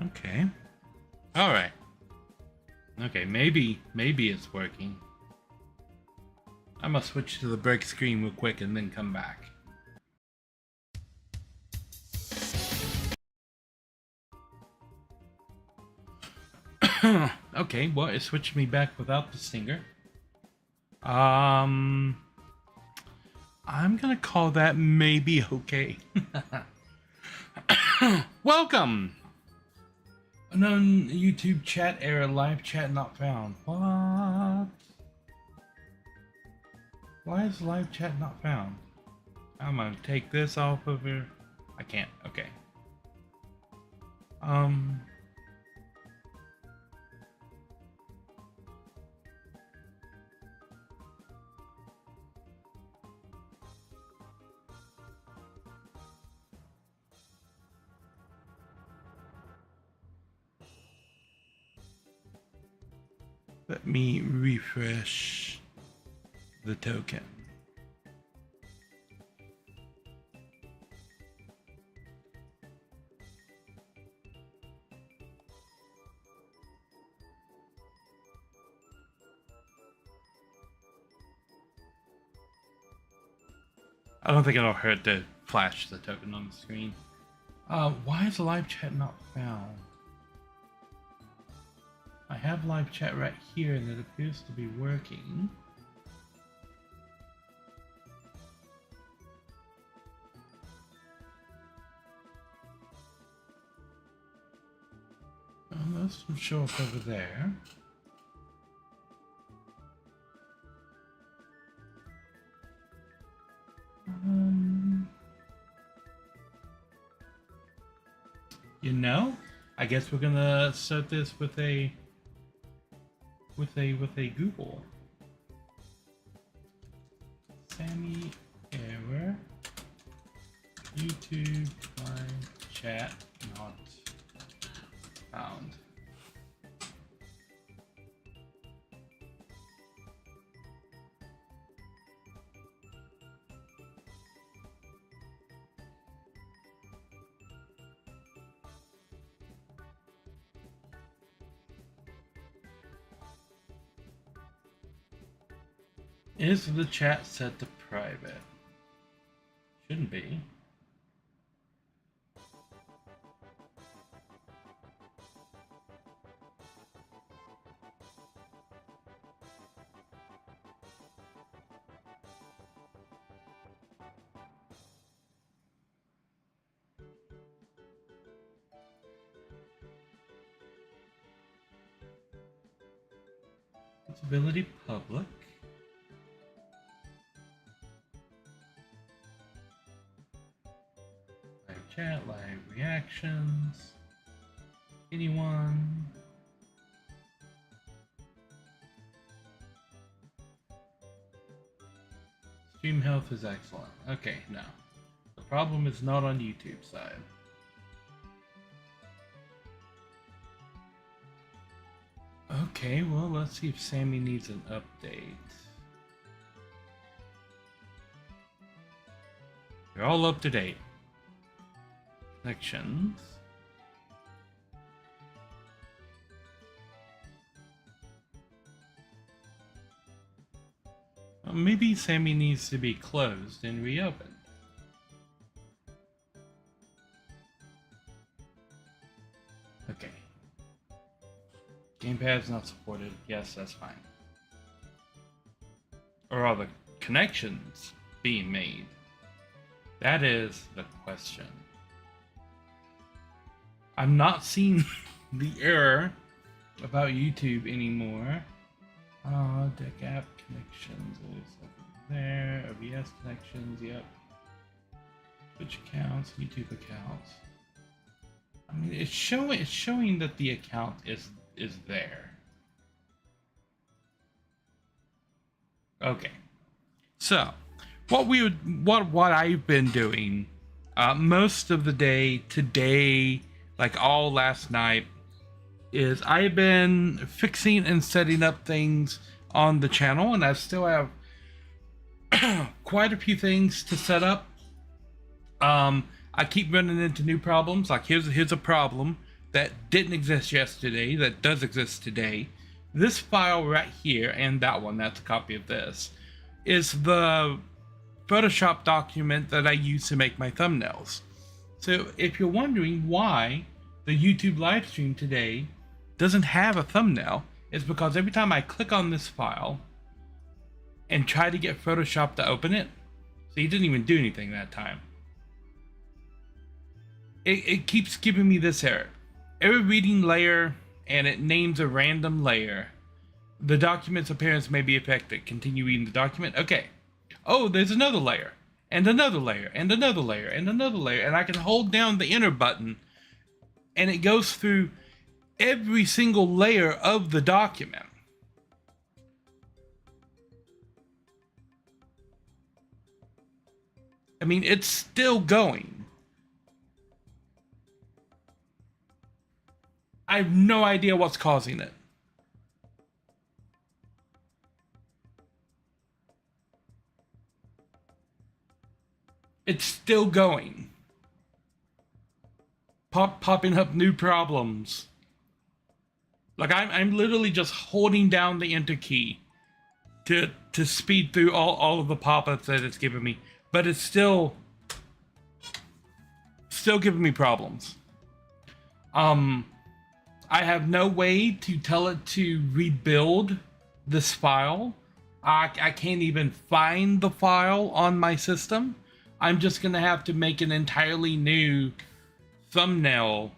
Okay. All right. Okay, maybe it's working. I must switch to the break screen real quick and then come back. Okay, well, it switched me back without the stinger. I'm gonna call that maybe okay. Welcome! Unknown YouTube chat error, live chat not found. What? Why is live chat not found? I'm gonna take this off of here. I can't, okay. Let me refresh the token. I don't think it'll hurt to flash the token on the screen. Why is live chat not found? I have live chat right here and it appears to be working. This will show up over there. You know, I guess we're gonna start this with a Google. Sammy error. YouTube live chat not found. Is the chat set to private? Shouldn't be. Visibility public. Live chat, live reactions. Anyone? Stream health is excellent. Okay, no. The problem is not on YouTube side. Okay, well, let's see if Sammy needs an update. They're all up to date. Connections. Well, maybe Sammy needs to be closed and reopened. Okay. Gamepad's not supported. Yes, that's fine. Or are the connections being made? That is the question. I'm not seeing the error about YouTube anymore. Deck app connections is there. OBS connections, yep. Twitch accounts, YouTube accounts. I mean, it's showing that the account is there. Okay. So, what I've been doing most of the day today, like all last night, is I've been fixing and setting up things on the channel, and I still have quite a few things to set up. I keep running into new problems. Like here's a problem. that didn't exist yesterday that does exist today. This file right here and that one, that's a copy of this, is the Photoshop document that I use to make my thumbnails. So if you're wondering why the YouTube live stream today doesn't have a thumbnail, it's because every time I click on this file and try to get Photoshop to open it, so he didn't even do anything that time, it keeps giving me this error. Error reading layer, and it names a random layer. The document's appearance may be affected. Continue reading the document. Okay. Oh, there's another layer, and another layer, and another layer, and another layer, and I can hold down the enter button, and it goes through every single layer of the document. I mean, it's still going. I have no idea what's causing it. It's still going. Popping up new problems. Like I'm literally just holding down the enter key to speed through all of the pop-ups that it's giving me, but it's still giving me problems. I have no way to tell it to rebuild this file. I can't even find the file on my system. I'm just gonna have to make an entirely new thumbnail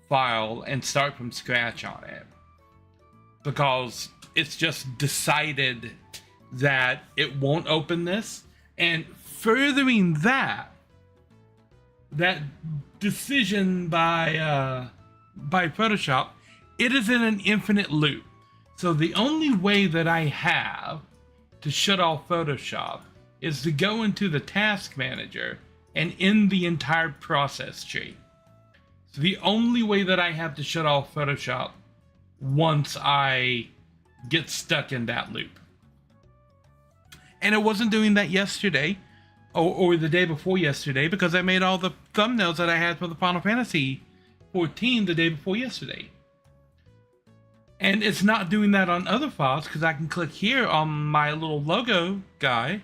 file and start from scratch on it, because it's just decided that it won't open this. And furthering that decision by Photoshop, it is in an infinite loop. So the only way that I have to shut off Photoshop is to go into the task manager and end the entire process tree. So the only way that I have to shut off Photoshop once I get stuck in that loop. And it wasn't doing that yesterday or the day before yesterday, because I made all the thumbnails that I had for the Final Fantasy 14 the day before yesterday. And it's not doing that on other files, because I can click here on my little logo guy,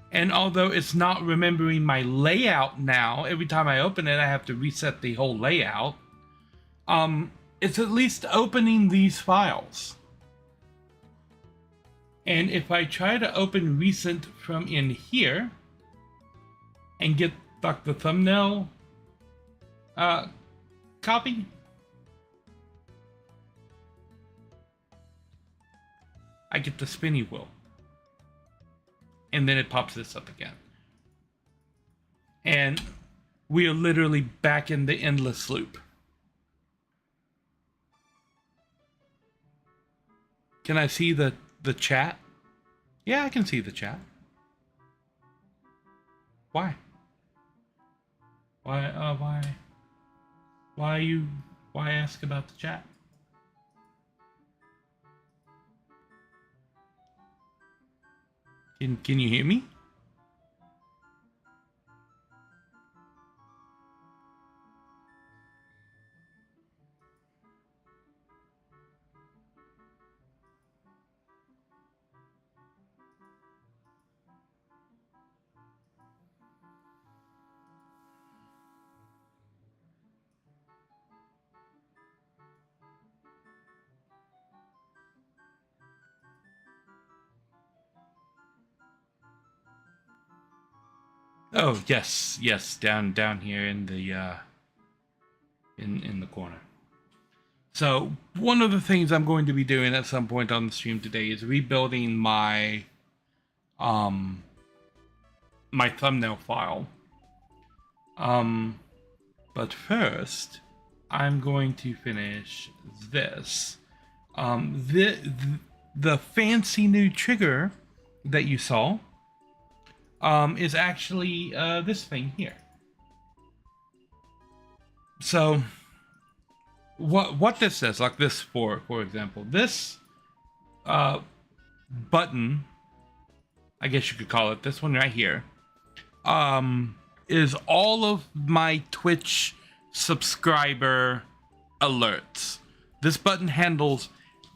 and although it's not remembering my layout now, every time I open it I have to reset the whole layout, it's at least opening these files. And if I try to open recent from in here and get like the thumbnail copy, I get the spinny wheel. And then it pops this up again. And we are literally back in the endless loop. Can I see the chat? Yeah, I can see the chat. Why? Why ask about the chat? Can you hear me? Oh, yes, down here in the in the corner. So one of the things I'm going to be doing at some point on the stream today is rebuilding my my thumbnail file. But first, I'm going to finish this. The fancy new trigger that you saw is actually this thing here. So what this says, like this for example, this button, I guess you could call it, this one right here, is all of my Twitch subscriber alerts. This button handles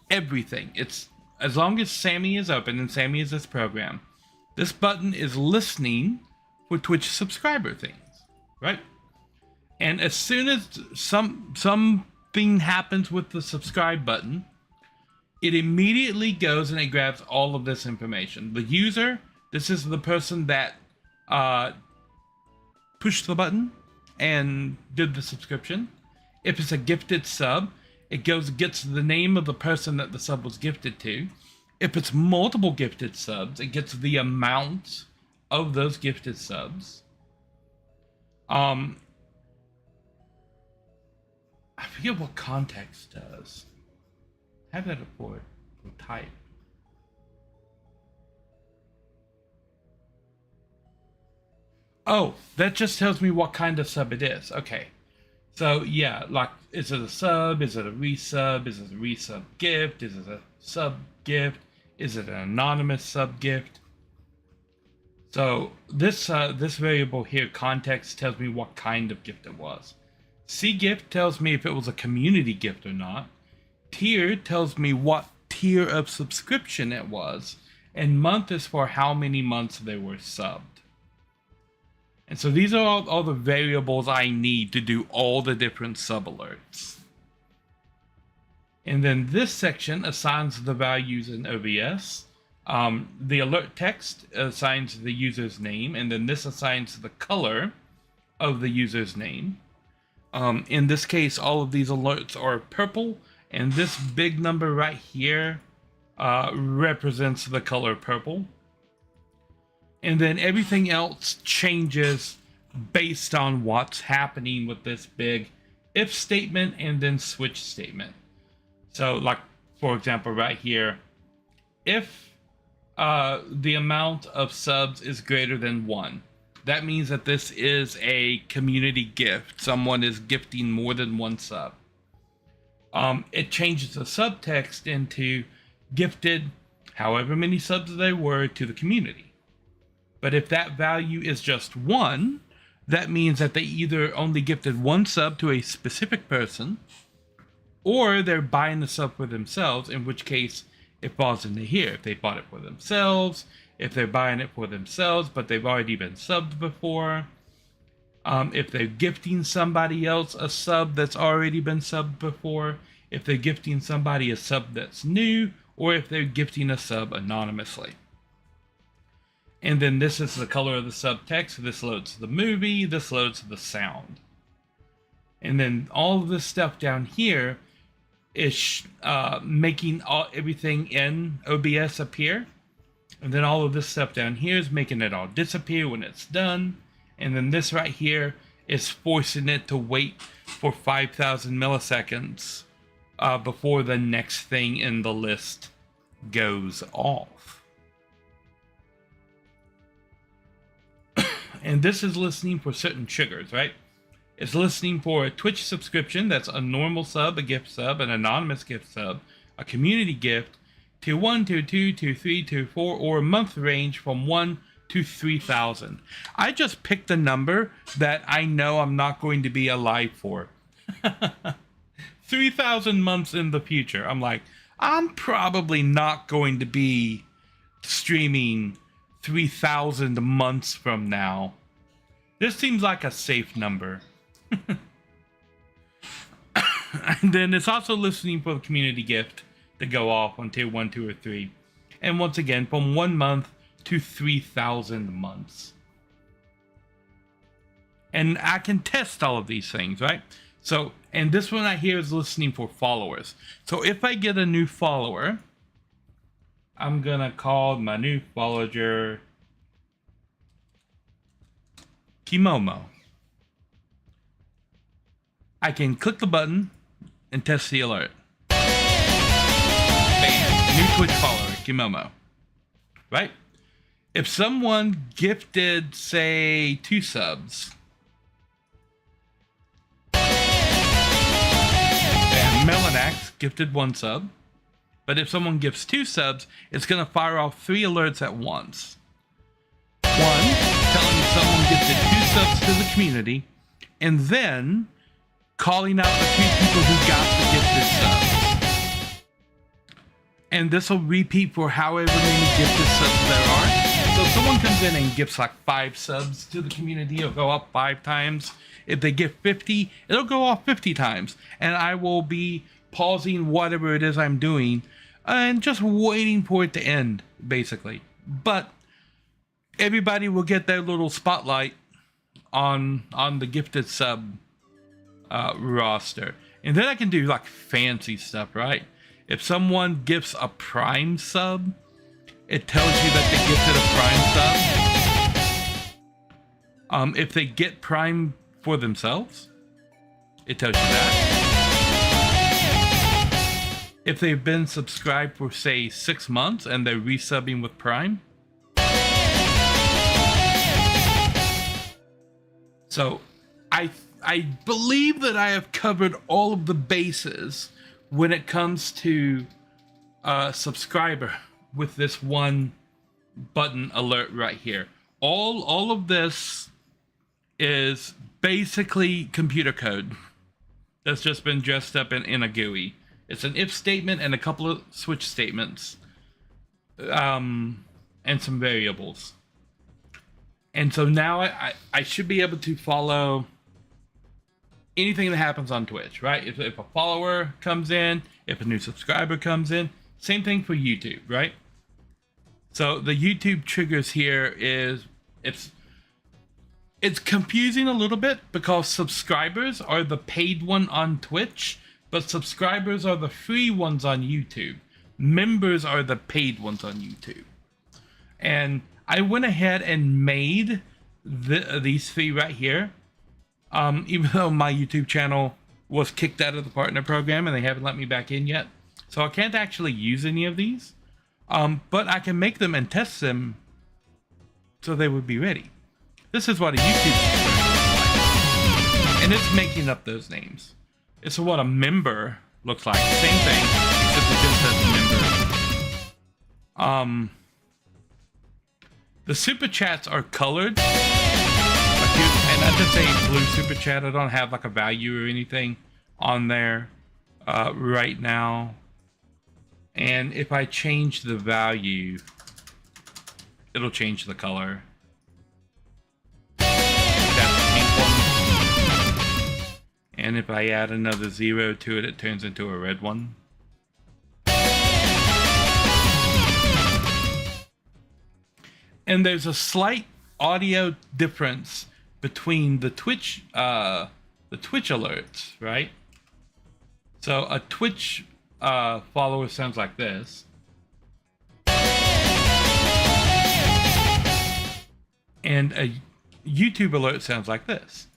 everything. It's as long as Sammy is open and Sammy is this program, this button is listening for Twitch subscriber things, right? And as soon as something happens with the subscribe button, it immediately goes and it grabs all of this information. The user, this is the person that pushed the button and did the subscription. If it's a gifted sub, it gets the name of the person that the sub was gifted to. If it's multiple gifted subs, it gets the amount of those gifted subs. I forget what context does. Have that for type. Oh, that just tells me what kind of sub it is. Okay. So yeah, like, is it a sub? Is it a resub? Is it a resub gift? Is it a sub gift? Is it an anonymous sub gift? So this variable here, context, tells me what kind of gift it was. cgift tells me if it was a community gift or not. Tier tells me what tier of subscription it was. And month is for how many months they were subbed. And so these are all the variables I need to do all the different sub alerts. And then this section assigns the values in OBS. The alert text assigns the user's name, and then this assigns the color of the user's name. In this case, all of these alerts are purple, and this big number right here represents the color purple. And then everything else changes based on what's happening with this big if statement and then switch statement. So, like, for example, right here, if the amount of subs is greater than 1, that means that this is a community gift. Someone is gifting more than 1 sub. It changes the subtext into gifted however many subs they were to the community. But if that value is just 1, that means that they either only gifted 1 sub to a specific person, or they're buying the sub for themselves, in which case it falls into here. If they bought it for themselves, if they're buying it for themselves, but they've already been subbed before, if they're gifting somebody else a sub that's already been subbed before, if they're gifting somebody a sub that's new, or if they're gifting a sub anonymously. And then this is the color of the subtext. This loads the movie. This loads the sound. And then all of this stuff down here is making everything in OBS appear. And then all of this stuff down here is making it all disappear when it's done. And then this right here is forcing it to wait for 5,000 milliseconds before the next thing in the list goes off. And this is listening for certain triggers, right? It's listening for a Twitch subscription, that's a normal sub, a gift sub, an anonymous gift sub, a community gift, tier 1, tier 2, tier 3, tier 4, or a month range from 1 to 3,000. I just picked a number that I know I'm not going to be alive for. 3,000 months in the future. I'm like, I'm probably not going to be streaming 3,000 months from now. This seems like a safe number. And then it's also listening for the community gift to go off on tier 1, 2, or 3. And once again, from 1 month to 3,000 months. And I can test all of these things, right? So, and this one right here is listening for followers. So if I get a new follower, I'm gonna call my new follower Kimomo. I can click the button and test the alert. Bam, new Twitch follower, Kimomo. Right? If someone gifted, say, 2 subs, and Melanax gifted 1 sub, but if someone gifts 2 subs, it's going to fire off 3 alerts at once. 1, telling someone gifted 2 subs to the community, and then calling out the 2 people who got the gifted subs. And this will repeat for however many gifted subs there are. So if someone comes in and gifts like 5 subs to the community, it'll go up 5 times. If they get 50, it'll go off 50 times. And I will be pausing whatever it is I'm doing and just waiting for it to end, basically. But everybody will get their little spotlight on the gifted sub roster. And then I can do like fancy stuff, right? If someone gifts a Prime sub, it tells you that they gifted a Prime sub. If they get Prime for themselves, it tells you that. If they've been subscribed for, say, 6 months and they're resubbing with Prime. So, I believe that I have covered all of the bases when it comes to subscriber with this one button alert right here. All of this is basically computer code that's just been dressed up in a GUI. It's an if statement and a couple of switch statements, and some variables. And so now I should be able to follow anything that happens on Twitch, right? If a follower comes in, if a new subscriber comes in, same thing for YouTube, right? So the YouTube triggers here is, it's confusing a little bit because subscribers are the paid one on Twitch, but subscribers are the free ones on YouTube. Members are the paid ones on YouTube. And I went ahead and made these 3 right here. Even though my YouTube channel was kicked out of the partner program and they haven't let me back in yet. So I can't actually use any of these. But I can make them and test them so they would be ready. This is what a YouTube subscriber looks like. And it's making up those names. It's what a member looks like. Same thing, except it just says member. The super chats are colored. And I just say blue super chat. I don't have like a value or anything on there right now. And if I change the value, it'll change the color. That's the pink one. And if I add another 0 to it, it turns into a red one. And there's a slight audio difference between the Twitch alerts, right? So a Twitch follower sounds like this. And a YouTube alert sounds like this.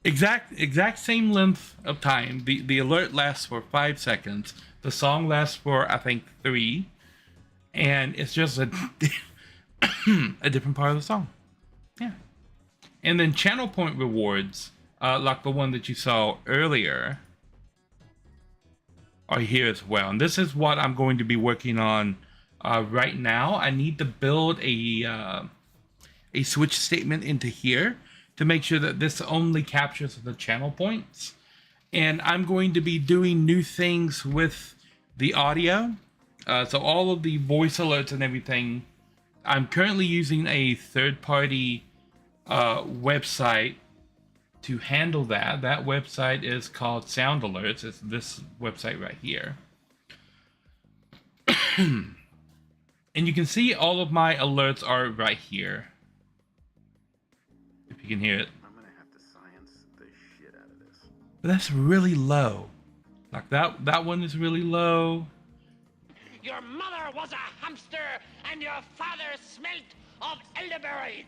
Exact same length of time. The alert lasts for 5 seconds. The song lasts for, I think, 3. And it's just a different part of the song. Yeah. And then channel point rewards, like the one that you saw earlier, are here as well. And this is what I'm going to be working on right now. I need to build a switch statement into here to make sure that this only captures the channel points. And I'm going to be doing new things with the audio. So all of the voice alerts and everything, I'm currently using a third-party website to handle that. That website is called Sound Alerts. It's this website right here. And you can see all of my alerts are right here. If you can hear it. I'm gonna have to science the shit out of this. But that's really low. Like that one is really low. Your mother was a hamster, and your father smelt of elderberries.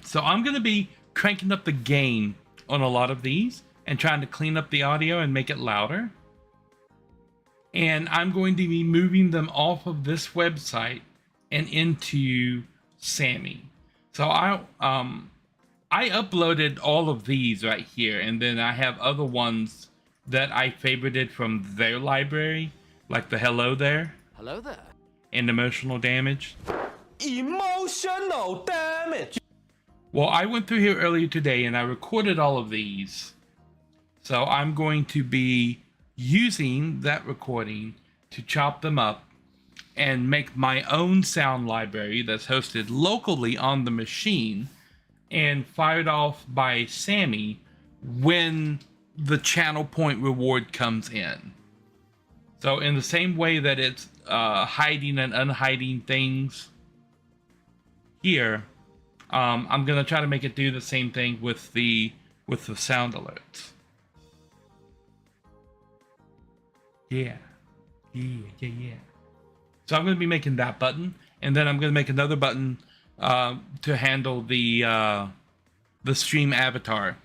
So I'm going to be cranking up the gain on a lot of these and trying to clean up the audio and make it louder. And I'm going to be moving them off of this website and into Sammy. So I uploaded all of these right here, and then I have other ones that I favorited from their library, like the Hello There. Hello there. And Emotional Damage. Emotional damage. Well, I went through here earlier today and I recorded all of these. So I'm going to be using that recording to chop them up and make my own sound library that's hosted locally on the machine and fired off by Sammy when the channel point reward comes in. So in the same way that it's hiding and unhiding things here, I'm gonna try to make it do the same thing with the sound alerts. Yeah. So I'm gonna be making that button, and then I'm gonna make another button to handle the stream avatar,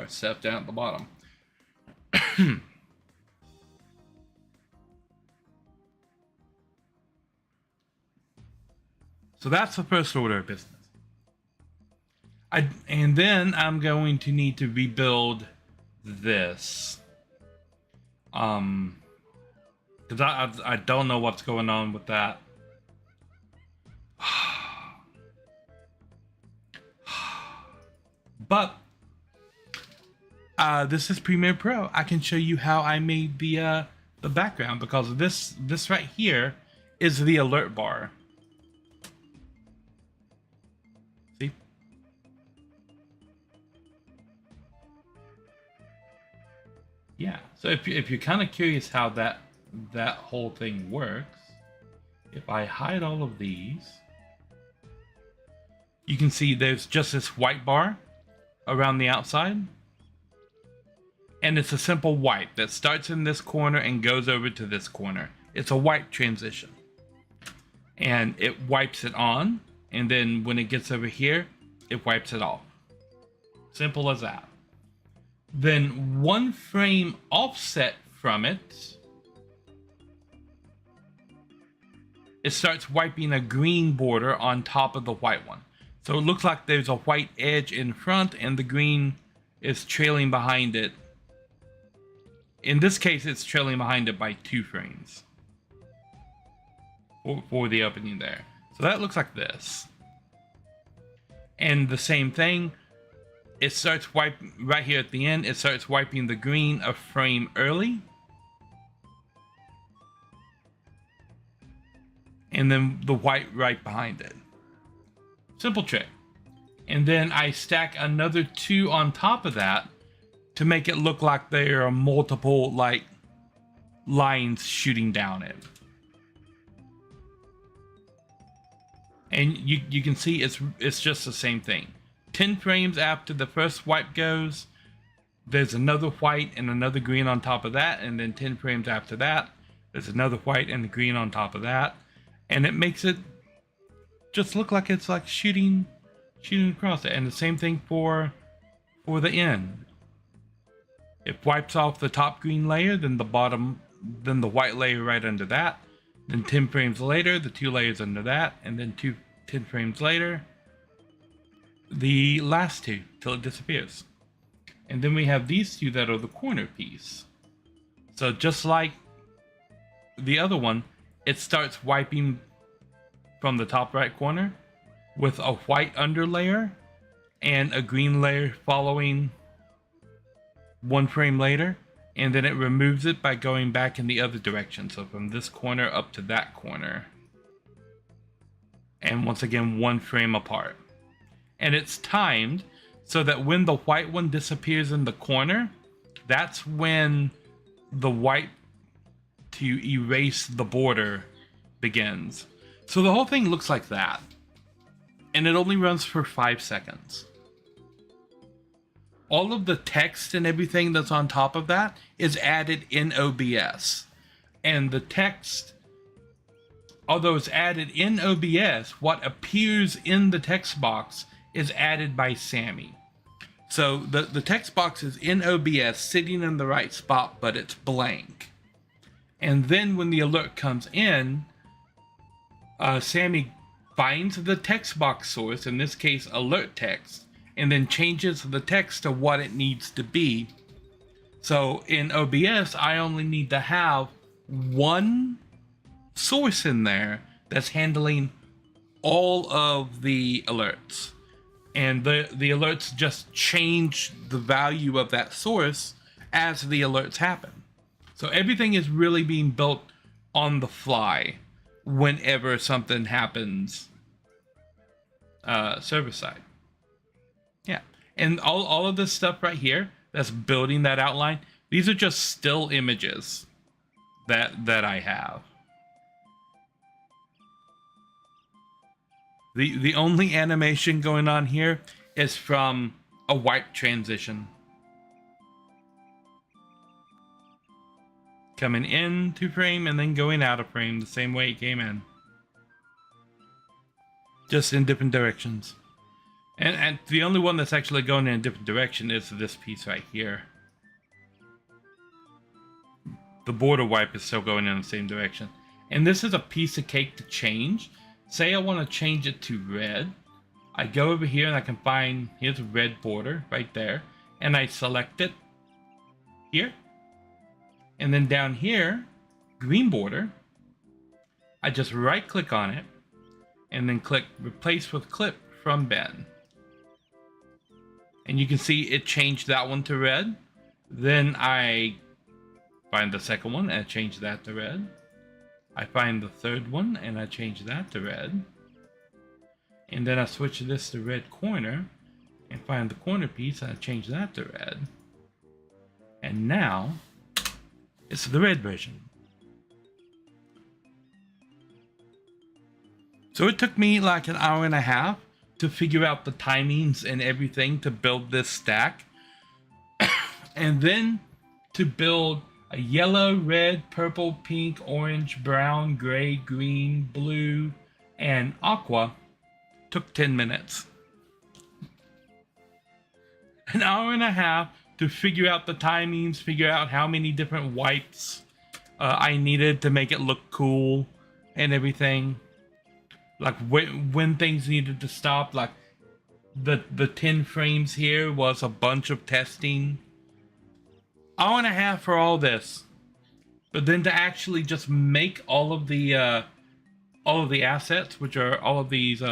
stuff down at the bottom. So that's the first order of business. And then I'm going to need to rebuild this. Because I don't know what's going on with that. But this is Premiere Pro. I can show you how I made the background, because this right here is the alert bar. See? Yeah. So if you're kind of curious how that whole thing works, if I hide all of these, you can see there's just this white bar around the outside, and it's a simple wipe that starts in this corner and goes over to this corner. It's a wipe transition, and it wipes it on, and then when it gets over here, it wipes it off. Simple as that. Then one frame offset from it, it starts wiping a green border on top of the white one. So it looks like there's a white edge in front and the green is trailing behind it. In this case, it's trailing behind it by 2 frames for the opening there. So that looks like this. And the same thing, it starts wiping right here at the end. It starts wiping the green a frame early. And then the white right behind it. Simple trick. And then I stack another 2 on top of that to make it look like there are multiple like lines shooting down it. And you can see it's just the same thing. 10 frames after the first wipe goes, there's another white and another green on top of that, and then 10 frames after that, there's another white and a green on top of that, and it makes it just look like it's like shooting across it. And the same thing for the end. It wipes off the top green layer, then the bottom, then the white layer right under that. Then 10 frames later, the 2 layers under that, and then 10 frames later, the last 2 till it disappears. And then we have these 2 that are the corner piece. So just like the other one, it starts wiping from the top right corner with a white underlayer and a green layer following 1 frame later, and then it removes it by going back in the other direction. So from this corner up to that corner. And once again, 1 frame apart. And it's timed so that when the white one disappears in the corner, that's when the wipe to erase the border begins. So the whole thing looks like that. And it only runs for 5 seconds. All of the text and everything that's on top of that is added in OBS. And the text, although it's added in OBS, what appears in the text box is added by Sammy. So the text box is in OBS, sitting in the right spot, but it's blank. And then when the alert comes in, Sammy finds the text box source, in this case alert text, and then changes the text to what it needs to be. So in OBS, I only need to have 1 source in there that's handling all of the alerts, and the alerts just change the value of that source as the alerts happen. So everything is really being built on the fly whenever something happens server side. Yeah, and all of this stuff right here that's building that outline, these are just still images that I have. The only animation going on here is from a wipe transition. Coming into frame and then going out of frame the same way it came in. Just in different directions. And the only one that's actually going in a different direction is this piece right here. The border wipe is still going in the same direction. And this is a piece of cake to change. Say I want to change it to red. I go over here and I can find, here's a red border right there. And I select it here. And then down here, green border. I just right click on it. And then click replace with clip from Ben. And you can see it changed that one to red. Then I find the second one and I change that to red. I find the third one and I change that to red. And then I switch this to red corner and find the corner piece and I change that to red. And now it's the red version. So it took me like an hour and a half to figure out the timings and everything to build this stack. And then to build a yellow, red, purple, pink, orange, brown, gray, green, blue, and aqua took 10 minutes. An hour and a half to figure out the timings, figure out how many different wipes I needed to make it look cool and everything. Like when things needed to stop, like the 10 frames here was a bunch of testing. Hour and a half for all this, but then to actually just make all of the assets, which are all of these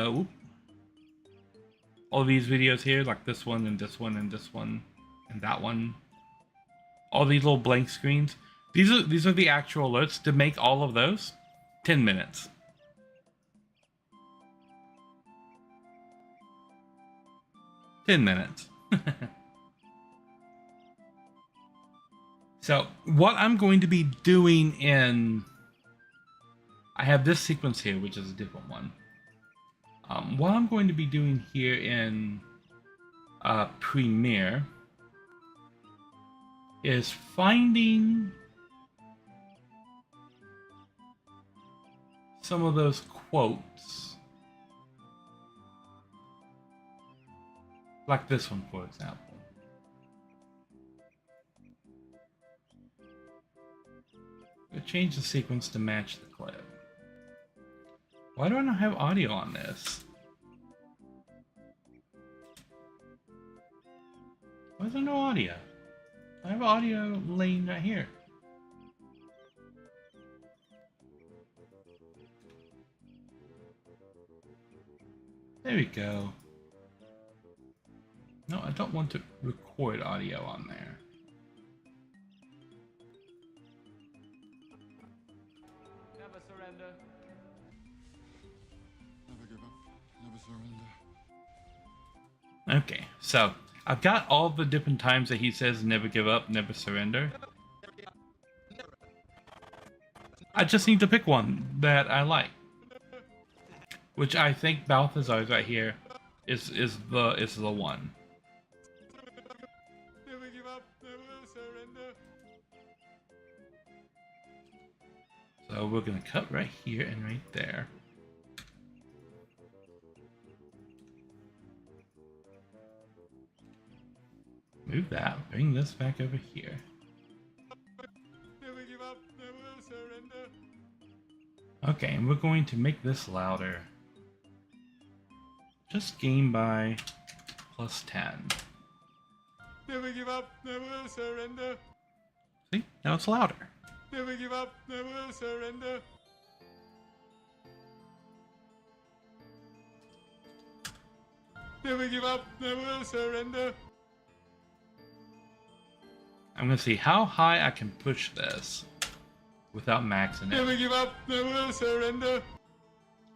videos here, like this one and this one and this one and that one, all these little blank screens. These are the actual alerts. To make all of those, 10 minutes. So what I'm going to be doing in, I have this sequence here, which is a different one. What I'm going to be doing here in Premiere is finding some of those quotes. Like this one, for example. I'll change the sequence to match the clip. Why do I not have audio on this? Why is there no audio? I have audio laying right here. There we go. No, I don't want to record audio on there. Never surrender. Never give up, never surrender. Okay, so I've got all the different times that he says never give up, never surrender. I just need to pick one that I like. Which I think Balthazar's right here is the one. Never give up, never surrender. So we're gonna cut right here and right there. Move that, bring this back over here. Never give up, never surrender. Okay, and we're going to make this louder. Just gain by +10. Never give up, never surrender. See? Now it's louder. Never give up, never surrender. Never give up, never surrender. I'm gonna see how high I can push this without maxing it. Never give up, never surrender.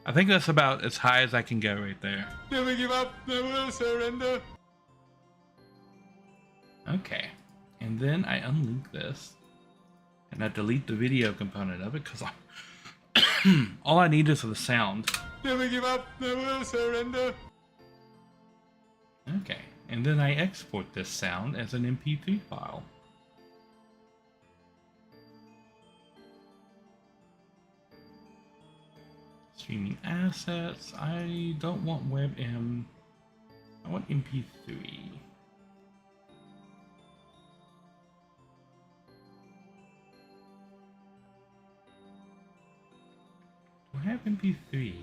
I think that's about as high as I can go right there. Never give up, never surrender. Okay, and then I unlink this, and I delete the video component of it because all I need is the sound. Never give up, never surrender. Okay, and then I export this sound as an MP3 file. Streaming assets. I don't want WebM. I want MP3. Do I have MP3?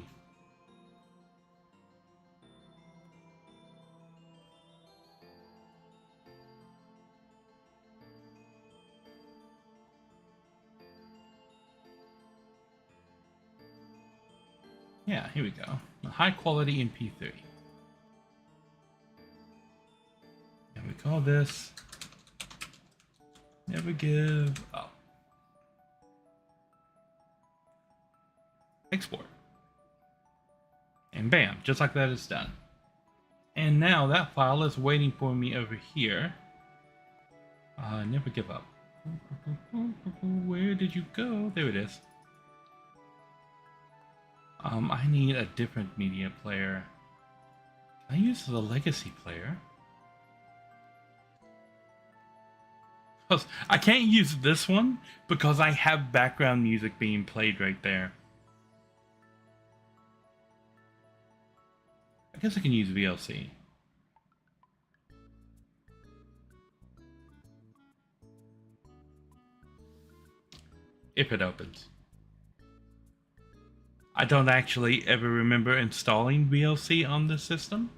Yeah, here we go. A high quality MP3. And we call this Never Give Up. Export. And bam, just like that, it's done. And now that file is waiting for me over here. Never give up. Where did you go? There it is. I need a different media player. Can I use the legacy player? I can't use this one because I have background music being played right there. I guess I can use VLC. If it opens. I don't actually ever remember installing VLC on this system.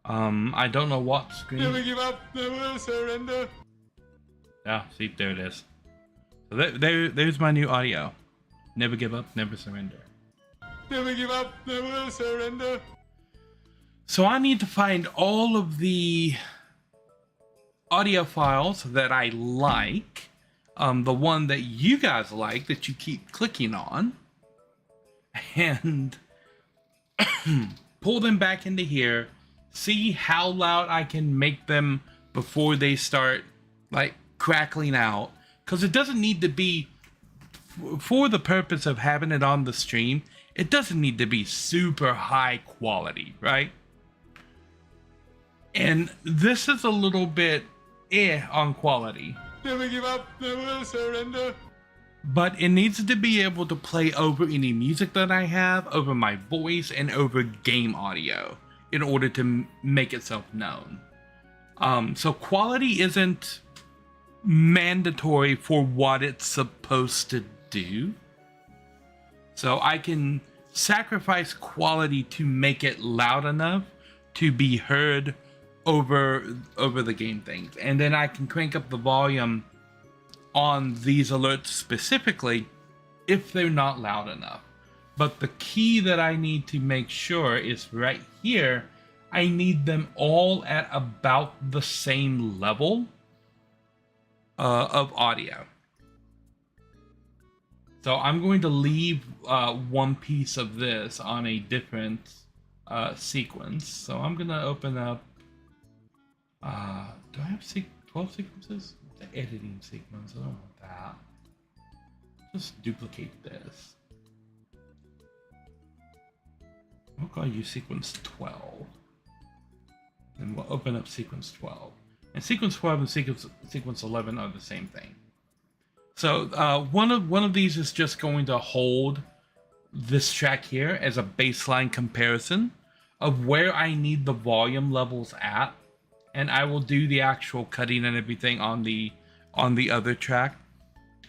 I don't know what screen. Never give up, never surrender. Ah, see, there it is. So there's my new audio. Never give up, never surrender. Never give up, never surrender. So I need to find all of the audio files that I like. The one that you guys like that you keep clicking on. And pull them back into here. See how loud I can make them before they start like crackling out. Because it doesn't need to be, for the purpose of having it on the stream, it doesn't need to be super high quality, right? And this is a little bit on quality. Never give up, never surrender. But it needs to be able to play over any music that I have, over my voice, and over game audio in order to make itself known. So quality isn't mandatory for what it's supposed to do. So I can sacrifice quality to make it loud enough to be heard over the game things. And then I can crank up the volume on these alerts specifically if they're not loud enough. But the key that I need to make sure is right here. I need them all at about the same level of audio. So I'm going to leave one piece of this on a different sequence. So I'm going to open up, do I have 12 sequences? The editing sequence, I don't want that. Just duplicate this. We'll call you sequence 12. Then we'll open up sequence 12. And sequence 12 and sequence 11 are the same thing. So one of these is just going to hold this track here as a baseline comparison of where I need the volume levels at, and I will do the actual cutting and everything on the other track.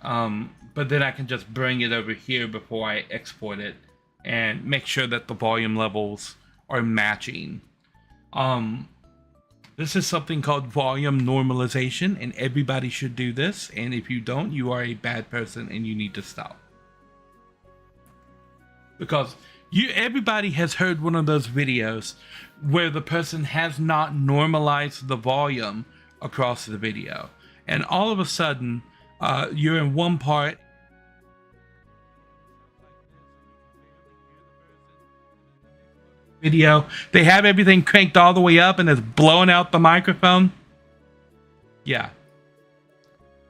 But then I can just bring it over here before I export it and make sure that the volume levels are matching. This is something called volume normalization, and everybody should do this. And if you don't, you are a bad person and you need to stop. Because Everybody has heard one of those videos where the person has not normalized the volume across the video, and all of a sudden you're in one part video, they have everything cranked all the way up and it's blowing out the microphone. Yeah,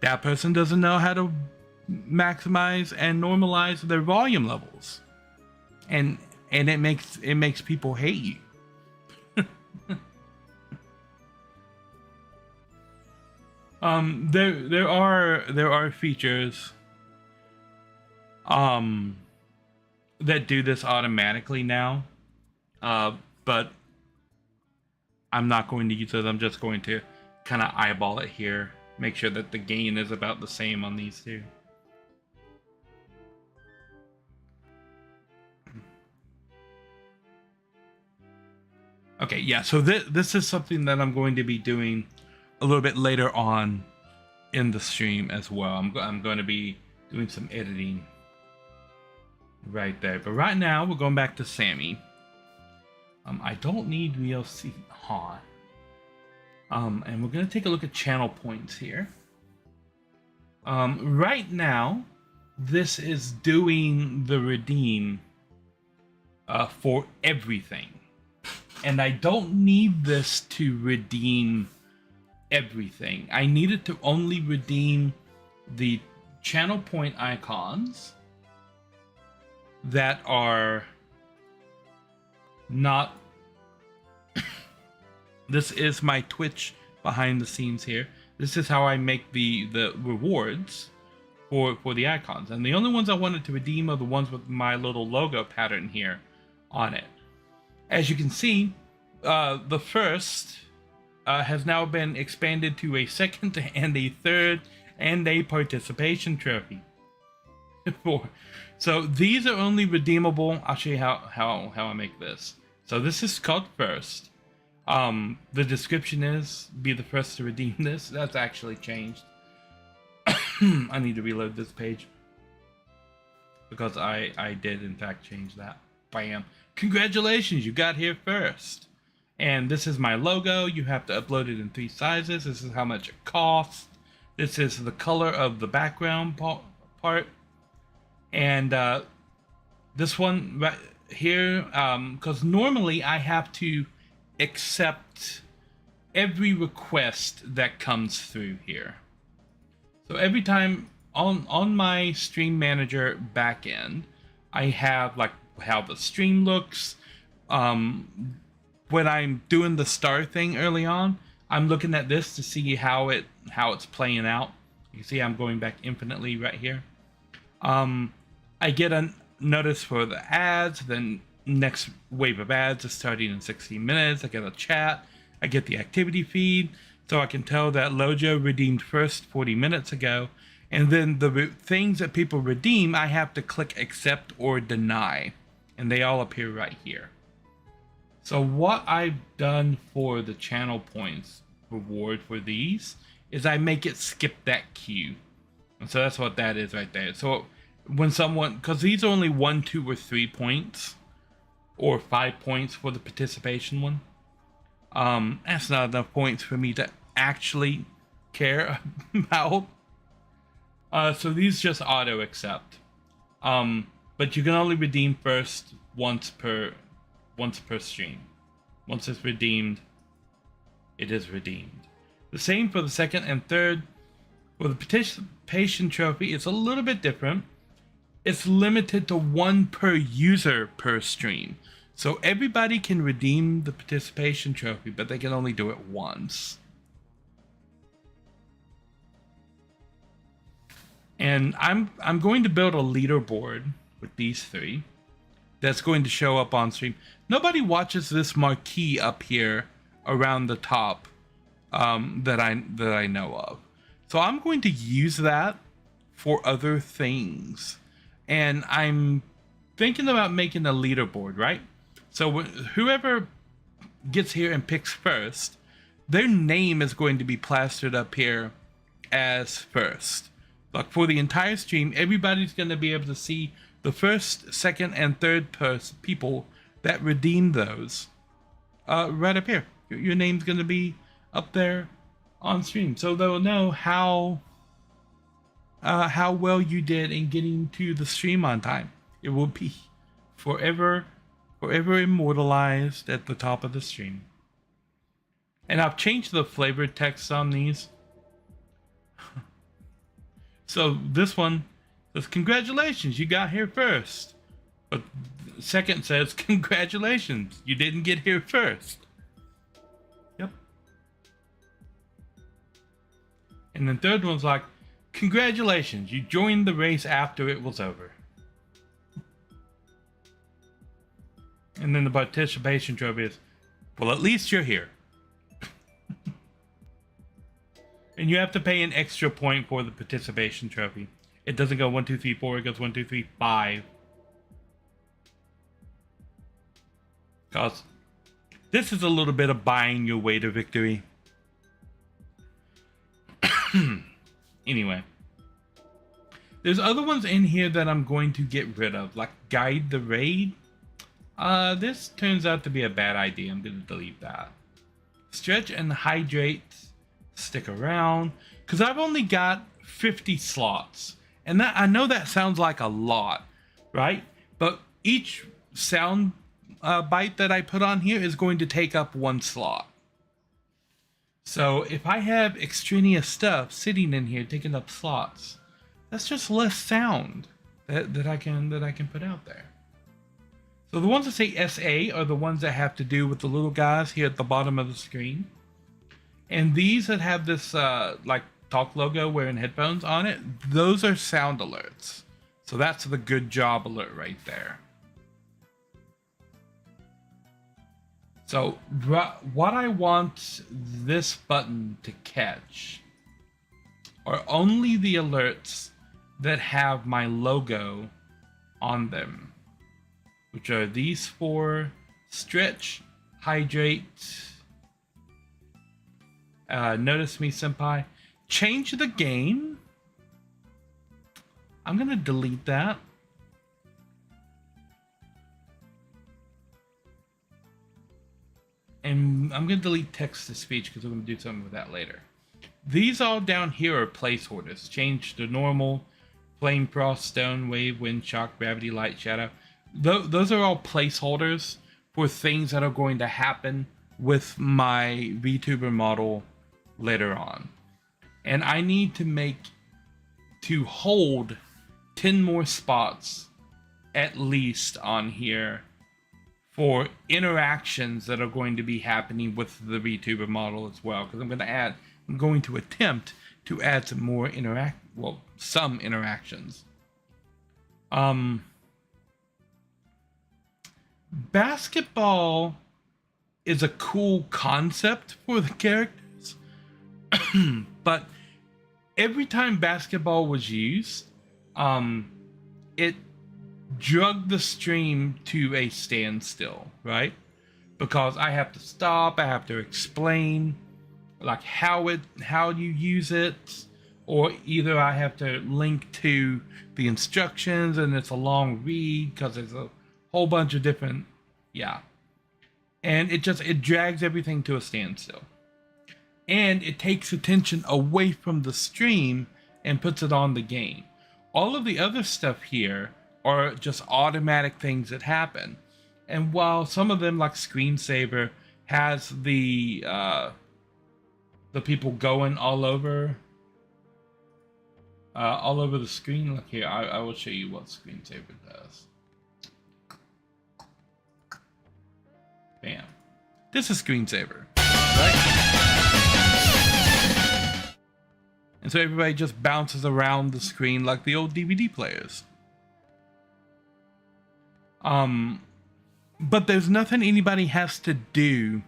that person doesn't know how to maximize and normalize their volume levels, and it makes people hate you. There are features that do this automatically now, but I'm not going to use it. I'm just going to kind of eyeball it here, make sure that the gain is about the same on these two. Okay, yeah, so this is something that I'm going to be doing a little bit later on in the stream as well. I'm going to be doing some editing right there. But right now, we're going back to Sammy. I don't need VLC Han. And we're going to take a look at channel points here. Right now, this is doing the redeem for everything. And I don't need this to redeem everything. I need it to only redeem the channel point icons that are not... This is my Twitch behind the scenes here. This is how I make the rewards for the icons. And the only ones I wanted to redeem are the ones with my little logo pattern here on it. As you can see, the first has now been expanded to a second and a third and a participation trophy. So these are only redeemable. I'll show you how I make this. So this is called first. The description is be the first to redeem this. That's actually changed. I need to reload this page because I did in fact change that. Bam. Congratulations, you got here first. And this is my logo. You have to upload it in 3 sizes. This is how much it costs. This is the color of the background part. And this one right here, because normally I have to accept every request that comes through here. So every time on my stream manager backend, I have like how the stream looks. When I'm doing the star thing early on, I'm looking at this to see how it's playing out. You can see I'm going back infinitely right here. I get a notice for the ads, then next wave of ads is starting in 16 minutes. I get a chat. I get the activity feed, so I can tell that Lojo redeemed first 40 minutes ago. And then the things that people redeem, I have to click accept or deny. And they all appear right here. So what I've done for the channel points reward for these is I make it skip that queue. And so that's what that is right there. So when someone, because these are only 1, 2, or 3 points, or 5 points for the participation one. That's not enough points for me to actually care about. So these just auto accept. But you can only redeem first once per stream. Once it's redeemed, it is redeemed. The same for the second and third. For the participation trophy, it's a little bit different. It's limited to 1 per user per stream. So everybody can redeem the participation trophy, but they can only do it once. And I'm going to build a leaderboard with these 3 that's going to show up on stream. Nobody watches this marquee up here around the top that I know of. So I'm going to use that for other things. And I'm thinking about making a leaderboard, right? So whoever gets here and picks first, their name is going to be plastered up here as first. Like for the entire stream, everybody's going to be able to see the first, second, and third people that redeem those, right up here. Your name's going to be up there on stream, so they'll know how well you did in getting to the stream on time. It will be forever immortalized at the top of the stream. And I've changed the flavored text on these. So this one says, congratulations, you got here first. But the second says, congratulations, you didn't get here first. Yep. And the third one's like, congratulations, you joined the race after it was over. And then the participation trophy is, well, at least you're here. And you have to pay an extra point for the participation trophy. It doesn't go 1, 2, 3, 4, it goes 1, 2, 3, 5. Because this is a little bit of buying your way to victory. Anyway. There's other ones in here that I'm going to get rid of, like Guide the Raid. This turns out to be a bad idea. I'm going to delete that. Stretch and Hydrate. Stick around. Because I've only got 50 slots. And that, I know that sounds like a lot, right? But each sound bite that I put on here is going to take up 1 slot. So if I have extraneous stuff sitting in here taking up slots, that's just less sound that I can put out there. So the ones that say SA are the ones that have to do with the little guys here at the bottom of the screen. And these that have this like talk logo wearing headphones on it, those are sound alerts. So that's the good job alert right there. So what I want this button to catch are only the alerts that have my logo on them, which are these 4: Stretch, Hydrate, Notice Me Senpai, Change the Game. I'm gonna delete that. And I'm gonna delete text to speech because we're gonna do something with that later. These all down here are placeholders. Change to normal, flame, frost, stone, wave, wind, shock, gravity, light, shadow. Those are all placeholders for things that are going to happen with my VTuber model later on. And I need to hold 10 more spots at least on here for interactions that are going to be happening with the VTuber model as well. Because I'm going to attempt to add some more some interactions. Basketball is a cool concept for the characters, but every time basketball was used, it drug the stream to a standstill, right? Because I have to stop, I have to explain like how you use it, or either I have to link to the instructions and it's a long read because there's a whole bunch of different, and it drags everything to a standstill, and it takes attention away from the stream and puts it on the game. All of the other stuff here are just automatic things that happen, and while some of them, like Screensaver, has the people going all over the screen. Look here, I will show you what Screensaver does. Bam. This is Screensaver, right? And so everybody just bounces around the screen like the old DVD players. But there's nothing anybody has to do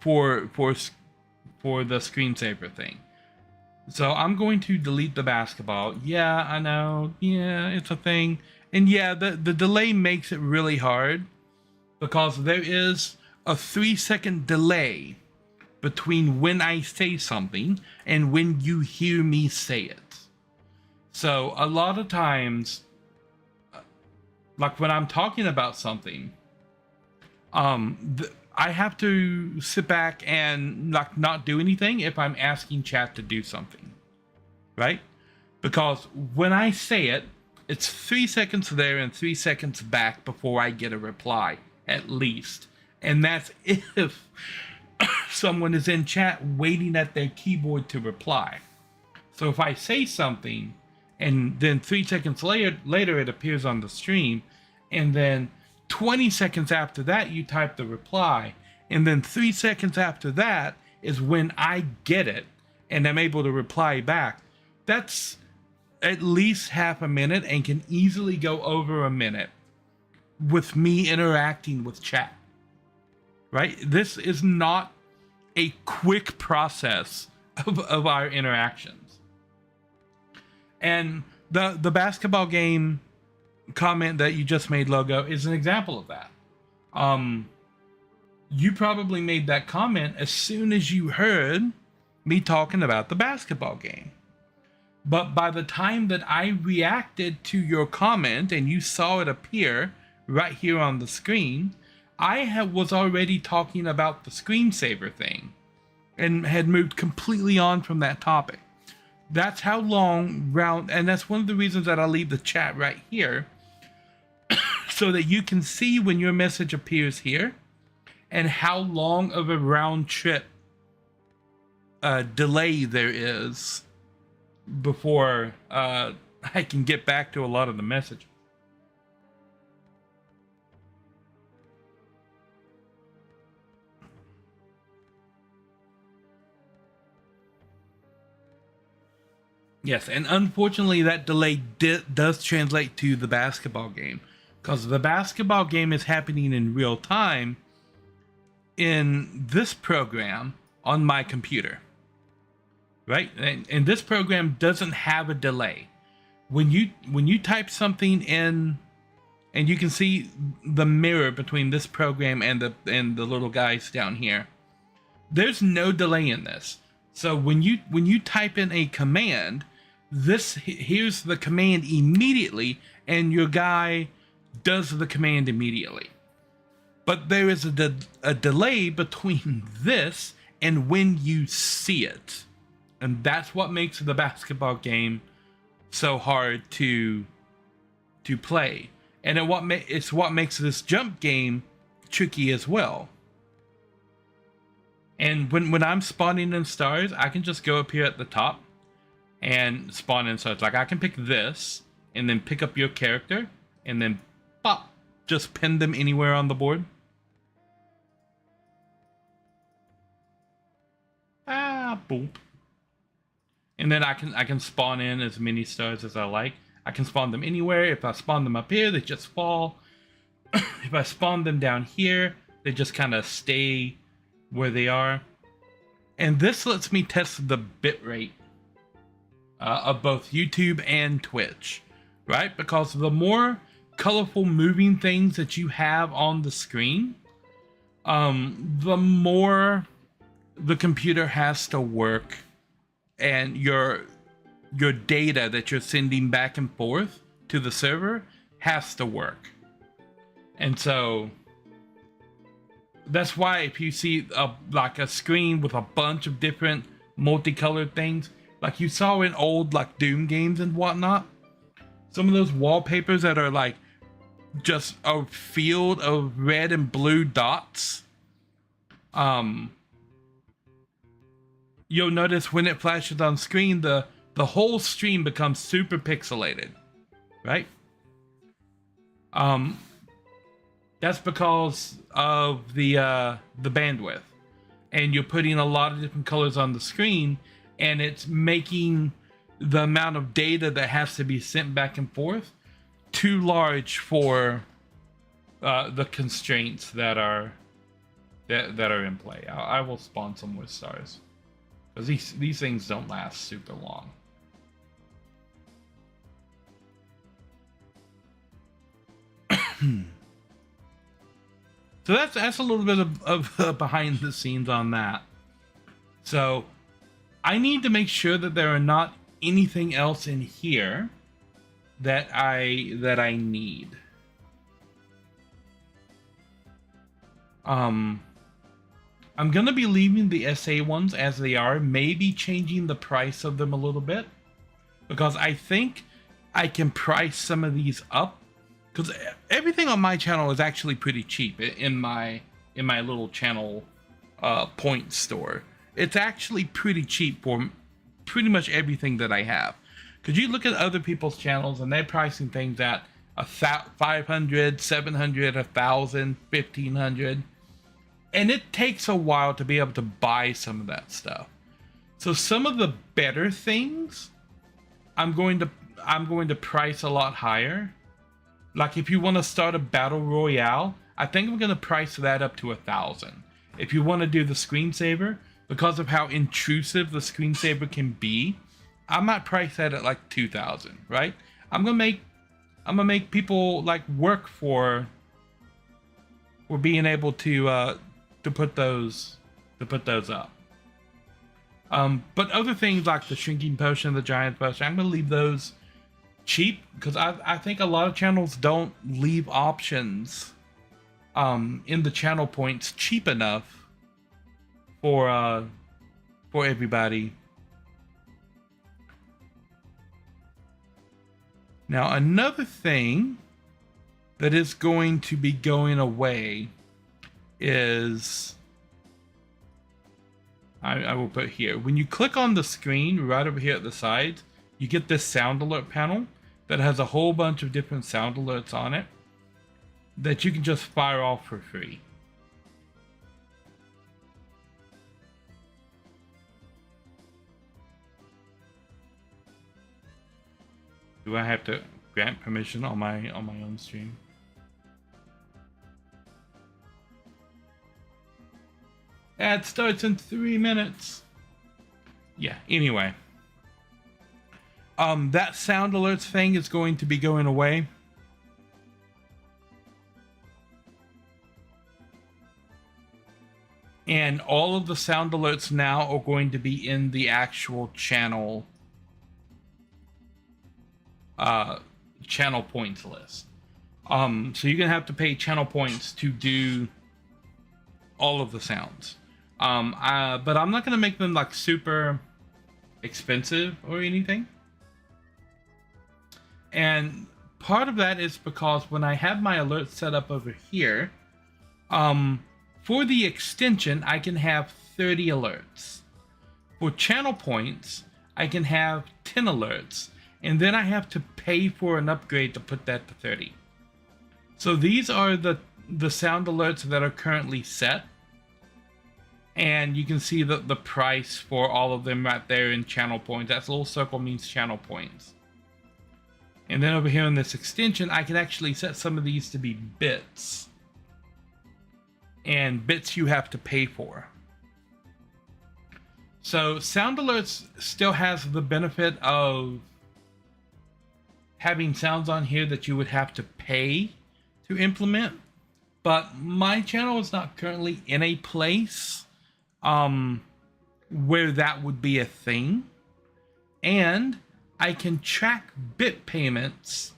for the Screensaver thing. So I'm going to delete the basketball. Yeah, I know. Yeah, it's a thing. And yeah, the delay makes it really hard because there is a 3-second delay between when I say something and when you hear me say it. So a lot of times, like when I'm talking about something, I have to sit back and like not do anything if I'm asking chat to do something, right? Because when I say it, it's 3 seconds there and 3 seconds back before I get a reply, at least. And that's if someone is in chat waiting at their keyboard to reply. So if I say something and then 3 seconds later it appears on the stream, and then 20 seconds after that you type the reply, and then 3 seconds after that is when I get it and I'm able to reply back, that's at least half a minute and can easily go over a minute with me interacting with chat, right? This is not a quick process of our interactions. And the basketball game comment that you just made, Logo, is an example of that. You probably made that comment as soon as you heard me talking about the basketball game. But by the time that I reacted to your comment and you saw it appear right here on the screen, I was already talking about the screensaver thing and had moved completely on from that topic. That's how long and that's one of the reasons that I leave the chat right here so that you can see when your message appears here and how long of a round trip delay there is before I can get back to a lot of the message. Yes, and unfortunately that delay does translate to the basketball game, because the basketball game is happening in real time in this program on my computer. Right? And this program doesn't have a delay. When you type something in, and you can see the mirror between this program and the little guys down here, there's no delay in this. So when you type in a command, here's the command immediately, and your guy does the command immediately. But there is a delay between this and when you see it. And that's what makes the basketball game so hard to play. And it's what makes this jump game tricky as well. And when I'm spawning in stars, I can just go up here at the top and spawn in stars. Like I can pick this and then pick up your character and then pop, just pin them anywhere on the board. Boop. And then I can spawn in as many stars as I like. I can spawn them anywhere. If I spawn them up here, they just fall. If I spawn them down here, they just kind of stay where they are. And this lets me test the bitrate of both YouTube and Twitch, right? Because the more colorful moving things that you have on the screen, the more the computer has to work, and your data that you're sending back and forth to the server has to work. And so that's why if you see like a screen with a bunch of different multicolored things, like you saw in old like Doom games and whatnot, some of those wallpapers that are like just a field of red and blue dots, you'll notice when it flashes on screen, the whole stream becomes super pixelated, right? That's because of the bandwidth, and you're putting a lot of different colors on the screen, and it's making the amount of data that has to be sent back and forth too large for the constraints that are in play. I will spawn some more stars, because these things don't last super long. So that's a little bit of behind the scenes on that. So I need to make sure that there are not anything else in here that I need. I'm gonna be leaving the SA ones as they are, maybe changing the price of them a little bit, because I think I can price some of these up, because everything on my channel is actually pretty cheap in my little channel point store. It's actually pretty cheap for pretty much everything that I have. Because you look at other people's channels and they're pricing things at 500, 700, 1,000, 1,500, and it takes a while to be able to buy some of that stuff. So some of the better things, I'm going to price a lot higher. Like if you want to start a battle royale, I think I'm going to price that up to 1,000. If you want to do the screensaver, because of how intrusive the screensaver can be, I might price that at like 2,000, right? I'm gonna make people like work for being able to put those up. But other things like the shrinking potion, the giant potion, I'm gonna leave those cheap, because I think a lot of channels don't leave options in the channel points cheap enough for everybody. Now, another thing that is going to be going away is, I will put here, when you click on the screen right over here at the side, you get this sound alert panel that has a whole bunch of different sound alerts on it that you can just fire off for free. Do I have to grant permission on my own stream? Ad starts in 3 minutes. Yeah, anyway. That sound alerts thing is going to be going away. And all of the sound alerts now are going to be in the actual channel points list. So you're gonna have to pay channel points to do all of the sounds. But I'm not gonna make them like super expensive or anything. And part of that is because when I have my alerts set up over here, for the extension, I can have 30 alerts. For channel points, I can have 10 alerts. And then I have to pay for an upgrade to put that to 30. So these are the sound alerts that are currently set. And you can see the price for all of them right there in channel points. That little circle means channel points. And then over here in this extension, I can actually set some of these to be bits. And bits you have to pay for. So sound alerts still has the benefit of having sounds on here that you would have to pay to implement, but my channel is not currently in a place where that would be a thing, and I can track bit payments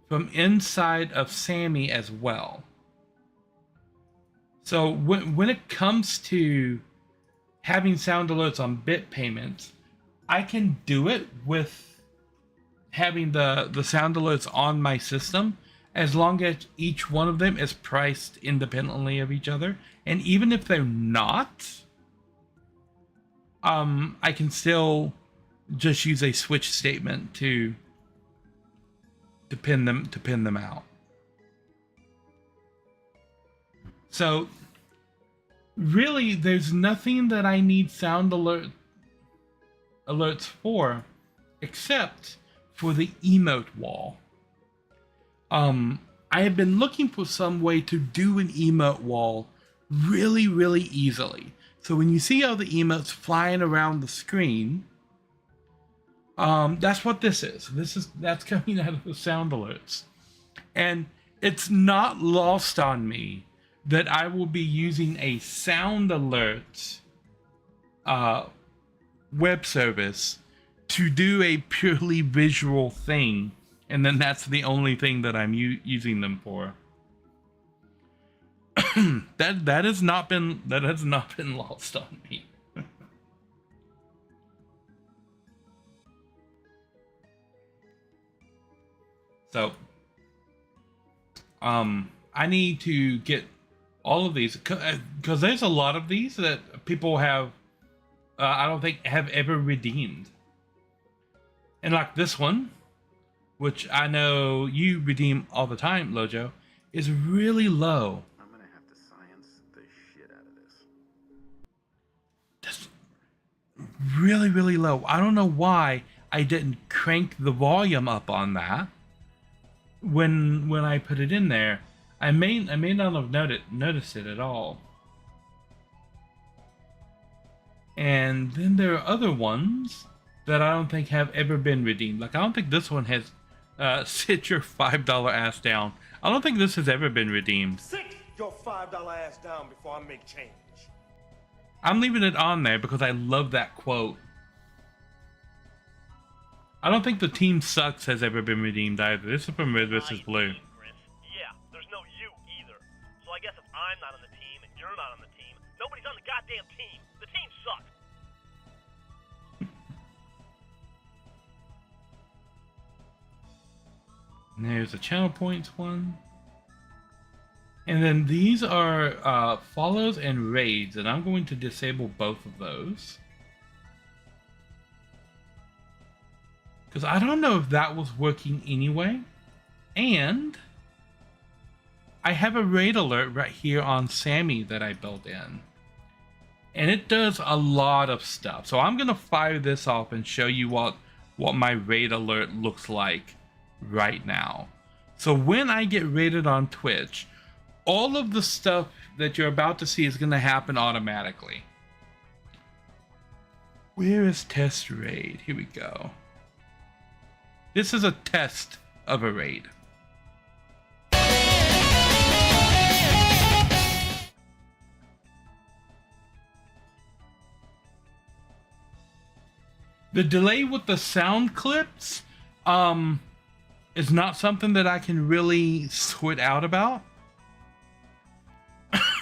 from inside of Sammy as well. So when it comes to having sound alerts on bit payments, I can do it with having the sound alerts on my system, as long as each one of them is priced independently of each other. And even if they're not, I can still just use a switch statement to pin them out. So really, there's nothing that I need sound alerts for, except for the emote wall. I have been looking for some way to do an emote wall really, really easily. So when you see all the emotes flying around the screen, that's what this is. That's coming out of the sound alerts. And it's not lost on me that I will be using a sound alert web service to do a purely visual thing, and then that's the only thing that I'm using them for. that has not been lost on me. So I need to get all of these, because there's a lot of these that people have I don't think have ever redeemed. And like this one, which I know you redeem all the time, Lojo, is really low. I'm gonna have to science the shit out of this. That's really, really low. I don't know why I didn't crank the volume up on that when I put it in there. I may not have noticed it at all. And then there are other ones that I don't think have ever been redeemed. Like, I don't think this one has sit your $5 ass down. I don't think this has ever been redeemed. Sit your $5 ass down before I make change. I'm leaving it on there because I love that quote. I don't think the team sucks has ever been redeemed either. This is from Red vs. Blue. Yeah, there's no you either. So I guess if I'm not on the team and you're not on the team, nobody's on the goddamn team. The team sucks. And there's a channel points one. And then these are follows and raids, and I'm going to disable both of those. Because I don't know if that was working anyway. And I have a raid alert right here on Sammy that I built in. And it does a lot of stuff. So I'm going to fire this off and show you what my raid alert looks like right now. So when I get raided on Twitch, all of the stuff that you're about to see is going to happen automatically. Where is test raid? Here we go. This is a test of a raid. The delay with the sound clips is not something that I can really sort out about.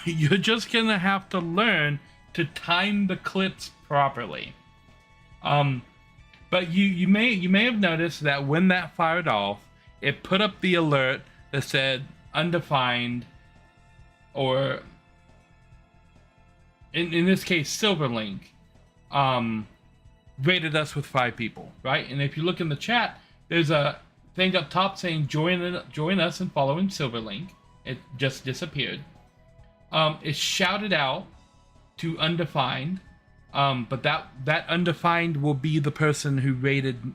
You're just gonna have to learn to time the clips properly. But you may have noticed that when that fired off, it put up the alert that said undefined, or in this case Silverlink rated us with 5 people, right? And if you look in the chat, there's a thing up top saying join us in following Silverlink. It just disappeared. It's shouted out to undefined. But that undefined will be the person who rated,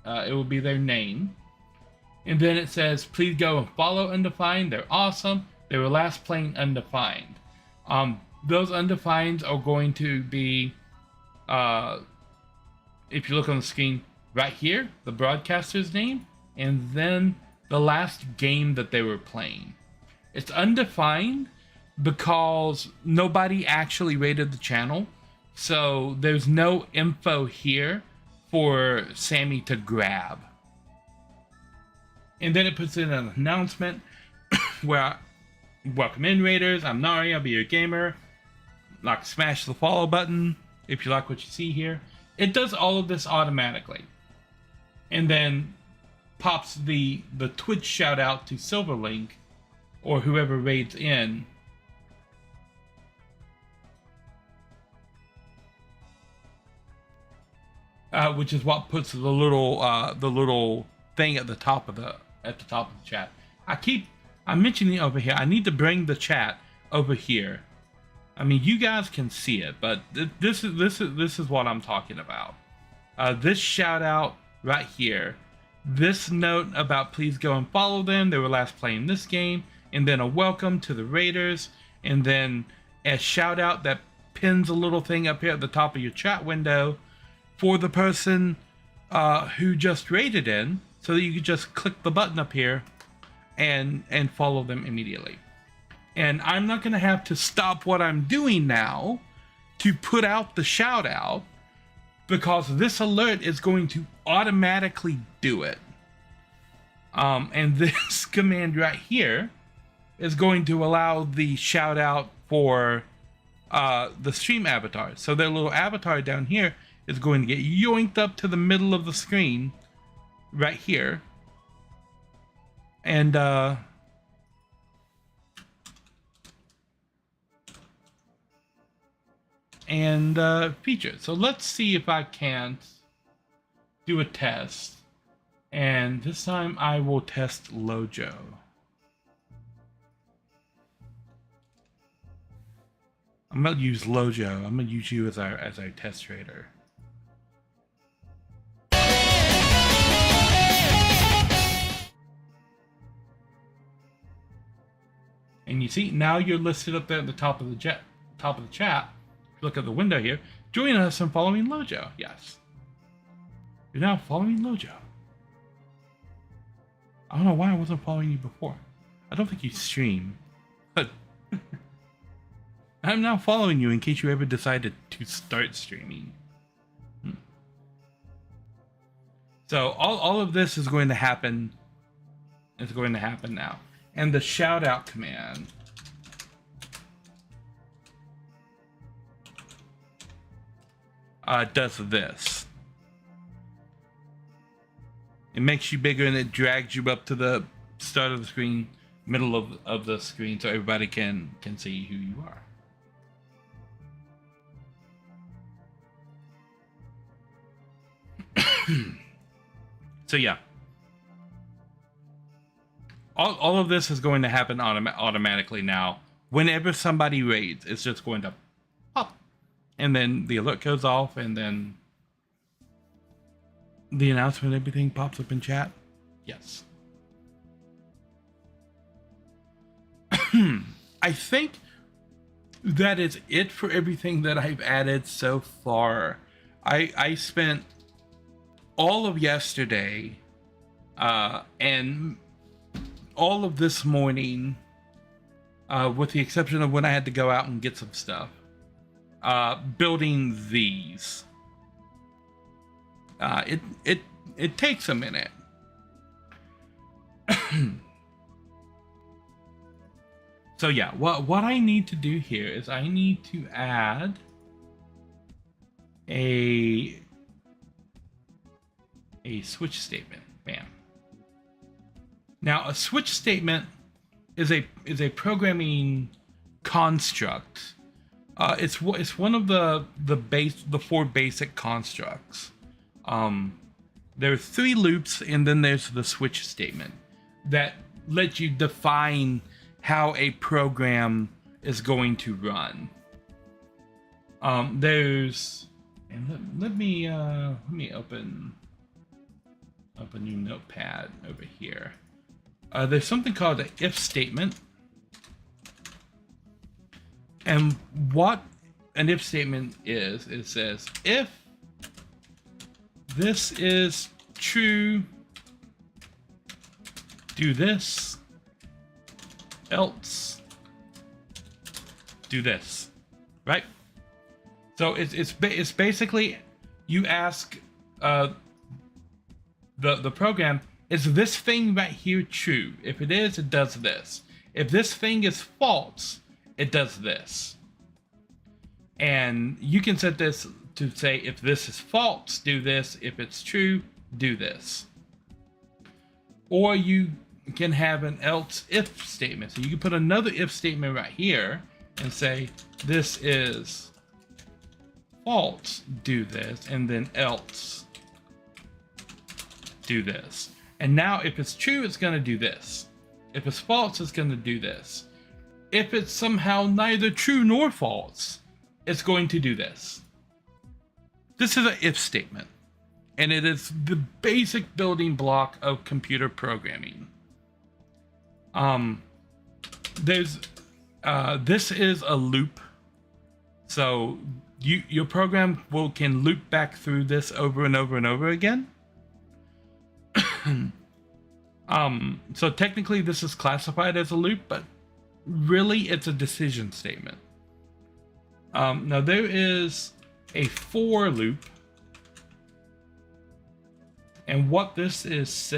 it will be their name. And then it says, please go and follow undefined. They're awesome. They were last playing undefined. Those undefineds are going to be, if you look on the screen right here, the broadcaster's name, and then the last game that they were playing. It's undefined because nobody actually rated the channel. So there's no info here for Sammy to grab. And then it puts in an announcement where, welcome in Raiders, I'm Nari, I'll be your gamer. Like, smash the follow button if you like what you see here. It does all of this automatically. And then pops the Twitch shout out to Silverlink or whoever raids in. Which is what puts the little thing at the top of the chat. I'm mentioning it over here. I need to bring the chat over here. I mean, you guys can see it, but this is what I'm talking about. This shout out right here. This note about please go and follow them. They were last playing this game, and then a welcome to the Raiders, and then a shout out that pins a little thing up here at the top of your chat window for the person who just raided in, so that you can just click the button up here and follow them immediately. And I'm not going to have to stop what I'm doing now to put out the shout out. because this alert is going to automatically do it. And this command right here is going to allow the shout out for the stream avatar. So their little avatar down here is going to get yoinked up to the middle of the screen right here. And featured. So let's see if I can't do a test. And this time I will test Lojo. I'm gonna use Lojo. I'm gonna use you as our test trader. And you see, now you're listed up there at the top of the chat. If you look at the window here, join us in following Lojo. Yes, you're now following Lojo. I don't know why I wasn't following you before. I don't think you stream, but I'm now following you in case you ever decided to start streaming. So all of this is going to happen. It's going to happen now. And the shout out command does this. It makes you bigger and it drags you up to the start of the screen, middle of the screen, so everybody can see who you are. So yeah, all of this is going to happen automatically now. Whenever somebody raids, it's just going to pop, and then the alert goes off, and then the announcement, everything pops up in chat. Yes. I think that is it for everything that I've added so far. I spent all of yesterday and all of this morning, with the exception of when I had to go out and get some stuff, building these. It takes a minute. So yeah, what I need to do here is I need to add a switch statement. Bam. Now a switch statement is a programming construct. It's one of the four basic constructs. There are 3 loops, and then there's the switch statement that lets you define how a program is going to run. There's, and let me open new notepad over here. There's something called an if statement, and what an if statement is, it says if this is true, do this, else do this, right? So it's basically, you ask the program, is this thing right here true? If it is, it does this. If this thing is false, it does this. And you can set this to say, if this is false, do this. If it's true, do this. Or you can have an else if statement. So you can put another if statement right here and say, this is false, do this, and then else do this. And now if it's true, it's going to do this. If it's false, it's going to do this. If it's somehow neither true nor false, it's going to do this. This is an if statement, and it is the basic building block of computer programming. This is a loop, so your program can loop back through this over and over and over again. So technically this is classified as a loop, but really it's a decision statement. Now there is a for loop, And what this is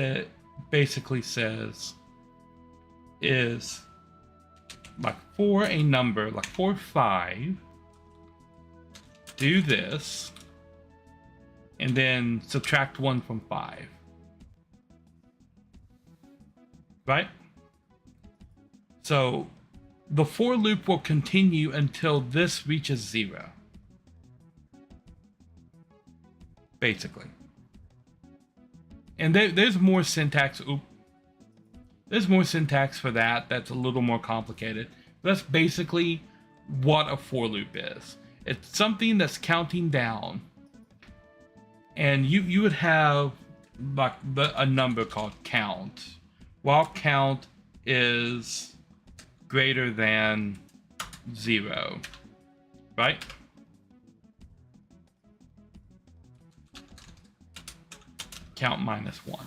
basically says is, like, for a number, like for 5, do this, and then subtract 1 from 5. Right? So the for loop will continue until this reaches 0. Basically. And there's more syntax. There's more syntax for that. That's a little more complicated. But that's basically what a for loop is. It's something that's counting down. And you would have like a number called count. While count is greater than 0. Right? Count minus 1.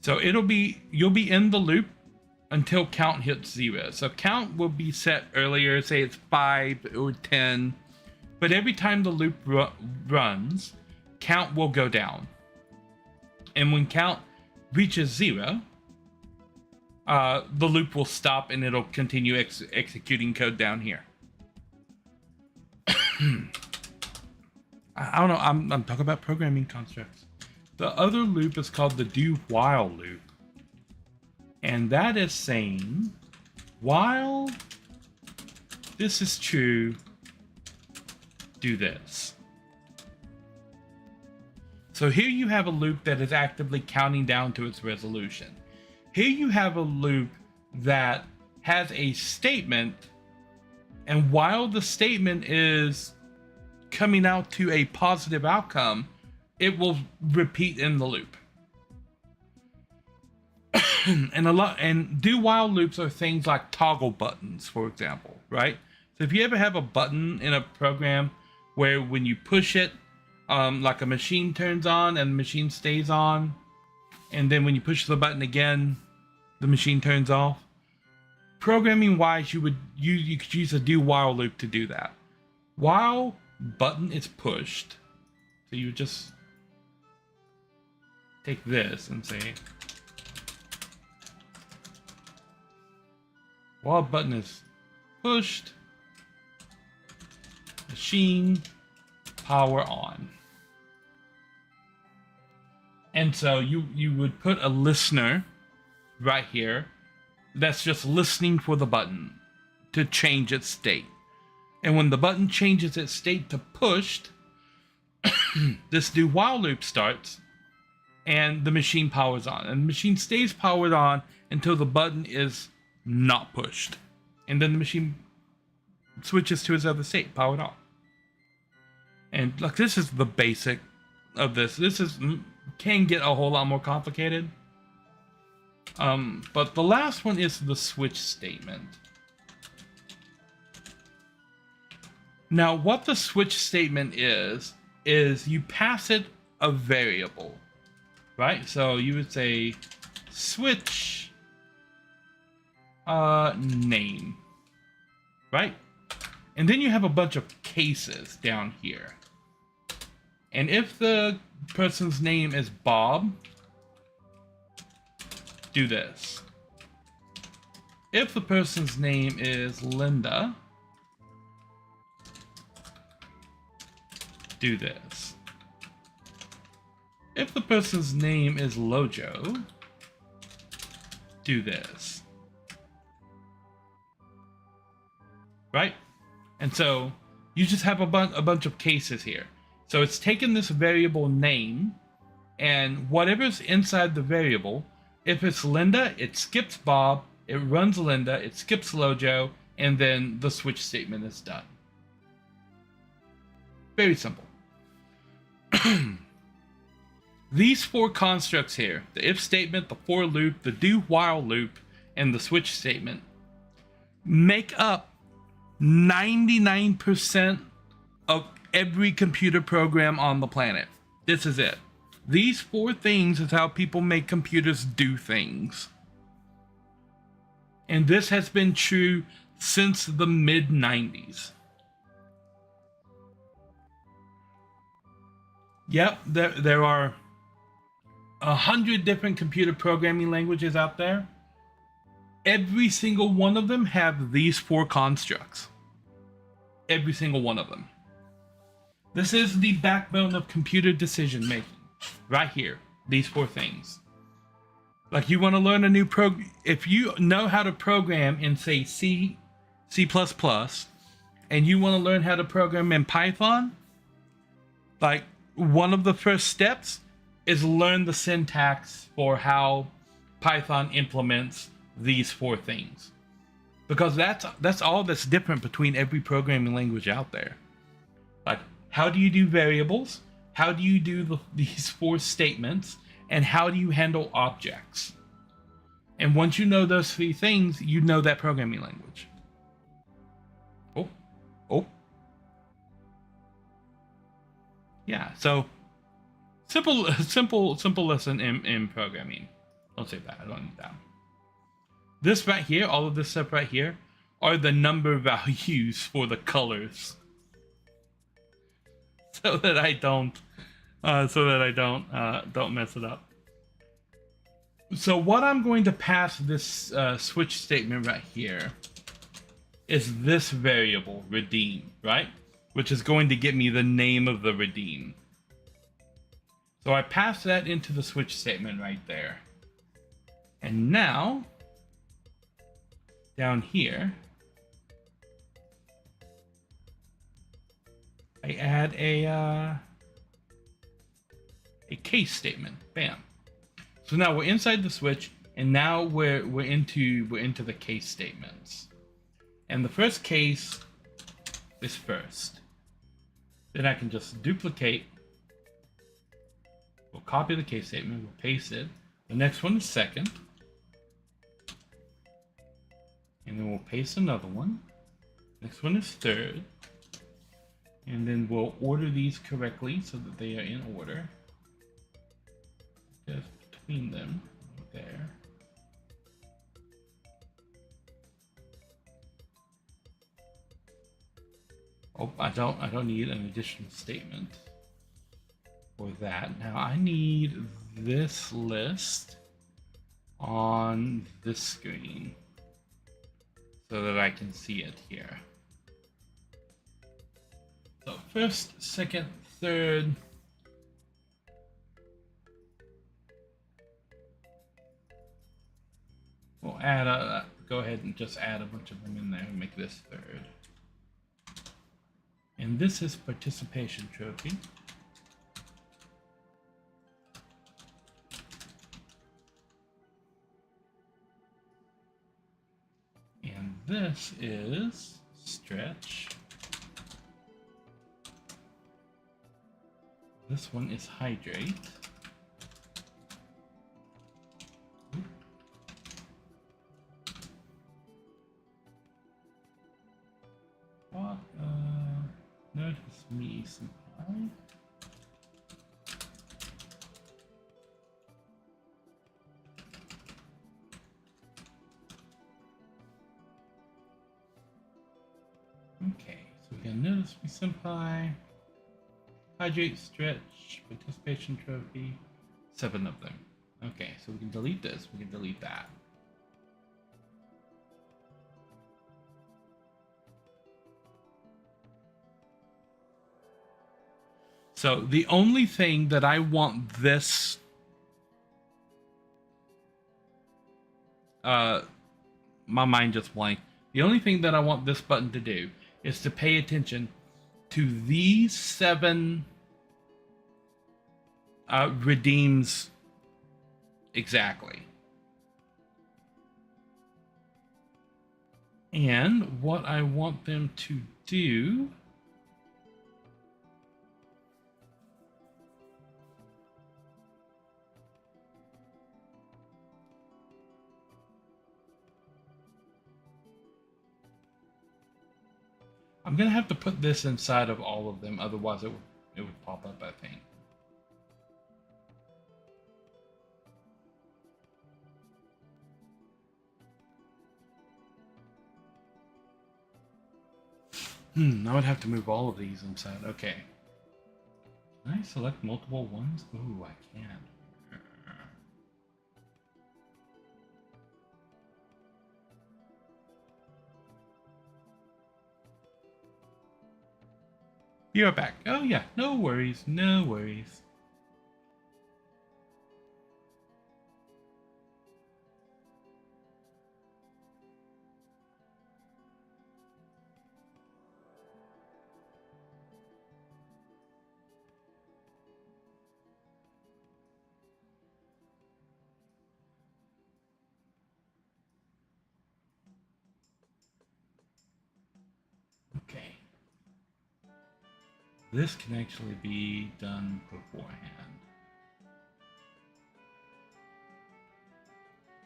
So you'll be in the loop until count hits 0. So count will be set earlier, say it's 5 or 10, but every time the loop runs, count will go down. And when count reaches 0, the loop will stop and it'll continue executing code down here. I don't know, I'm talking about programming constructs. The other loop is called the do while loop. And that is saying, while this is true, do this. So here you have a loop that is actively counting down to its resolution. Here you have a loop that has a statement, and while the statement is coming out to a positive outcome, it will repeat in the loop. and do while loops are things like toggle buttons, for example, right? So if you ever have a button in a program where when you push it, like a machine turns on and the machine stays on, and then when you push the button again, the machine turns off. Programming wise, you could use a do while loop to do that. While button is pushed, so you just take this and say, while button is pushed, machine power on. And so you would put a listener right here that's just listening for the button to change its state. And when the button changes its state to pushed, this do while loop starts and the machine powers on. And the machine stays powered on until the button is not pushed. And then the machine switches to its other state, powered off. And look, this is the basic of this. This can get a whole lot more complicated. But the last one is the switch statement. Now, what the switch statement is you pass it a variable, right? So you would say switch name, right? And then you have a bunch of cases down here. And if the person's name is Bob, do this. If the person's name is Linda, do this. If the person's name is Lojo, do this. Right? And so you just have a bunch of cases here. So it's taken this variable name, and whatever's inside the variable, if it's Linda, it skips Bob, it runs Linda, it skips Lojo, and then the switch statement is done. Very simple. These 4 constructs here, the if statement, the for loop, the do while loop, and the switch statement, make up 99% of every computer program on the planet. This is it. These 4 things is how people make computers do things. And this has been true since the mid-90s. Yep, there are 100 different computer programming languages out there. Every single one of them have these 4 constructs. Every single one of them. This is the backbone of computer decision making. Right here. These 4 things. Like you want to learn a new if you know how to program in say C, C++, and you want to learn how to program in Python, like one of the first steps is learn the syntax for how Python implements these 4 things. Because that's all that's different between every programming language out there. Like, how do you do variables? How do you do these 4 statements? And how do you handle objects? And once you know those 3 things, you know that programming language. Oh. Yeah, so simple lesson in programming. Don't say that, I don't need that. This right here, all of this stuff right here, are the number values for the colors. So that I don't mess it up. So what I'm going to pass this switch statement right here is this variable, redeem, right? Which is going to get me the name of the redeem. So I pass that into the switch statement right there. And now, down here, I add a case statement. Bam. So now we're inside the switch, and now we're into the case statements. And the first case is first. Then I can just duplicate. We'll copy the case statement. We'll paste it. The next one is second. And then we'll paste another one. Next one is third. And then we'll order these correctly so that they are in order. Just between them, right there. Oh, I don't need an additional statement for that. Now I need this list on this screen so that I can see it here. So first, second, third. We'll add go ahead and just add a bunch of them in there and make this third. And this is participation trophy. And this is stretch. This one is hydrate. What? Notice me senpai. Okay, so we got notice me senpai. Hydrate, stretch, participation trophy, 7 of them. Okay, so we can delete this, we can delete that. So the only thing that I want this my mind just blanked. The only thing that I want this button to do is to pay attention to these 7 redeems exactly. And what I want them to do I'm gonna have to put this inside of all of them, otherwise it would pop up, I think. I would have to move all of these inside. Okay. Can I select multiple ones? Ooh, I can. You're back. Oh yeah, no worries, no worries. Okay. This can actually be done beforehand.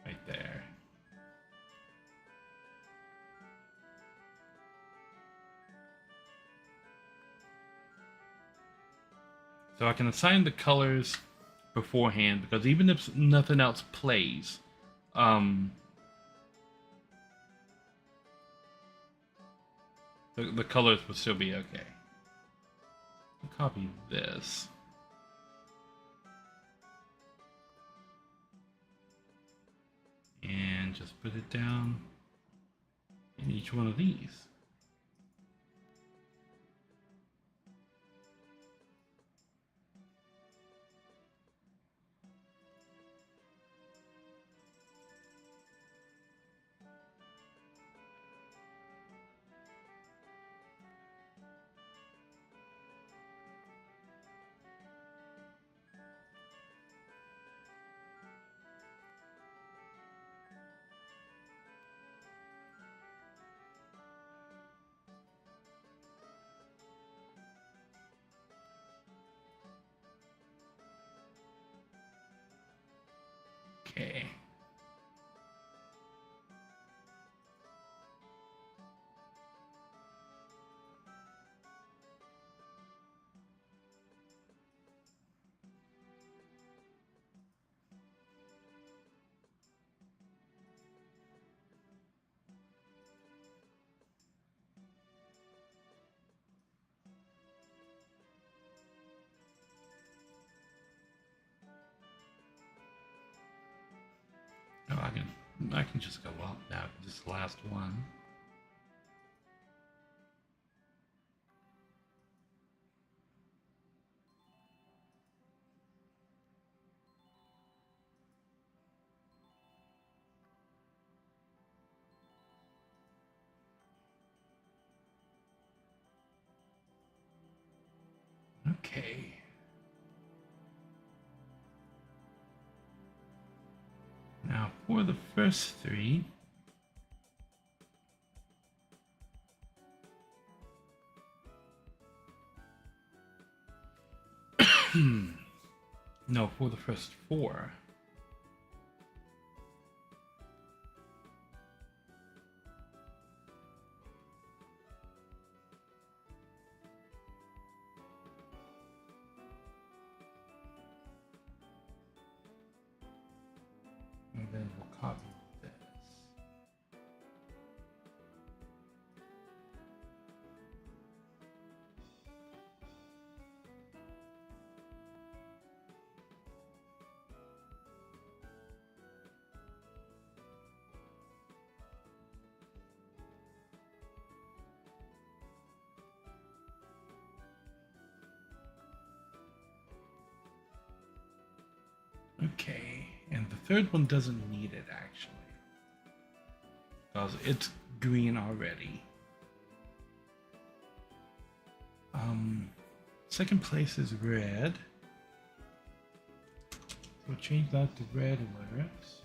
Right there. So I can assign the colors beforehand, because even if nothing else plays, the colors will still be okay. I'll copy this. And just put it down in each one of these. Okay. Oh, I can just go up now. This last one. Okay. Now for the first three, no, for the first four. And then we'll copy this. Okay, and the third one doesn't need it actually, because it's green already. Second place is red. We'll change that to red lyrics.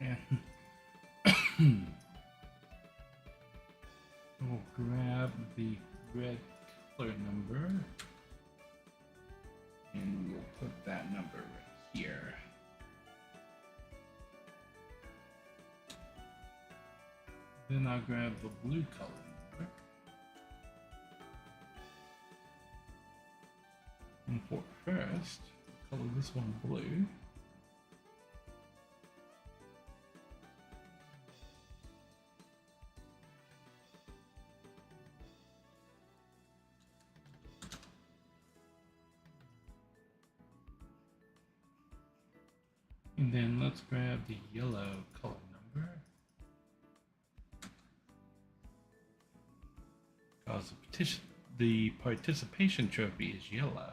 And we'll grab the red color number. And we'll put that number right here. Then I'll grab the blue color number. And for first, color this one blue. And then let's grab the yellow color number. Because the participation trophy is yellow.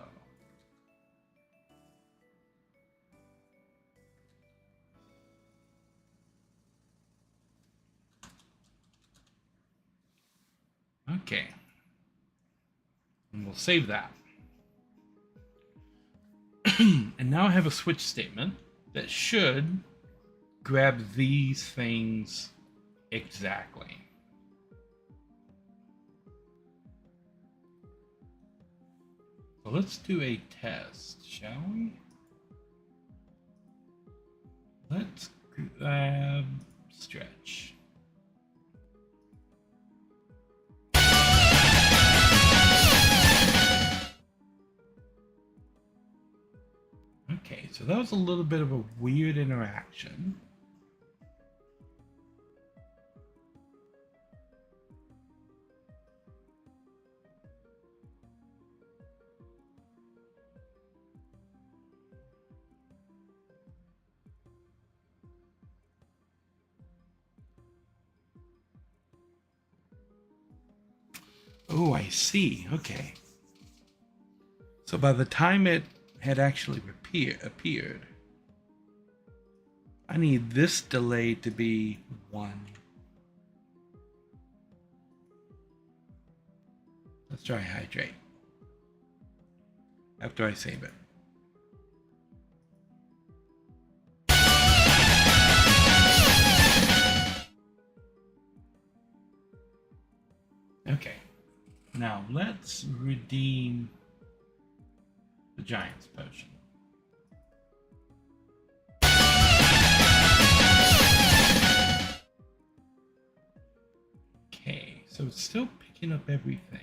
Okay. And we'll save that. And now I have a switch statement that should grab these things exactly. So let's do a test, shall we? Let's grab stretch. Okay, so that was a little bit of a weird interaction. Oh, I see. Okay. So by the time it had actually appeared, I need this delay to be 1. Let's try hydrate after I save it. Okay. Now let's redeem the Giant's Potion. Okay, so it's still picking up everything.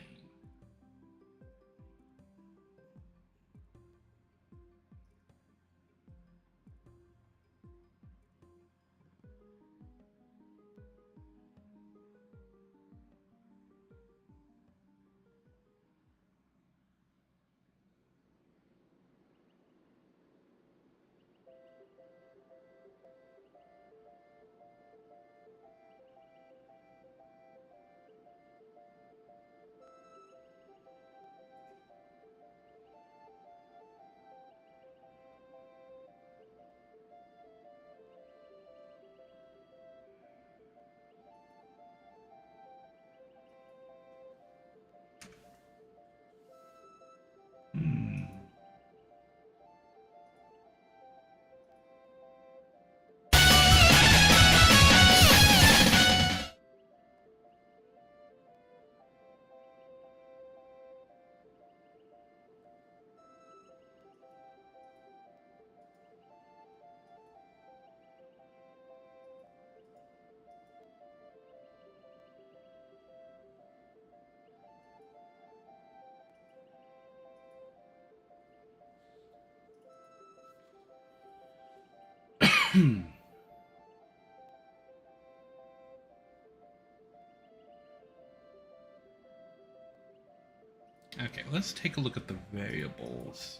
Okay, let's take a look at the variables.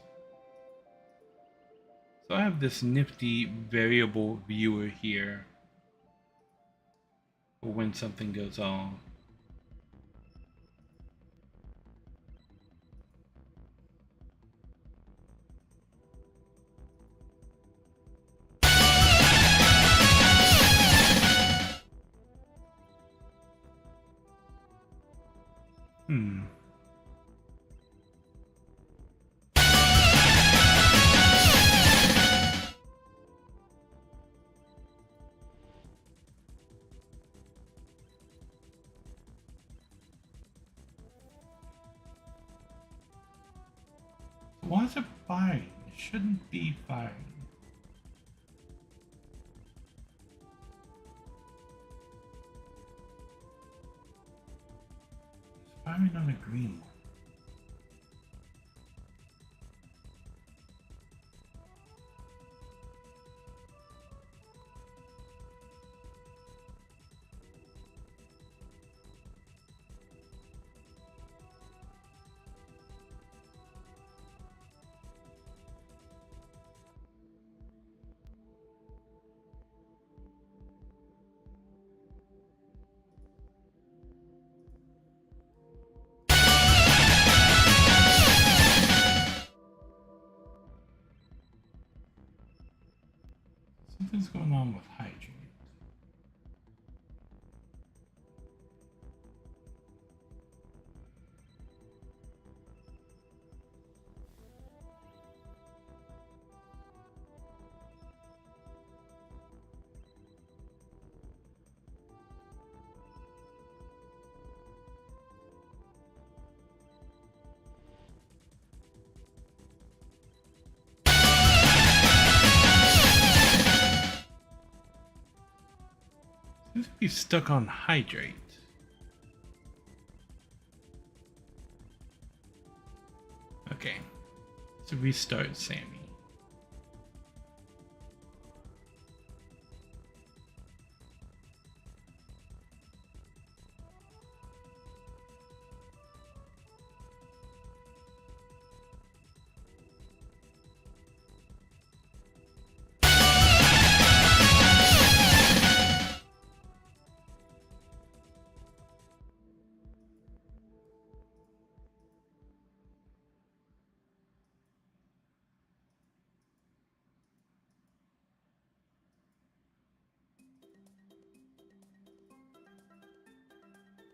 So I have this nifty variable viewer here for when something goes on. Why is it firing? It shouldn't be firing. It's firing on a green one. Seems to be stuck on hydrate. Okay. So restart Sammy.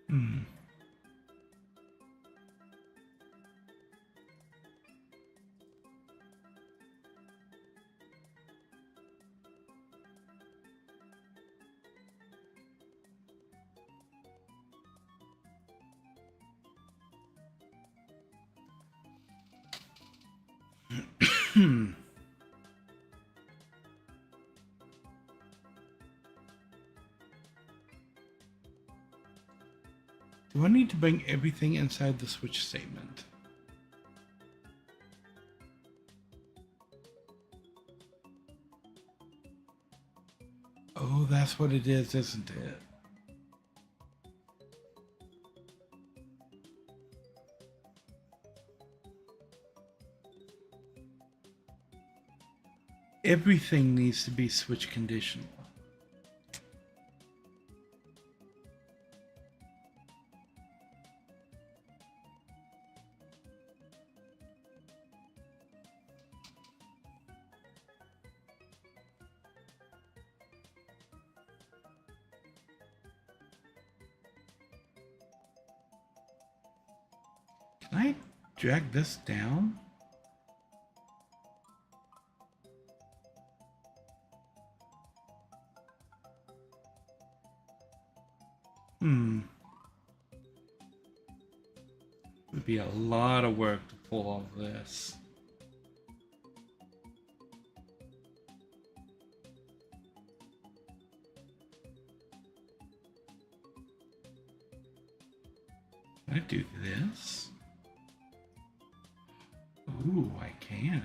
Hmm. Hmm. Do I need to bring everything inside the switch statement? Oh, that's what it is, isn't it? Everything needs to be switch conditional. Can I drag this down? Would be a lot of work to pull all this. Can I do this? Ooh, I can.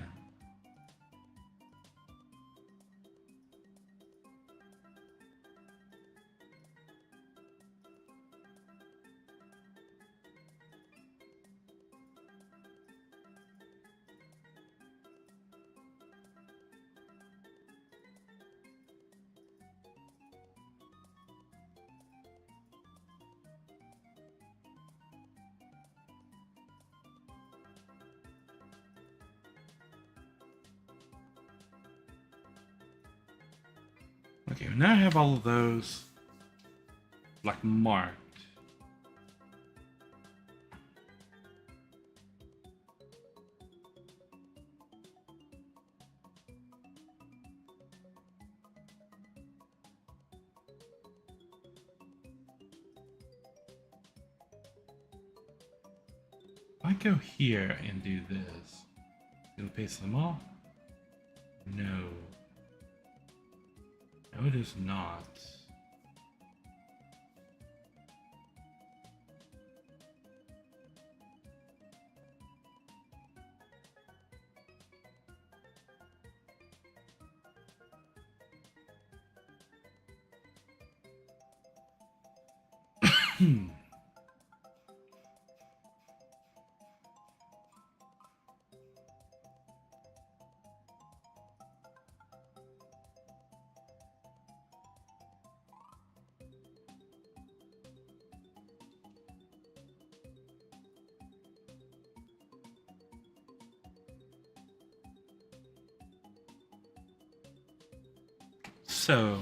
Okay, now I have all of those like marked. If I go here and do this, it'll paste them all? No. No, it is not. So,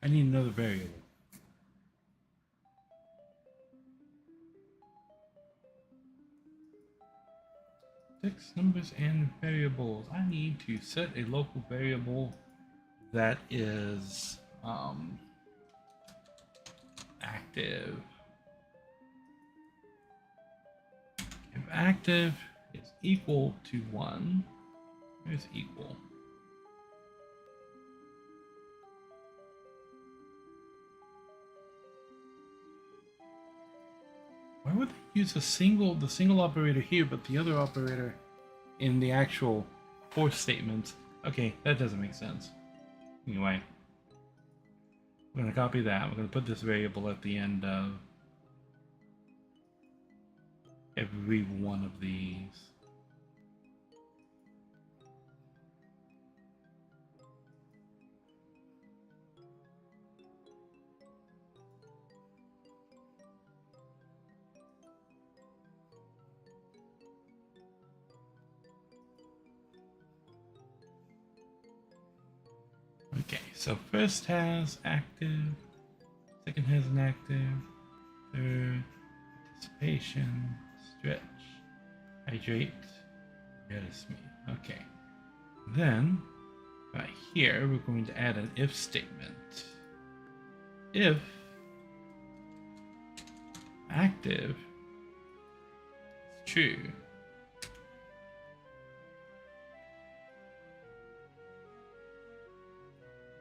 I need another variable. Text numbers and variables. I need to set a local variable that is active. If active is equal to 1, here's equal. Why would they use the single operator here, but the other operator in the actual for statements? Okay, that doesn't make sense. Anyway, we're going to copy that. We're going to put this variable at the end of every one of these. Okay, so first has active, second has an active, third, participation, stretch, hydrate, notice me. Okay, then right here we're going to add an if statement. If active is true,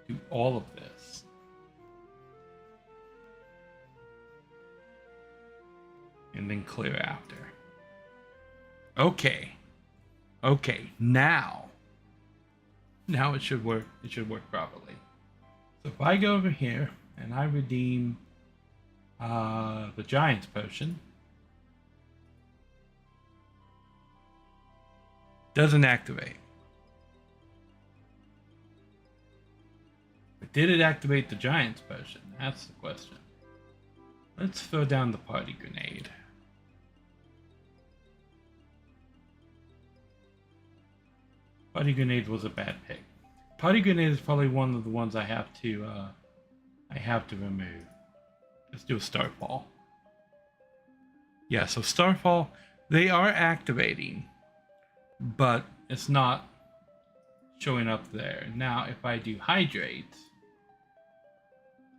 do all of this. And then clear after. Okay. Okay, now it should work. It should work properly. So if I go over here and I redeem the Giant's Potion, doesn't activate. But did it activate the Giant's Potion? That's the question. Let's throw down the Party Grenade. Party Grenade was a bad pick. Party Grenade is probably one of the ones I have to remove. Let's do a Starfall. Yeah, so Starfall, they are activating, but it's not showing up there. Now, if I do Hydrate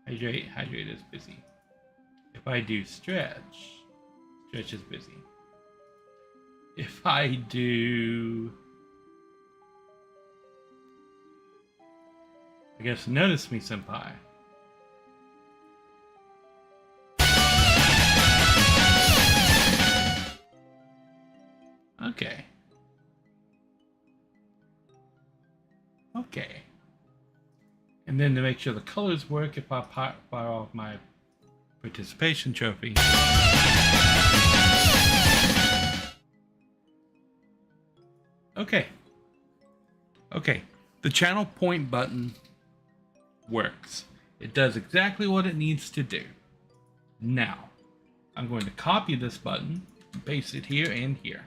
is busy. If I do Stretch is busy. If I do, I guess, Notice Me, Senpai. Okay. Okay. And then to make sure the colors work, if I fire off my participation trophy. Okay. Okay. The channel point button works. It does exactly what it needs to do. Now, I'm going to copy this button, paste it here and here.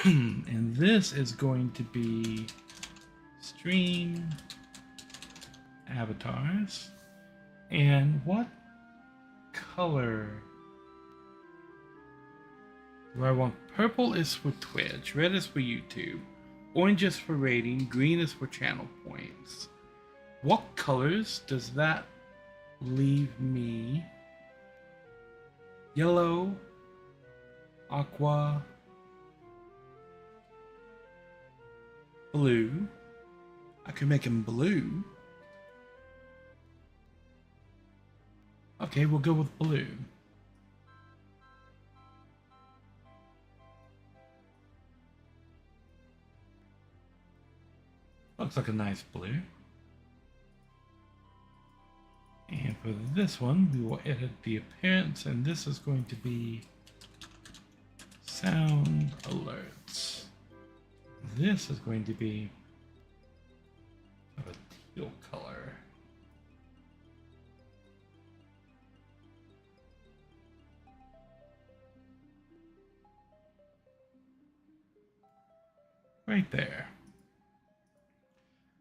And this is going to be stream avatars. And what color do I want? Purple is for Twitch, red is for YouTube, orange is for rating, green is for channel points. What colors does that leave me? Yellow, aqua, blue. I could make him blue. Okay, we'll go with blue. Looks like a nice blue. And for this one, we will edit the appearance, and this is going to be sound alerts. This is going to be of a teal color. Right there.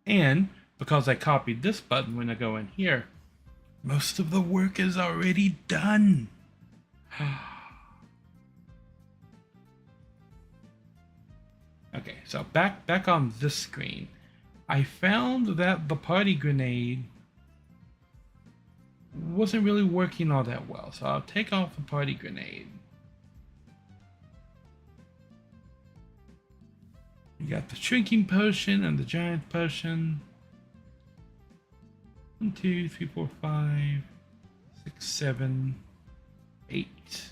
And because I copied this button when I go in here, most of the work is already done. Okay, so back on this screen, I found that the party grenade wasn't really working all that well. So I'll take off the party grenade. You got the shrinking potion and the giant potion. 1, 2, 3, 4, 5, 6, 7, 8.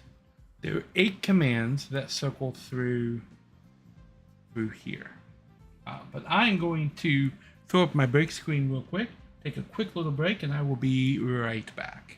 There are 8 commands that circle through here. But I'm going to throw up my break screen real quick, take a quick little break, and I will be right back.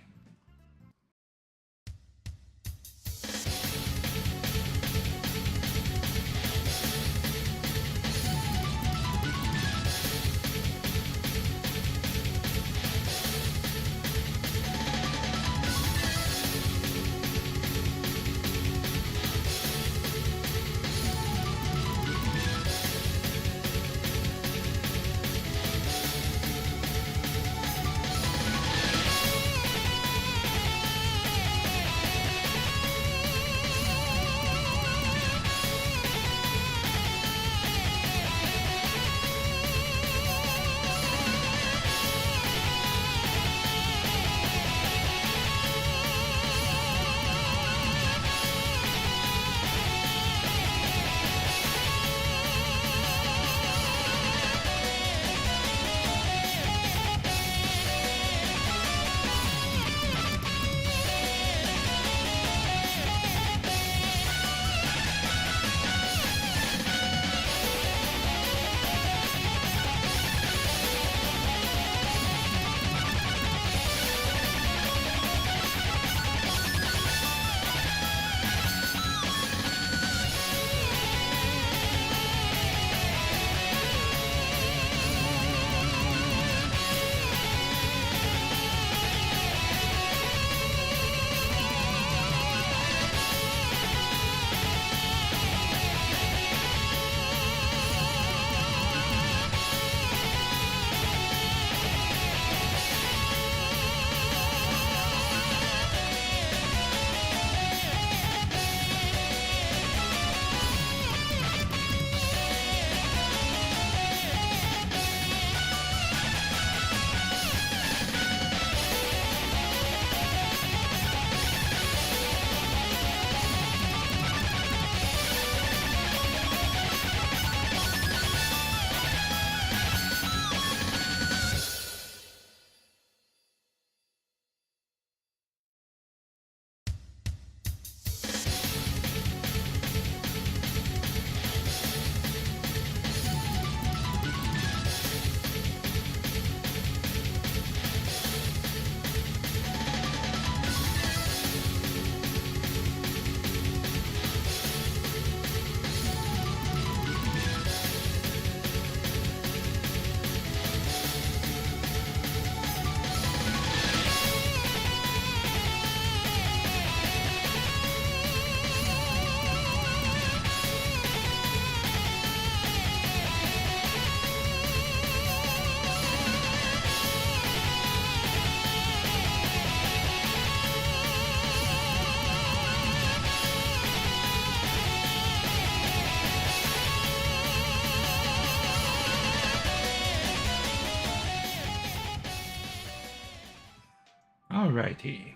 Alrighty.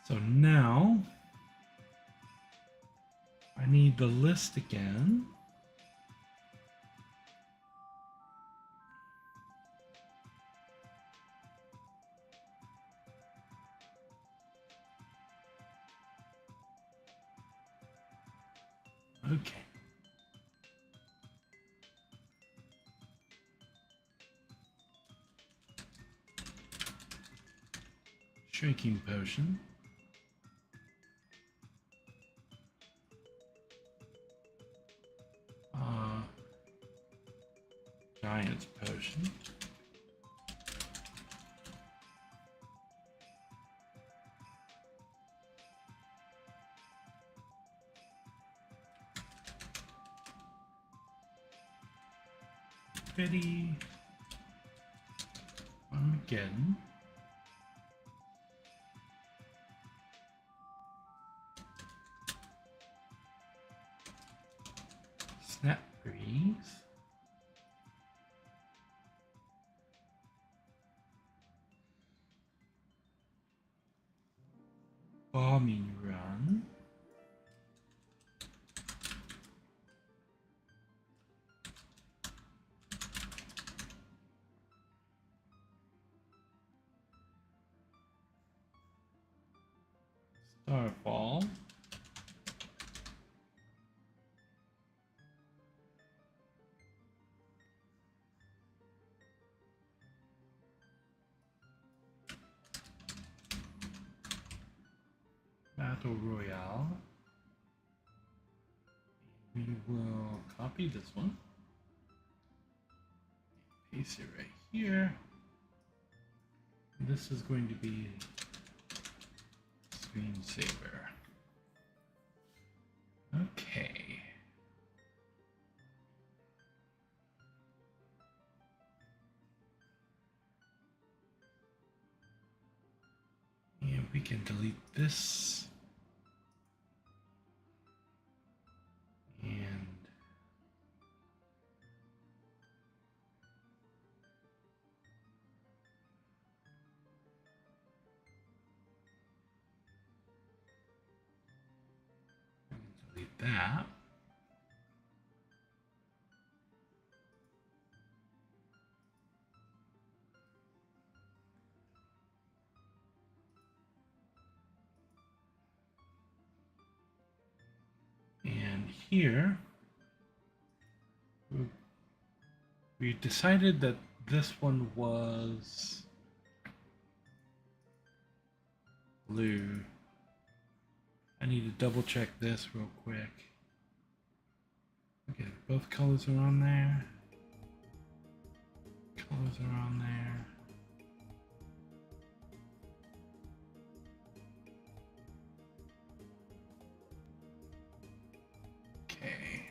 So now I need the list again. Okay. Shrinking potion. Giant's potion. Betty. Armageddon. bombing run. Starfall. Battle Royale. We will copy this one. Paste it right here. This is going to be screensaver. Okay. And we can delete this. And delete that. And here, we decided that this one was blue. I need to double check this real quick. Okay, both colors are on there. Colors are on there. Okay.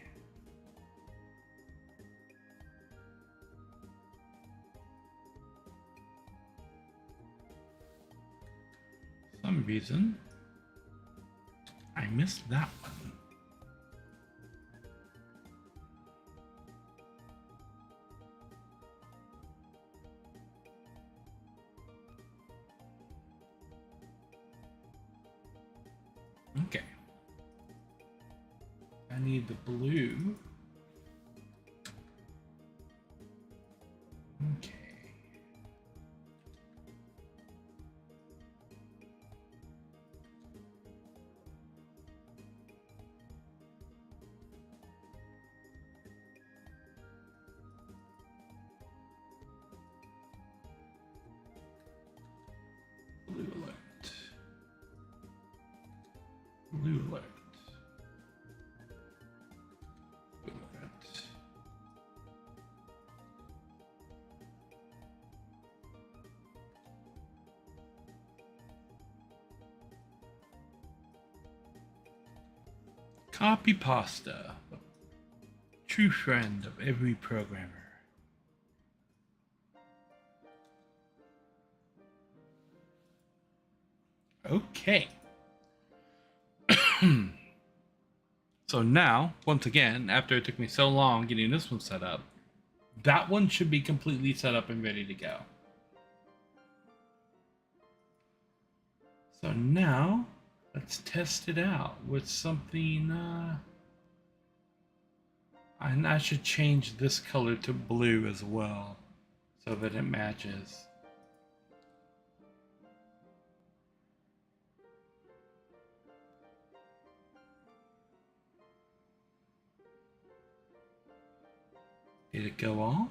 For some reason, I missed that one. Okay. I need the blue. Okay. Blue alert. Blue alert. Blue alert. Copy pasta. True friend of every programmer. Okay. So now, once again, after it took me so long getting this one set up, that one should be completely set up and ready to go. So now, let's test it out with something, and I should change this color to blue as well, so that it matches. Did it go on?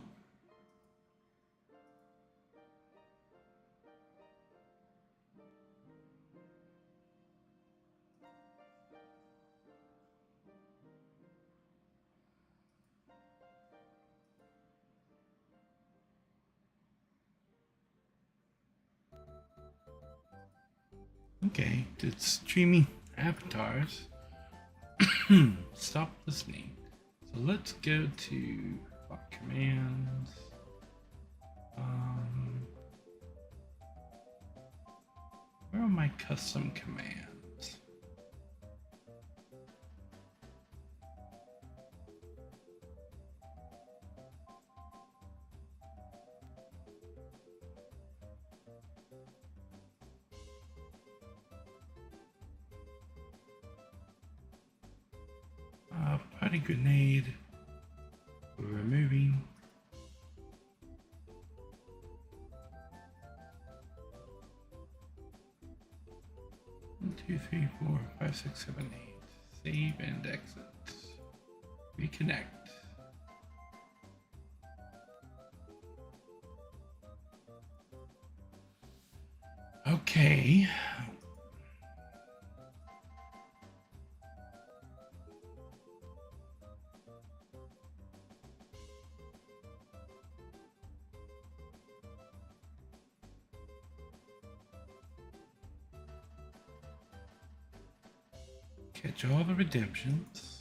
Okay, it's streaming avatars. Stop listening. So let's go to commands. Where are my custom commands? Body grenade. We're removing. One, two, three, four, five, six, seven, eight. Save and exit. Reconnect. Okay. Catch all the redemptions.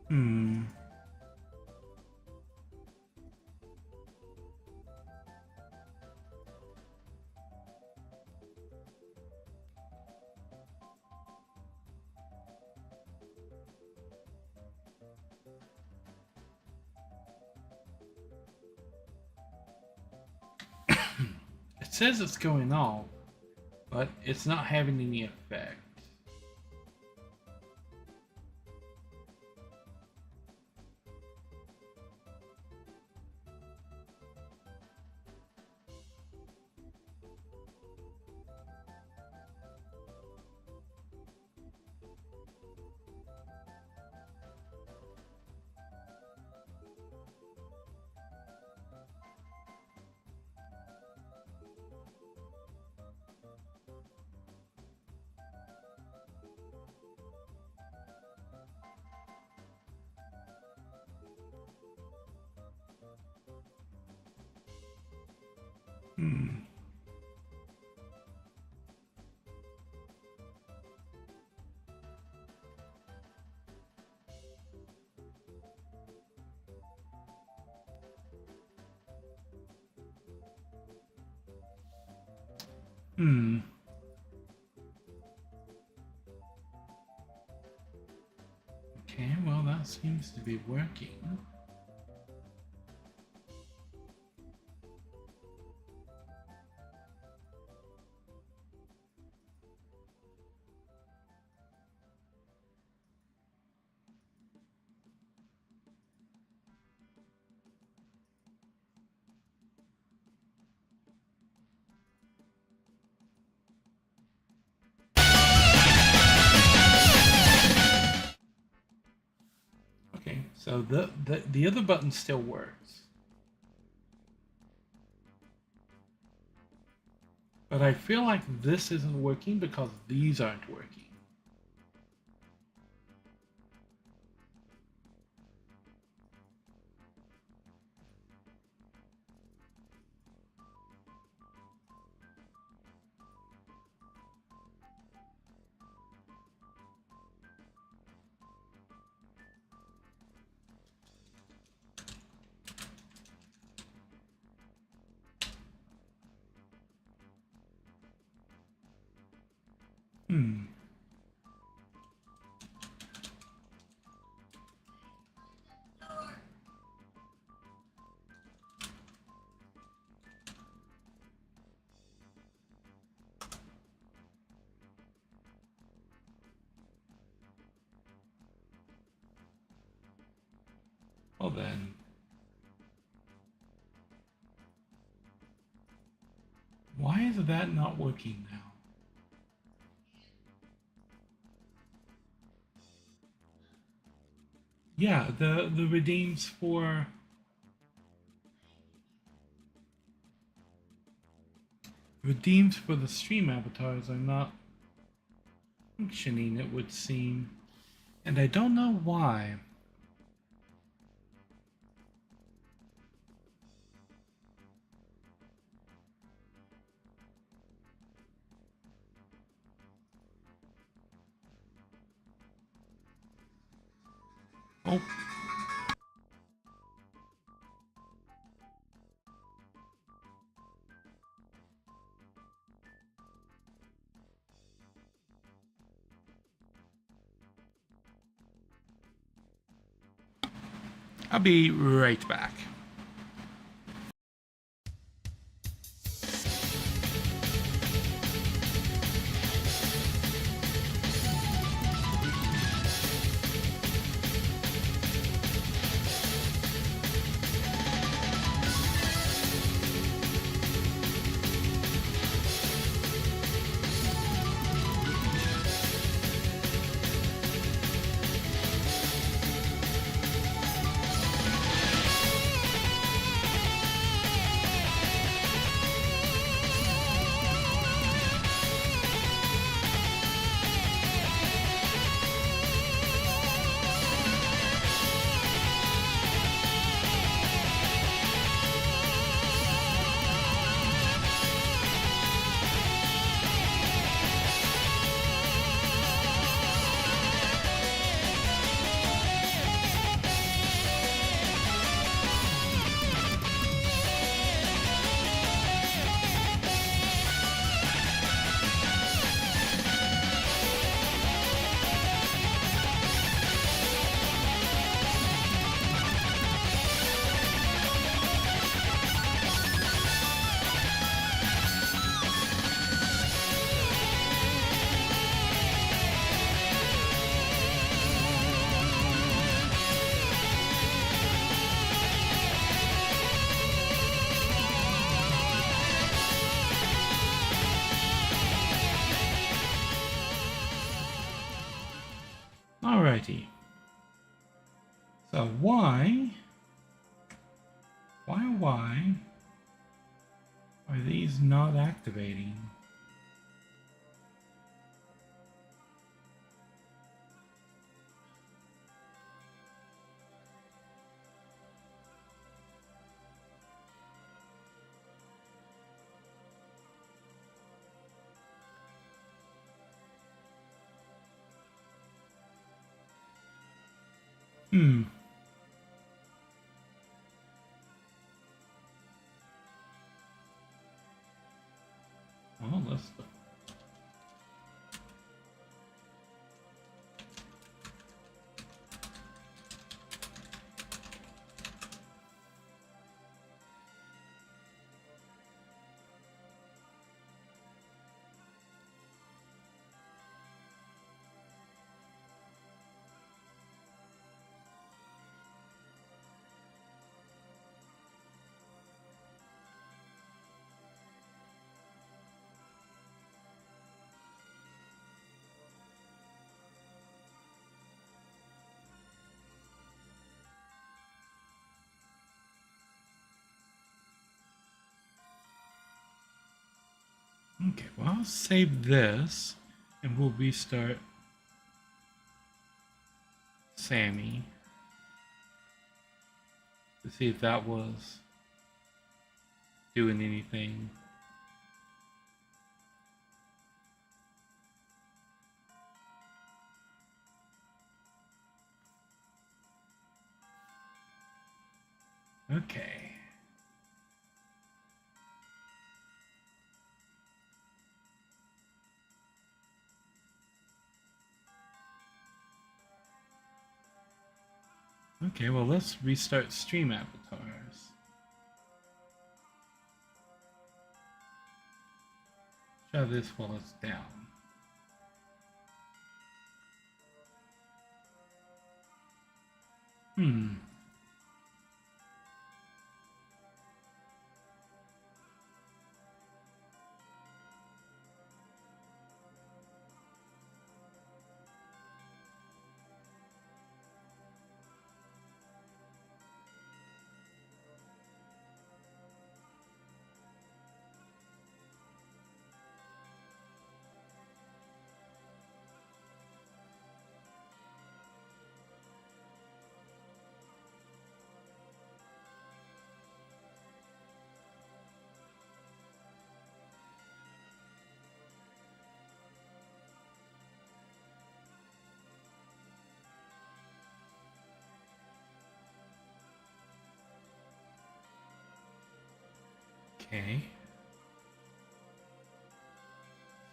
Hmm. It says it's going off, but it's not having any effect. Hmm. Hmm. Okay, well, that seems to be working. Okay, so the other button still works. But I feel like this isn't working because these aren't working. Hmm. Well then. Why is that not working now? Yeah, the redeems for the stream avatars are not functioning, it would seem. And I don't know why. Oh. I'll be right back. Alrighty. So why are these not activating? Well, let's look. Okay, well, I'll save this and we'll restart Sammy to see if that was doing anything. Okay. Okay, well, let's restart stream avatars. Try this while it's down. Okay.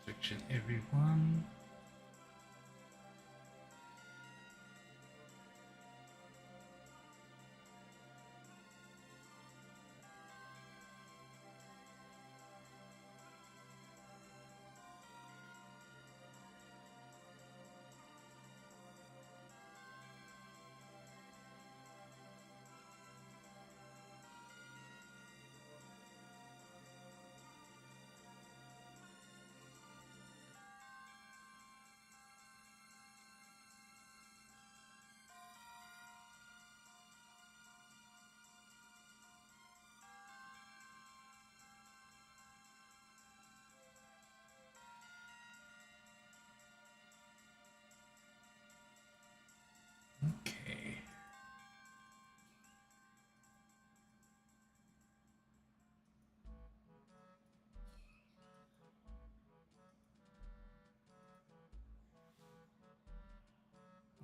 Restriction everyone.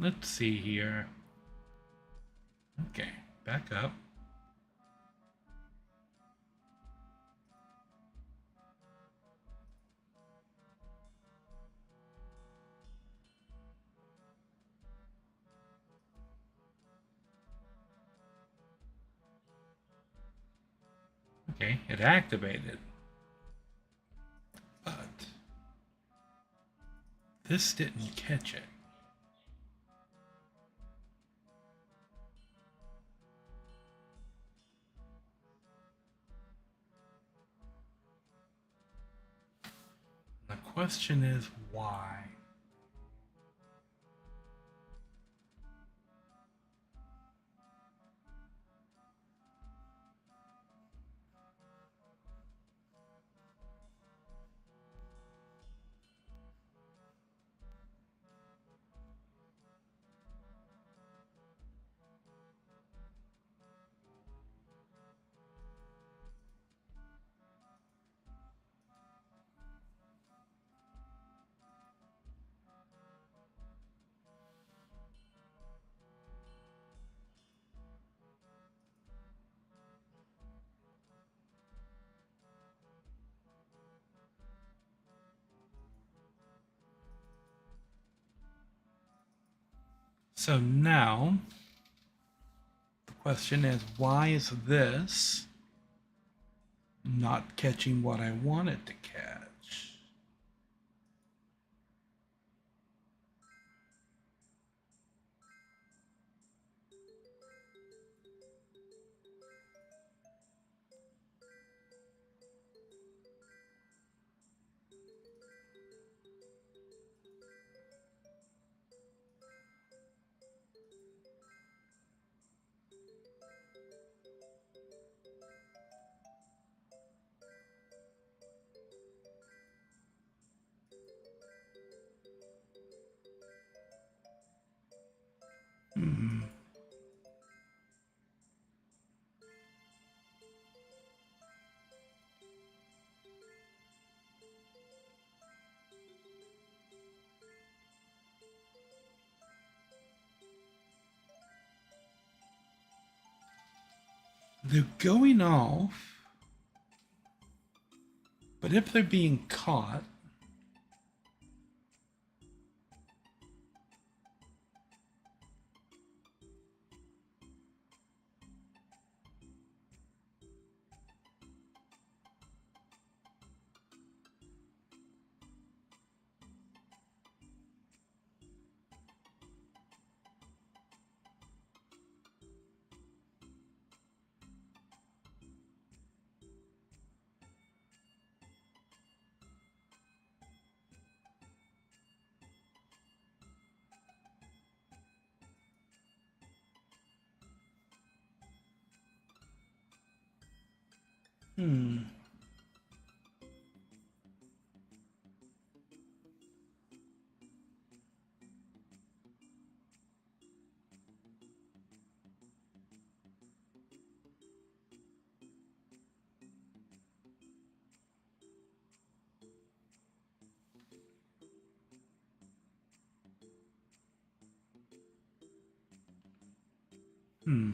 let's see here. Okay, back up. Okay, it activated. But this didn't catch it. The question is why? So now, the question is, why is this not catching what I want it to catch? Hmm. They're going off, but if they're being caught, hmm. Hmm.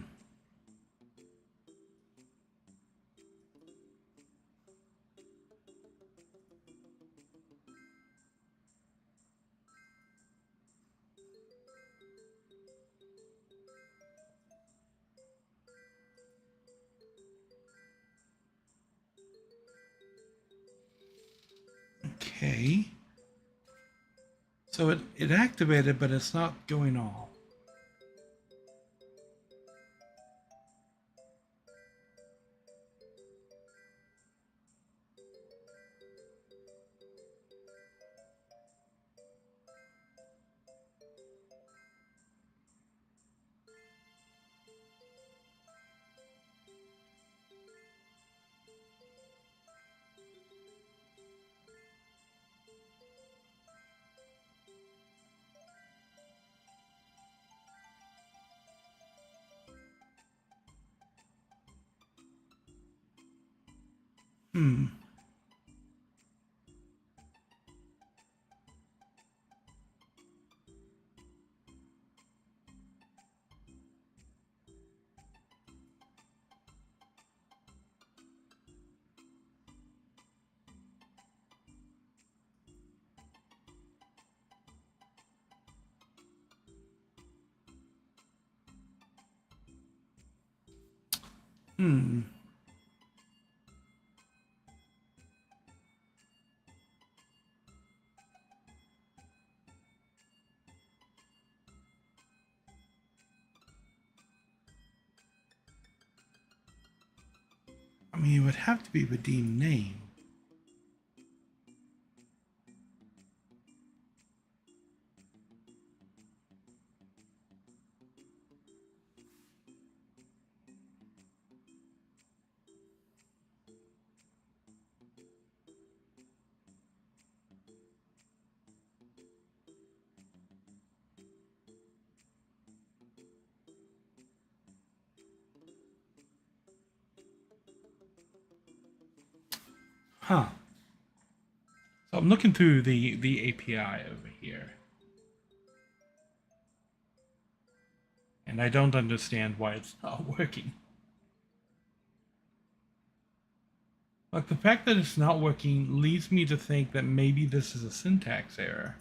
Okay. So it activated, but it's not going off. Hmm. I mean, it would have to be redeemed name. Huh. So I'm looking through the API over here. And I don't understand why it's not working. Like, the fact that it's not working leads me to think that maybe this is a syntax error.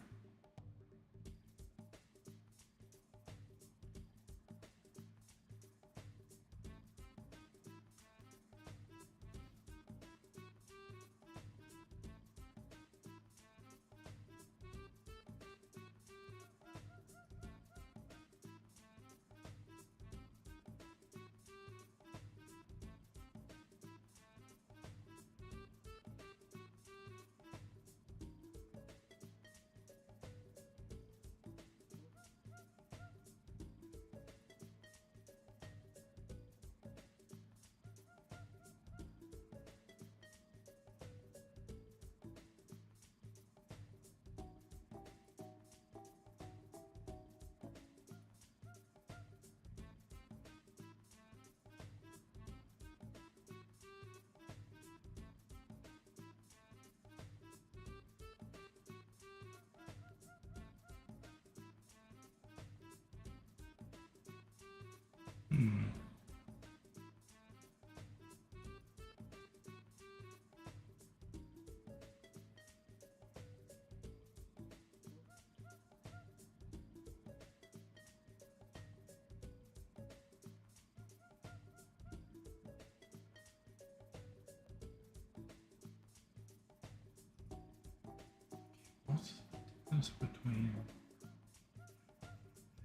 What's the difference between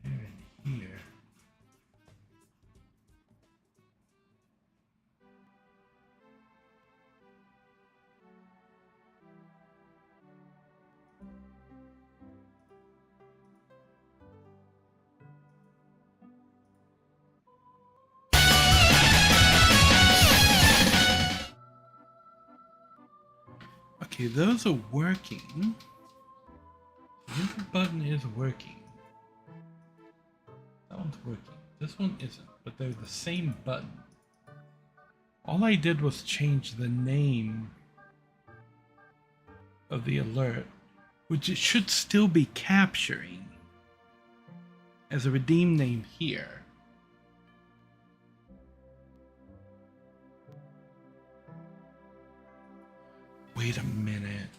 there and here? Okay, those are working. The input button is working. That one's working. This one isn't, but they're the same button. All I did was change the name of the alert, which it should still be capturing as a redeem name here. Wait a minute.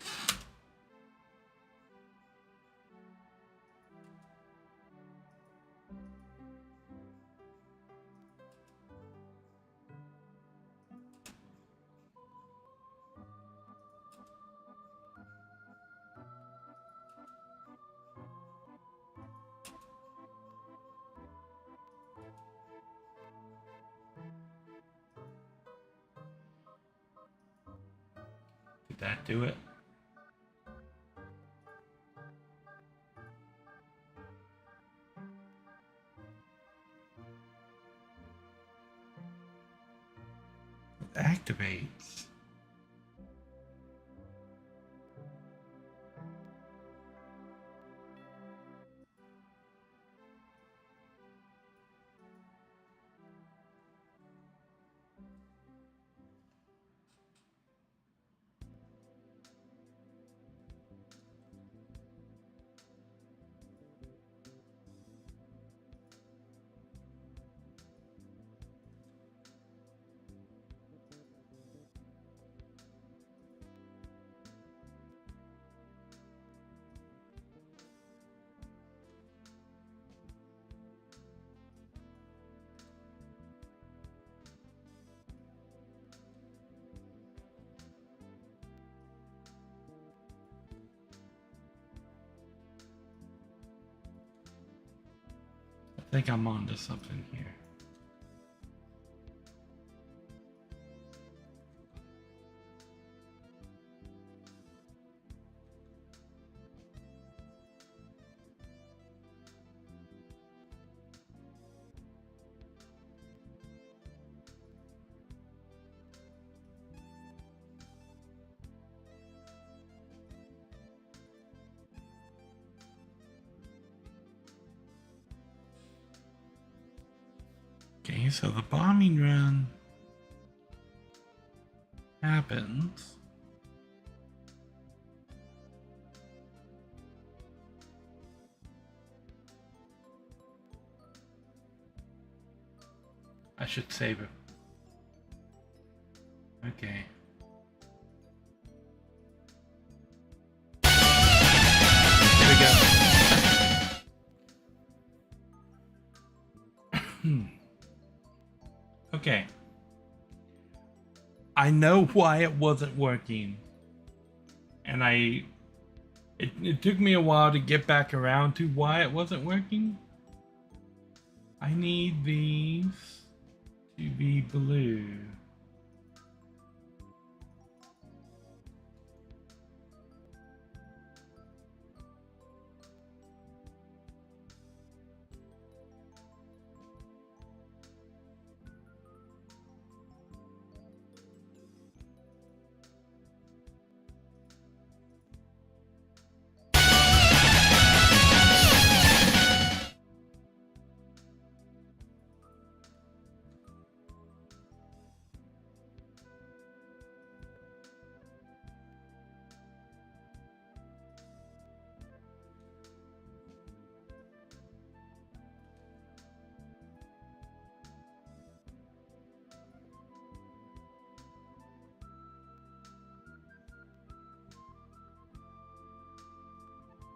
Did that do it? It activates. think I'm onto something here. Okay, so the bombing run happens. I should save it. Okay. Here we go. Okay. I know why it wasn't working. And it took me a while to get back around to why it wasn't working. I need these to be blue.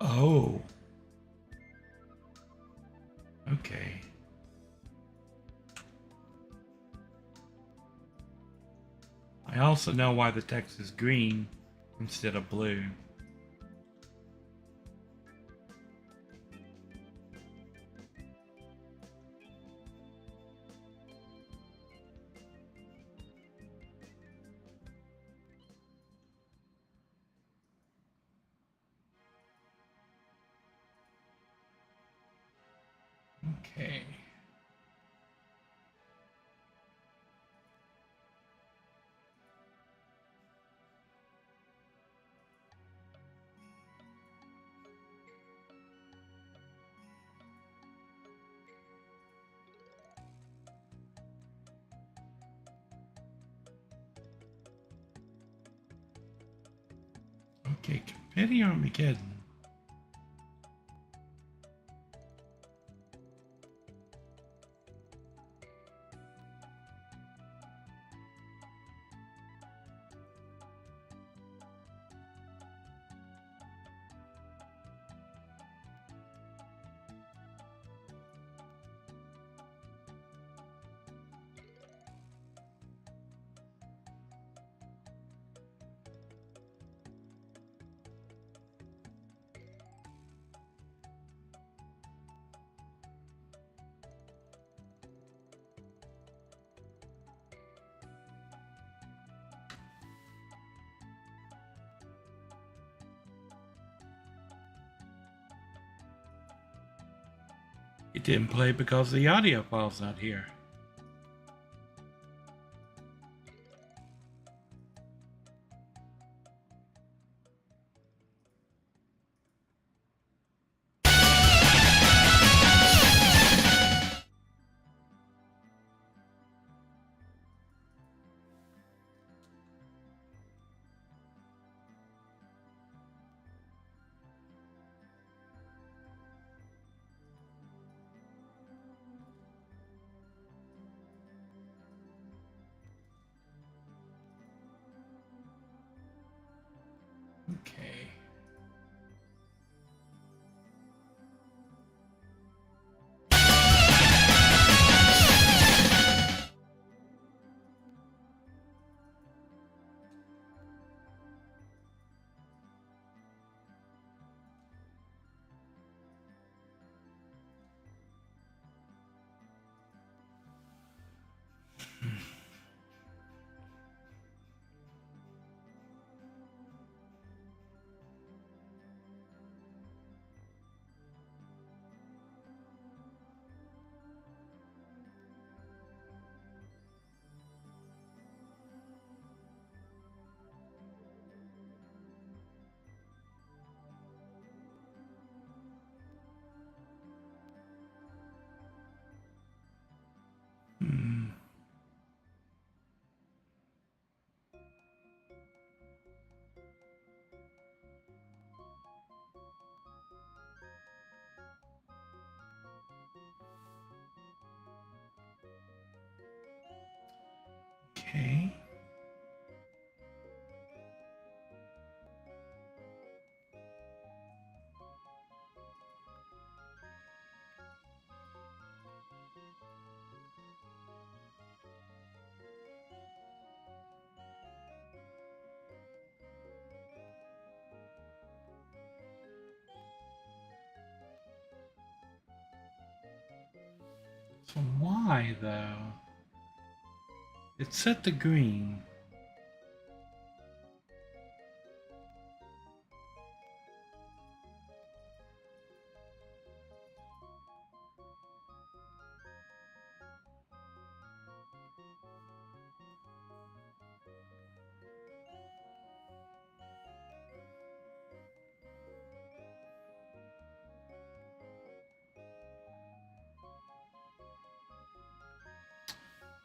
Oh. Okay. I also know why the text is green instead of blue. Okay. Okay, Confetti Armageddon. It didn't play because the audio file's not here. Okay. So why though? It's set to green.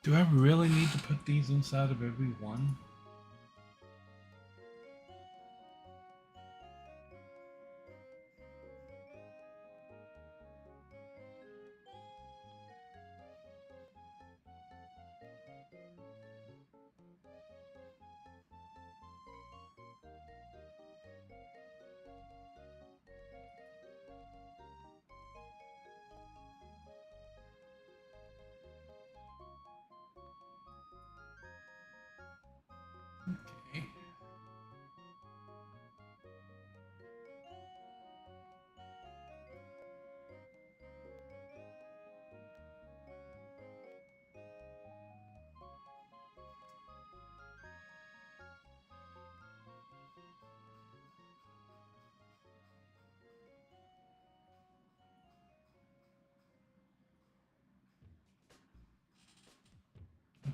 Do I really need to put these inside of every one? Okay.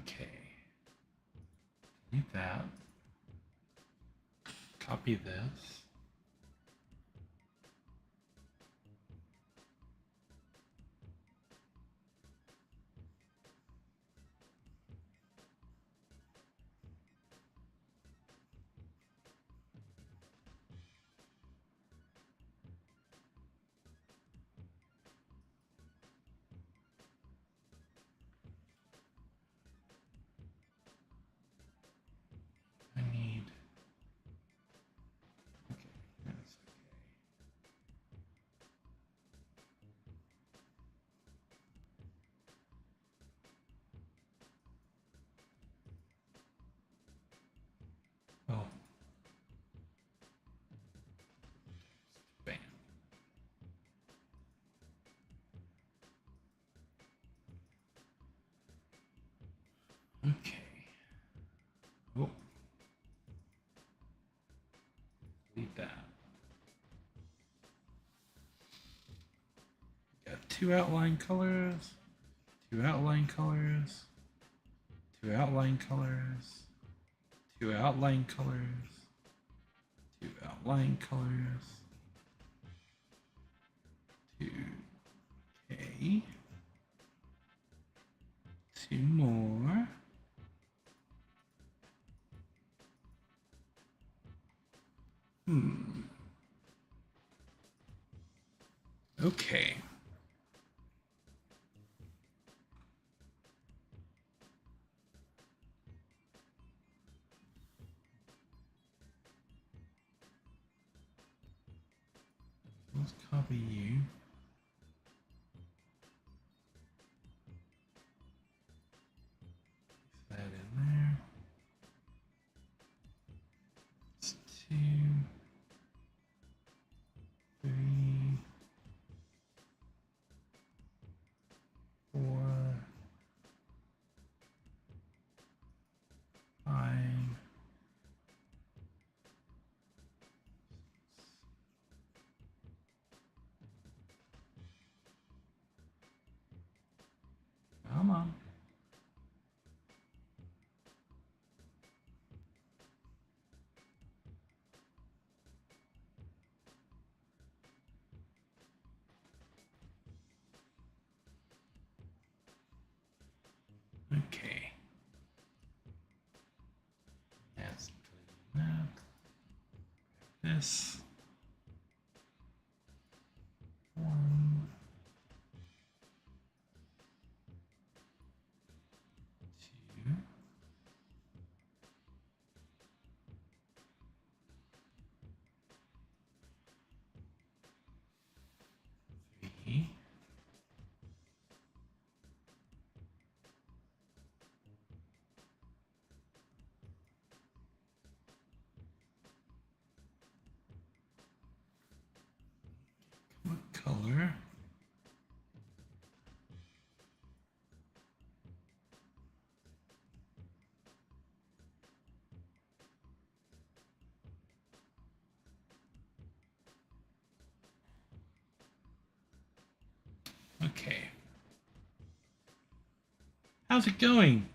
Okay. Need that. Copy this. I need. Okay, that's okay. Oh. Bam. Okay. Oh. Delete that. Got two outline colors, two outline colors, two outline colors, two outline colors, two outline colors, two. Okay. Two more. Okay. Let's copy you. Place that in there. It's 2, 3, 4, 5. Come on. Okay. That's that. This. 1, 2. How's it going?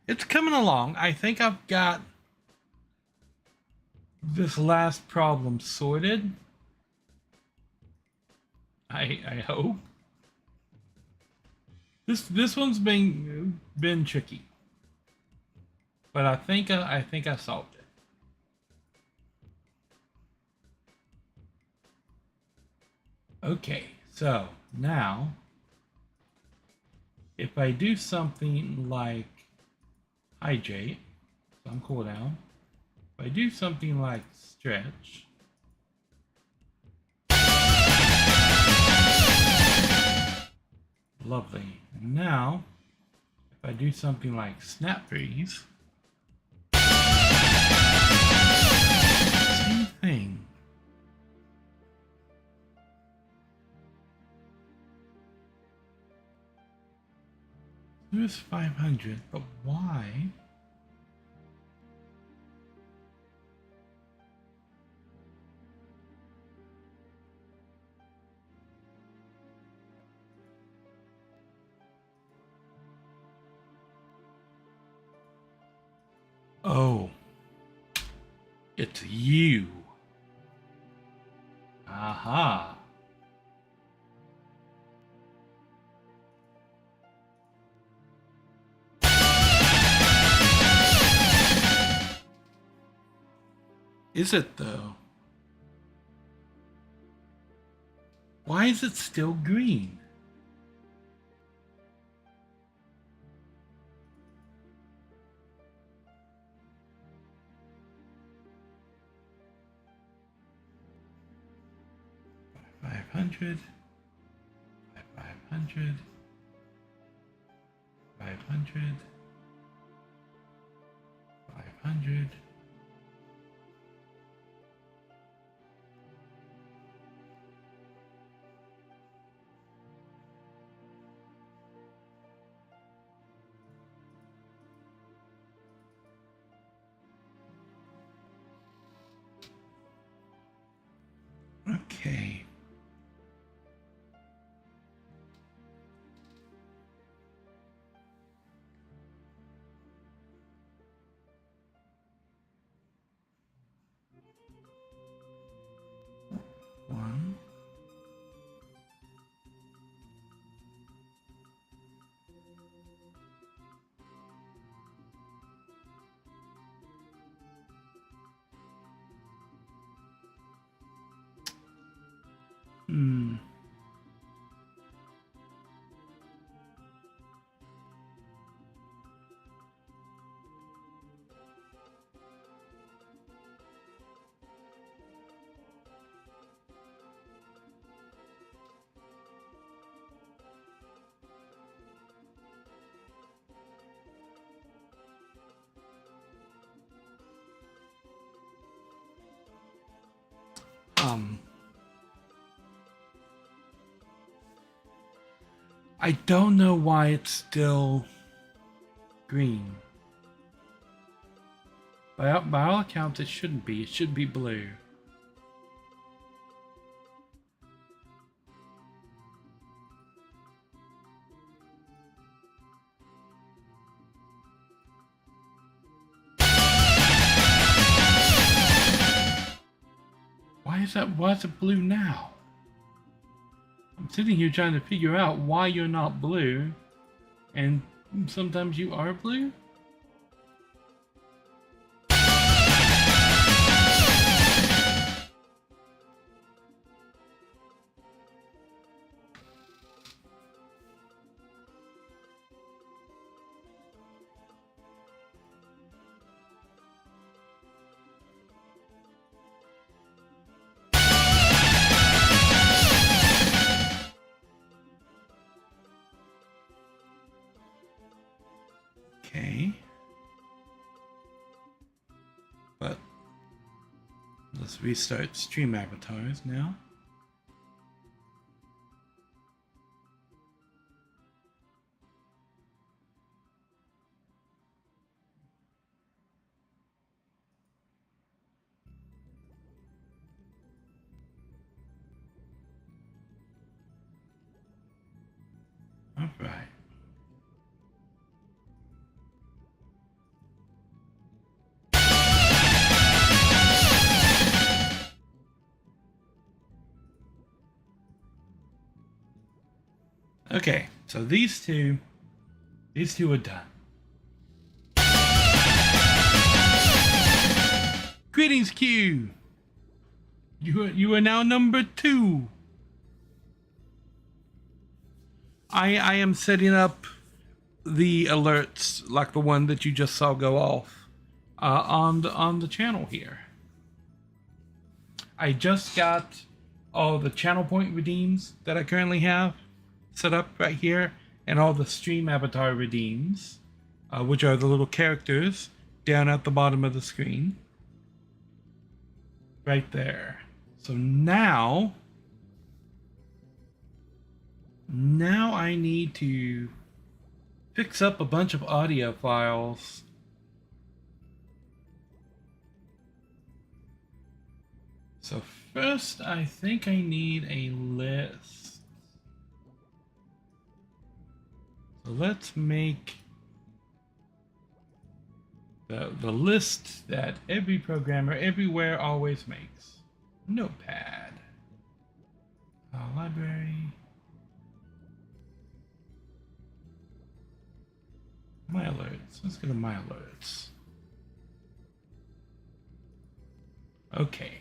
It's coming along. I think I've got this last problem sorted. I hope. This one's been tricky, but I think I solved it. Okay, so now if I do something like hydrate, so I'm cool down. If I do something like stretch, lovely. And now, if I do something like snap freeze, same thing. Here's 500, but why? Oh, it's you. Aha. Is it though? Why is it still green? Five hundred, 500, 500, 500. Okay. One. Hmm. I don't know why it's still green. By all accounts, it shouldn't be. It should be blue. Why is it blue now? I'm sitting here trying to figure out why you're not blue, and sometimes you are blue? Okay. But let's restart stream avatars now. All right. Okay, so these two are done. Greetings, Q. You are now number 2. I am setting up the alerts like the one that you just saw go off on the channel here. I just got all the channel point redeems that I currently have set up right here, and all the stream avatar redeems, which are the little characters down at the bottom of the screen. Right there. So now I need to fix up a bunch of audio files. So first, I think I need a list. So let's make the list that every programmer everywhere always makes. Notepad. Library. My alerts. Let's go to my alerts. Okay.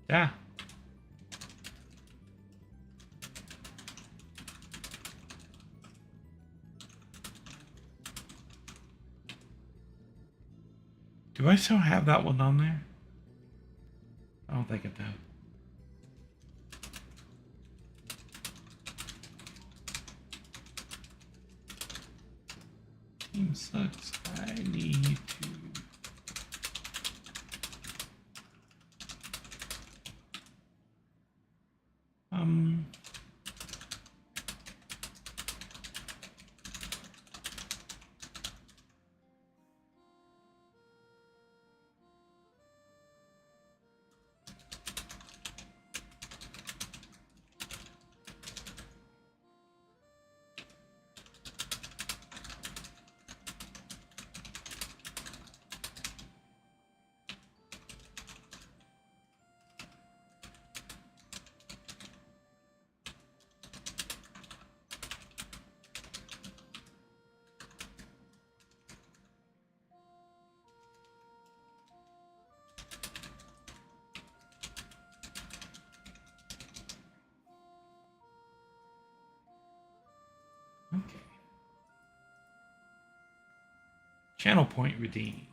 Yeah. Do I still have that one on there? I don't think it does. Team sucks. I need to. Okay. Channel point redeems.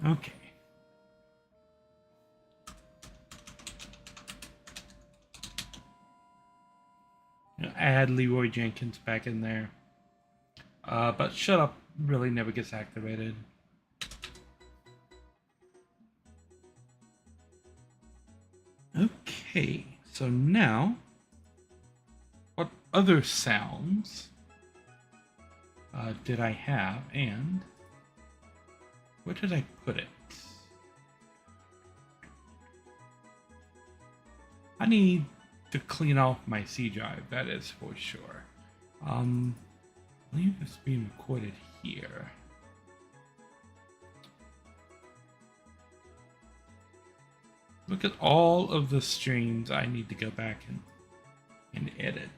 Okay. Add Leroy Jenkins back in there. But shut up really never gets activated. Okay, so now what other sounds did I have, and where did I put it? I need to clean off my C drive, that is for sure. I believe it's being recorded here. Look at all of the streams I need to go back and edit.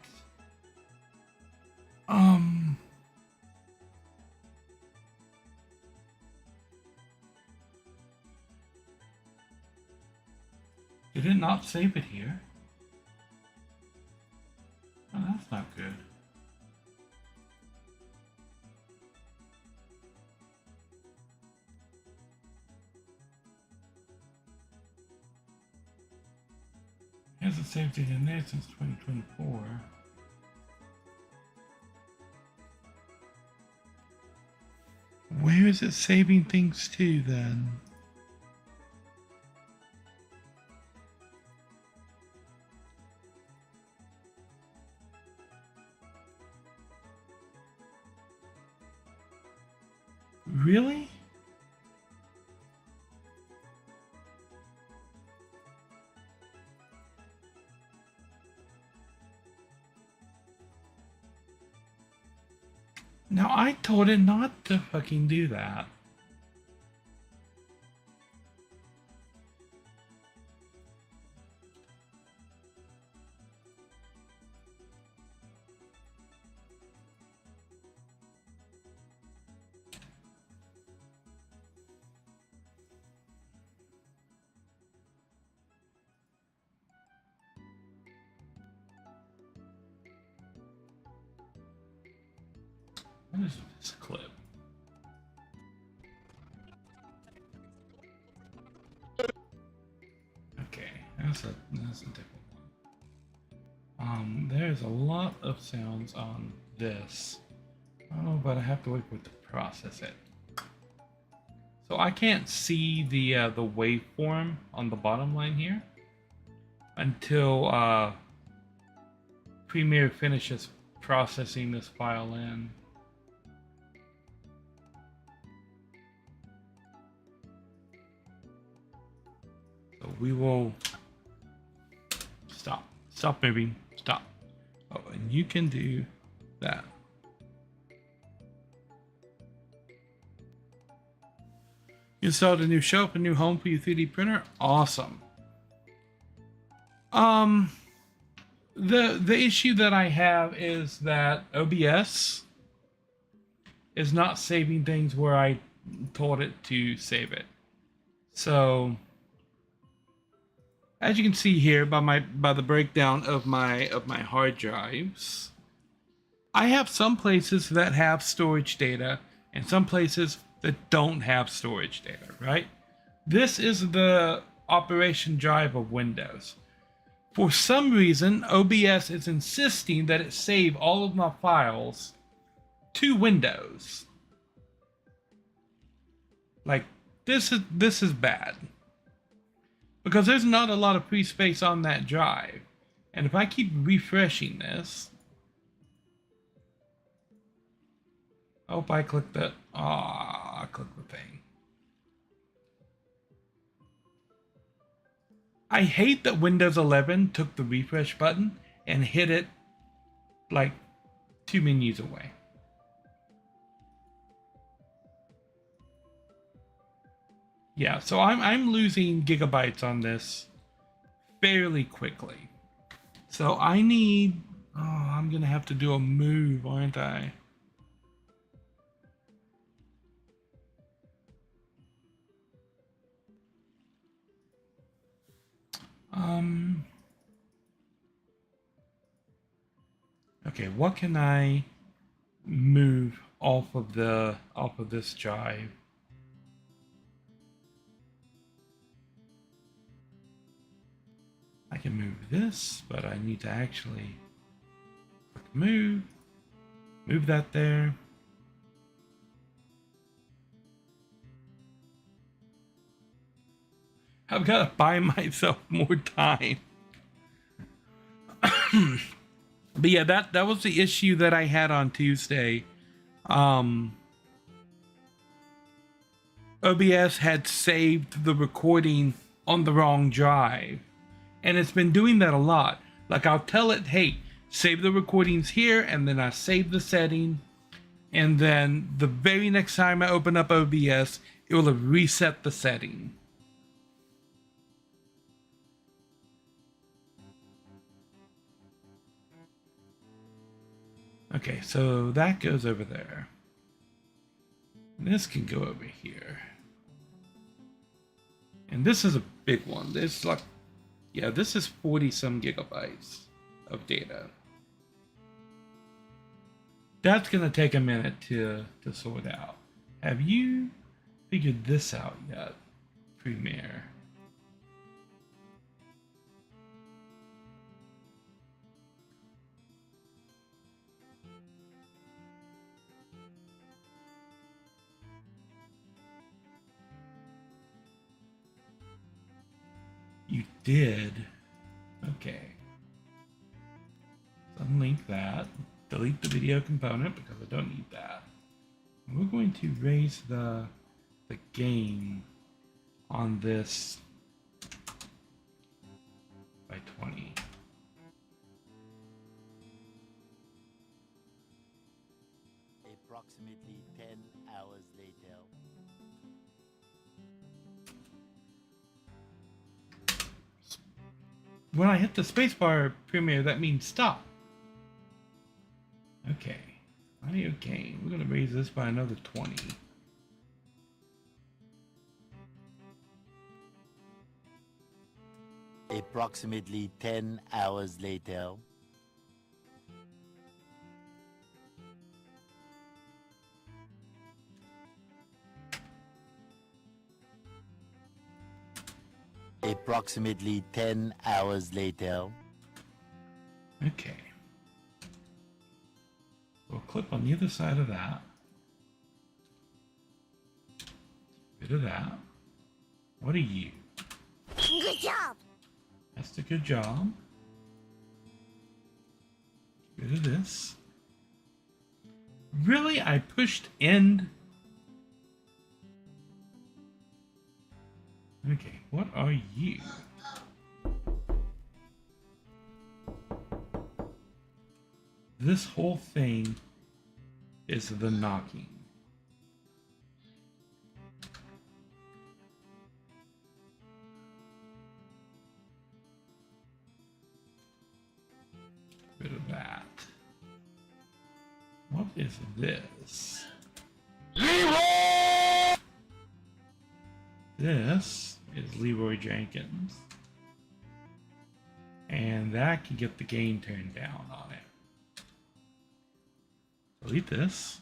Did it not save it here? Oh, that's not good. It hasn't saved it in there since 2024. where is it saving things to then? Really? Now I told it not to fucking do that. What is this clip? Okay, that's a different one. There's a lot of sounds on this. I don't know, but I have to wait for it to process it. So I can't see the waveform on the bottom line here until Premiere finishes processing this file in. So we will stop moving, stop. Oh, and you can do that. You installed a new shelf, a new home for your 3D printer. Awesome. The issue that I have is that OBS is not saving things where I told it to save it. So as you can see here by the breakdown of my hard drives, I have some places that have storage data and some places that don't have storage data, right? This is the operation drive of Windows. For some reason, OBS is insisting that it save all of my files to Windows. Like, this is bad. Because there's not a lot of free space on that drive. And if I keep refreshing this... Oh, I clicked it. I clicked the thing. I hate that Windows 11 took the refresh button and hit it like 2 menus away. Yeah, so I'm losing gigabytes on this fairly quickly. So I need... Oh, I'm gonna have to do a move, aren't I? Okay, what can I move off of this drive? I can move this, but I need to actually move that there. I've got to buy myself more time. But yeah, that was the issue that I had on Tuesday. OBS had saved the recording on the wrong drive. And it's been doing that a lot. Like, I'll tell it, hey, save the recordings here, and then I save the setting. And then the very next time I open up OBS, it will have reset the setting. Okay, so that goes over there. This can go over here. And this is a big one. It's like, yeah, this is 40 some gigabytes of data. That's gonna take a minute to sort out. Have you figured this out yet, Premiere? did. Okay. Unlink that. Delete the video component because I don't need that. We're going to raise the gain on this by 20. Approximately 10 hours later. When I hit the spacebar premiere, that means stop. Okay. Audio gain. We're going to raise this by another 20. Approximately 10 hours later. Approximately 10 hours later. Okay. We'll clip on the other side of that. Bit of that. What are you? Good job. That's the good job. Get rid of this. Really? I pushed end? Okay, what are you? This whole thing is the knocking. Rid of that. What is this? Leroy! This is Leroy Jenkins. And that can get the gain turned down on it. Delete this.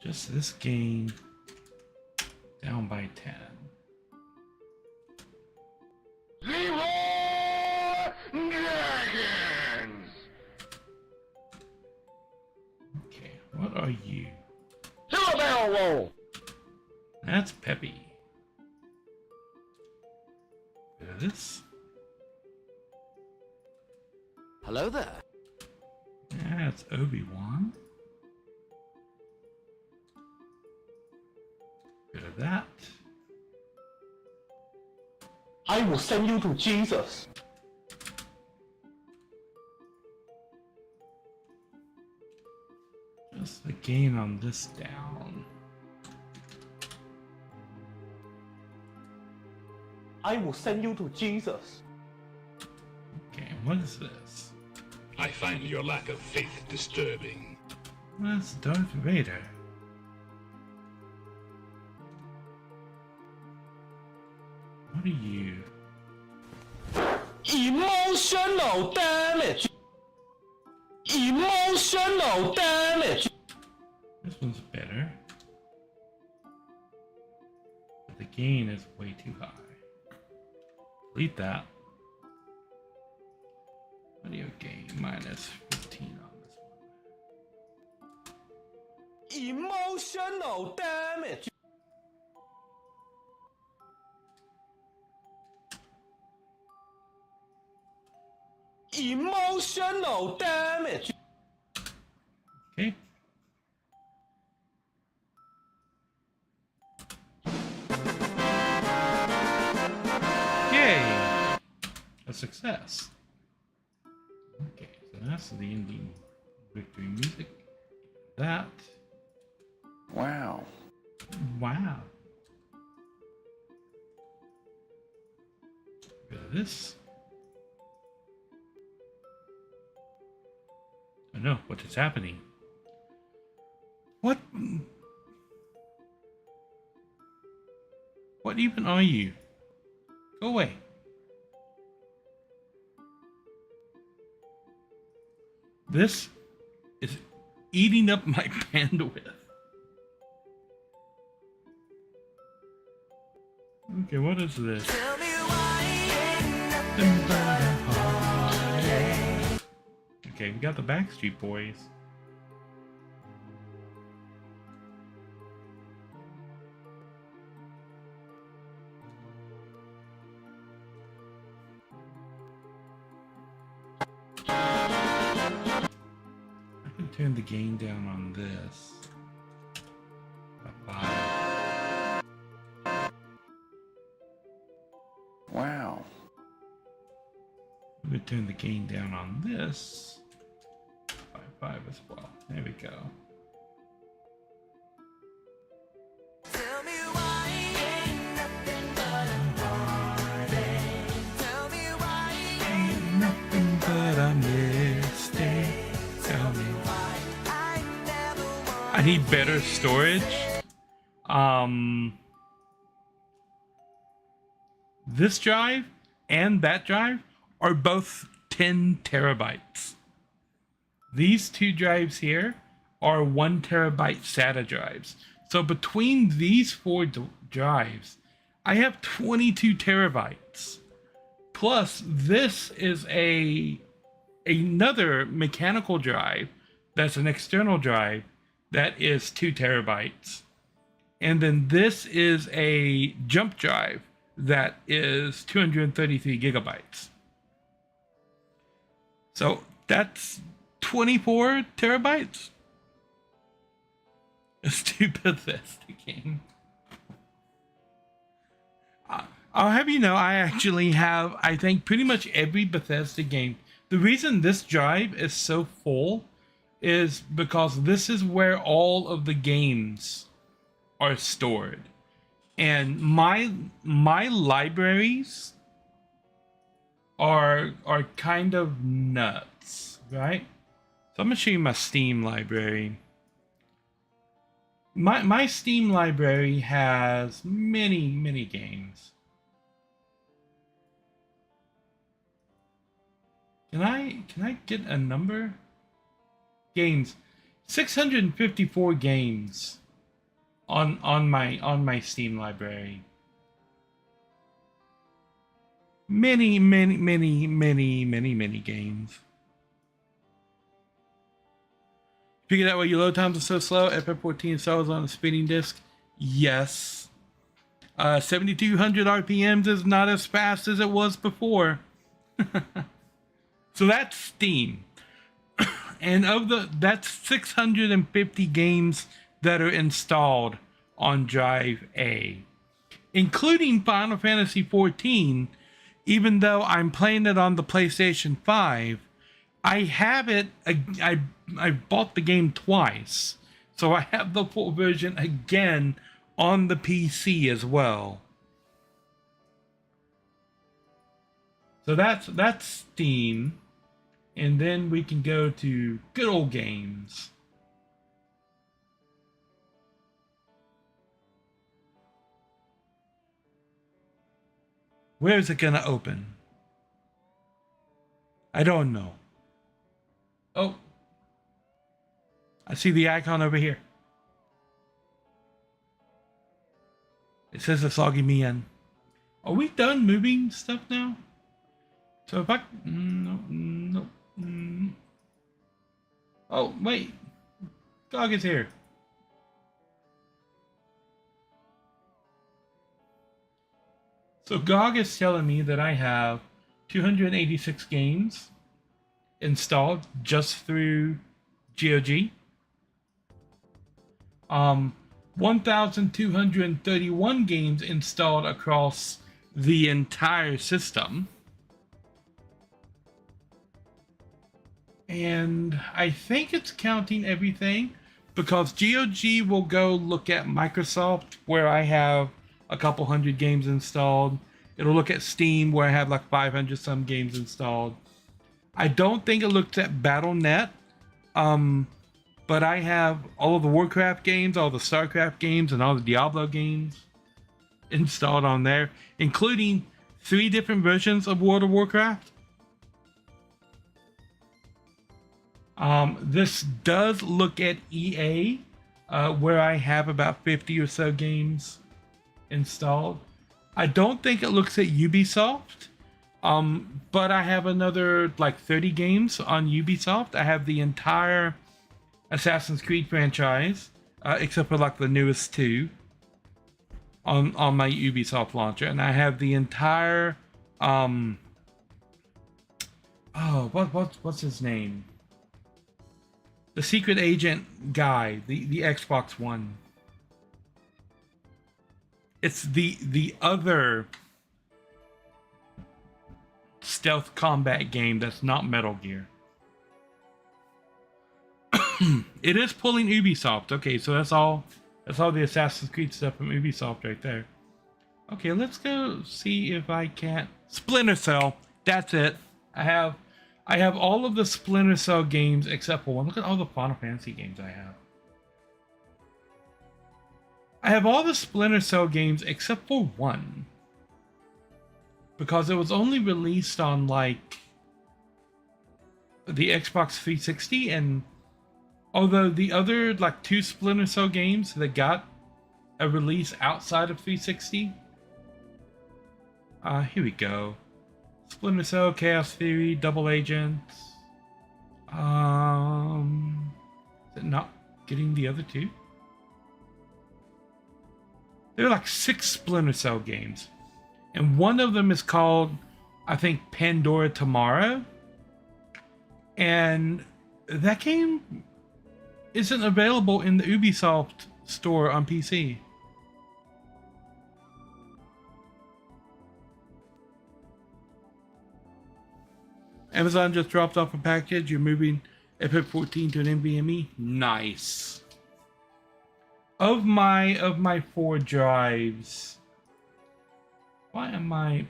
Just this gain down by 10. Leroy Jenkins! Okay, what are you? Silver barrel roll! That's Peppy. Bit of this. Hello there. That's Obi-Wan. Bit of that. I will send you to Jesus. Just the gain on this down. I will send you to Jesus. Okay, what is this? I find your lack of faith disturbing. That's Darth Vader. What are you? Emotional damage. Emotional damage. This one's better. But the gain is way too high. Delete that. Audio gain minus 15 on this one. Emotional damage. Emotional damage. Okay. Yay! A success. Okay, so that's the ending victory music. That. Wow. Wow. Bit of this. Oh no, what is happening? What? What even are you? Go away. This is eating up my bandwidth. Okay, what is this? Okay, we got the Backstreet Boys. turn the gain down on this. About 5. Wow. I'm gonna turn the gain down on this by 5 as well. There we go. Tell me why ain't nothing but a heartache. Tell me why ain't Nothing but a mistake. Tell me why I never want. I need better storage. This drive and that drive are both 10 terabytes. These two drives here are 1 terabyte SATA drives. So between these 4 drives, I have 22 terabytes. Plus, this is another mechanical drive that's an external drive that is 2 terabytes. And then this is a jump drive that is 233 gigabytes. So that's 24 terabytes. It's too Bethesda game. I'll have you know, I actually have, I think, pretty much every Bethesda game. The reason this drive is so full is because this is where all of the games are stored. And my libraries are kind of nuts, right? So I'm gonna show you my Steam library. My Steam library has many games. Can I get a number? Games. 654 games on my Steam library. Many games. Figured out why your load times are so slow. FF14 installs on a spinning disk. Yes. 7,200 RPMs is not as fast as it was before. So that's Steam. And that's 650 games that are installed on Drive A, including Final Fantasy XIV. Even though I'm playing it on the PlayStation 5, I have it. I bought the game twice, so I have the full version again on the PC as well. So that's Steam, and then we can go to good old games. Where is it gonna open? I don't know. Oh, I see the icon over here. It says it's logging me in. Are we done moving stuff now? So if I no. Oh wait, GOG is here. So GOG is telling me that I have 286 games installed just through GOG. 1,231 games installed across the entire system. And I think it's counting everything because GOG will go look at Microsoft where I have a couple hundred games installed. It'll look at Steam where I have like 500 some games installed. I don't think it looks at Battle.net, but I have all of the Warcraft games, all the StarCraft games, and all the Diablo games installed on there, including 3 different versions of World of Warcraft. This does look at EA, where I have about 50 or so games installed. I don't think it looks at Ubisoft, but I have another like 30 games on Ubisoft. I have the entire Assassin's Creed franchise, except for like the newest 2 on my Ubisoft launcher, and I have the entire what's his name? The Secret Agent guy, the Xbox One. It's the other stealth combat game that's not Metal Gear. It is pulling Ubisoft. Okay, so that's all the Assassin's Creed stuff from Ubisoft right there. Okay, let's go see if I can't Splinter Cell. That's it. I have all of the Splinter Cell games except for one. Look at all the Final Fantasy games I have. I have all the Splinter Cell games except for one. Because it was only released on like the Xbox 360, and although the other like 2 Splinter Cell games that got a release outside of 360. Here we go. Splinter Cell, Chaos Theory, Double Agents. Is it not getting the other 2? There are like 6 Splinter Cell games. And one of them is called, I think, Pandora Tomorrow. And that game isn't available in the Ubisoft store on PC. Amazon just dropped off a package. You're moving Epic 14 to an NVMe. Nice. Of my 4 drives, why am I?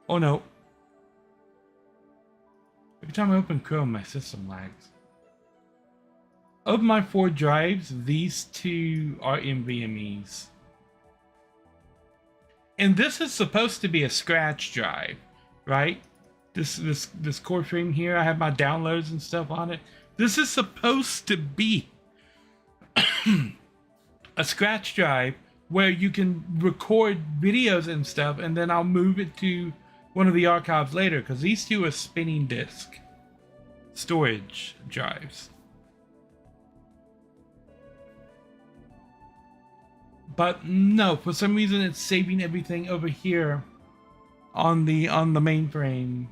Oh no. Every time I open Chrome, my system lags. Of my 4 drives, these 2 are NVMe's. And this is supposed to be a scratch drive, right? This core frame here, I have my downloads and stuff on it. This is supposed to be a scratch drive where you can record videos and stuff, and then I'll move it to one of the archives later, because these 2 are spinning disk storage drives. But no, for some reason it's saving everything over here on the mainframe.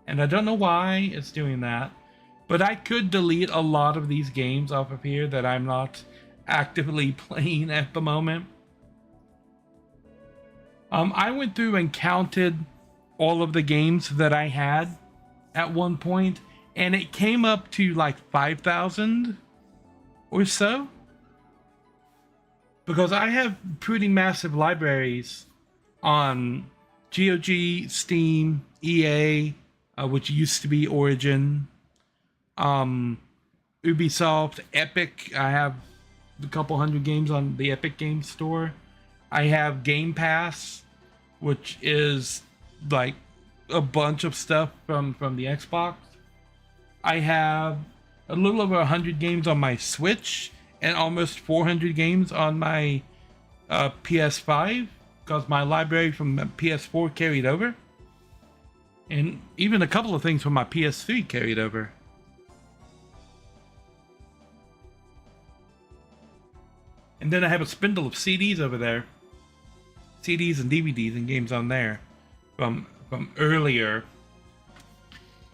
And I don't know why it's doing that. But I could delete a lot of these games off of here that I'm not actively playing at the moment. I went through and counted all of the games that I had at one point, and it came up to like 5,000 or so. Because I have pretty massive libraries on GOG, Steam, EA, which used to be Origin, Ubisoft, Epic. I have a couple hundred games on the Epic Games Store. I have Game Pass, which is like a bunch of stuff from the Xbox. I have a little over 100 games on my Switch and almost 400 games on my PS5, because my library from PS4 carried over. And even a couple of things from my PS3 carried over. And then I have a spindle of CDs over there. CDs and DVDs and games on there from earlier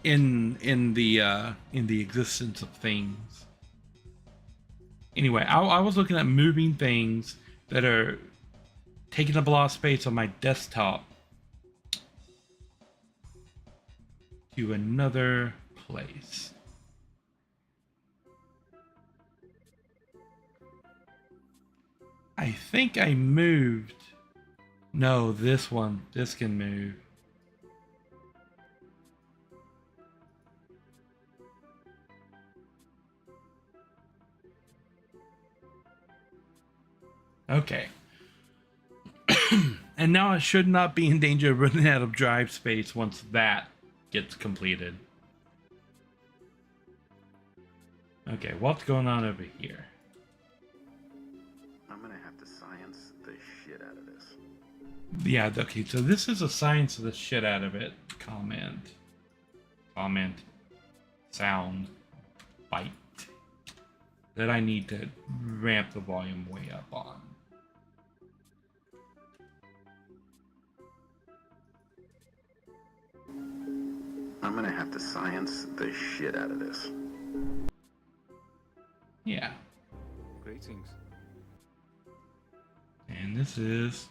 in the existence of things. Anyway, I was looking at moving things that are taking up a lot of space on my desktop to another place. I think I moved. No, this one. This can move. Okay. And now I should not be in danger of running out of drive space once that gets completed. Okay, what's going on over here? I'm gonna have to science the shit out of this. Yeah, okay, so this is a science of the shit out of it. Comment. Sound. Bite. That I need to ramp the volume way up on. I'm I'm gonna have to science the shit out of this. Yeah. Greetings. And this is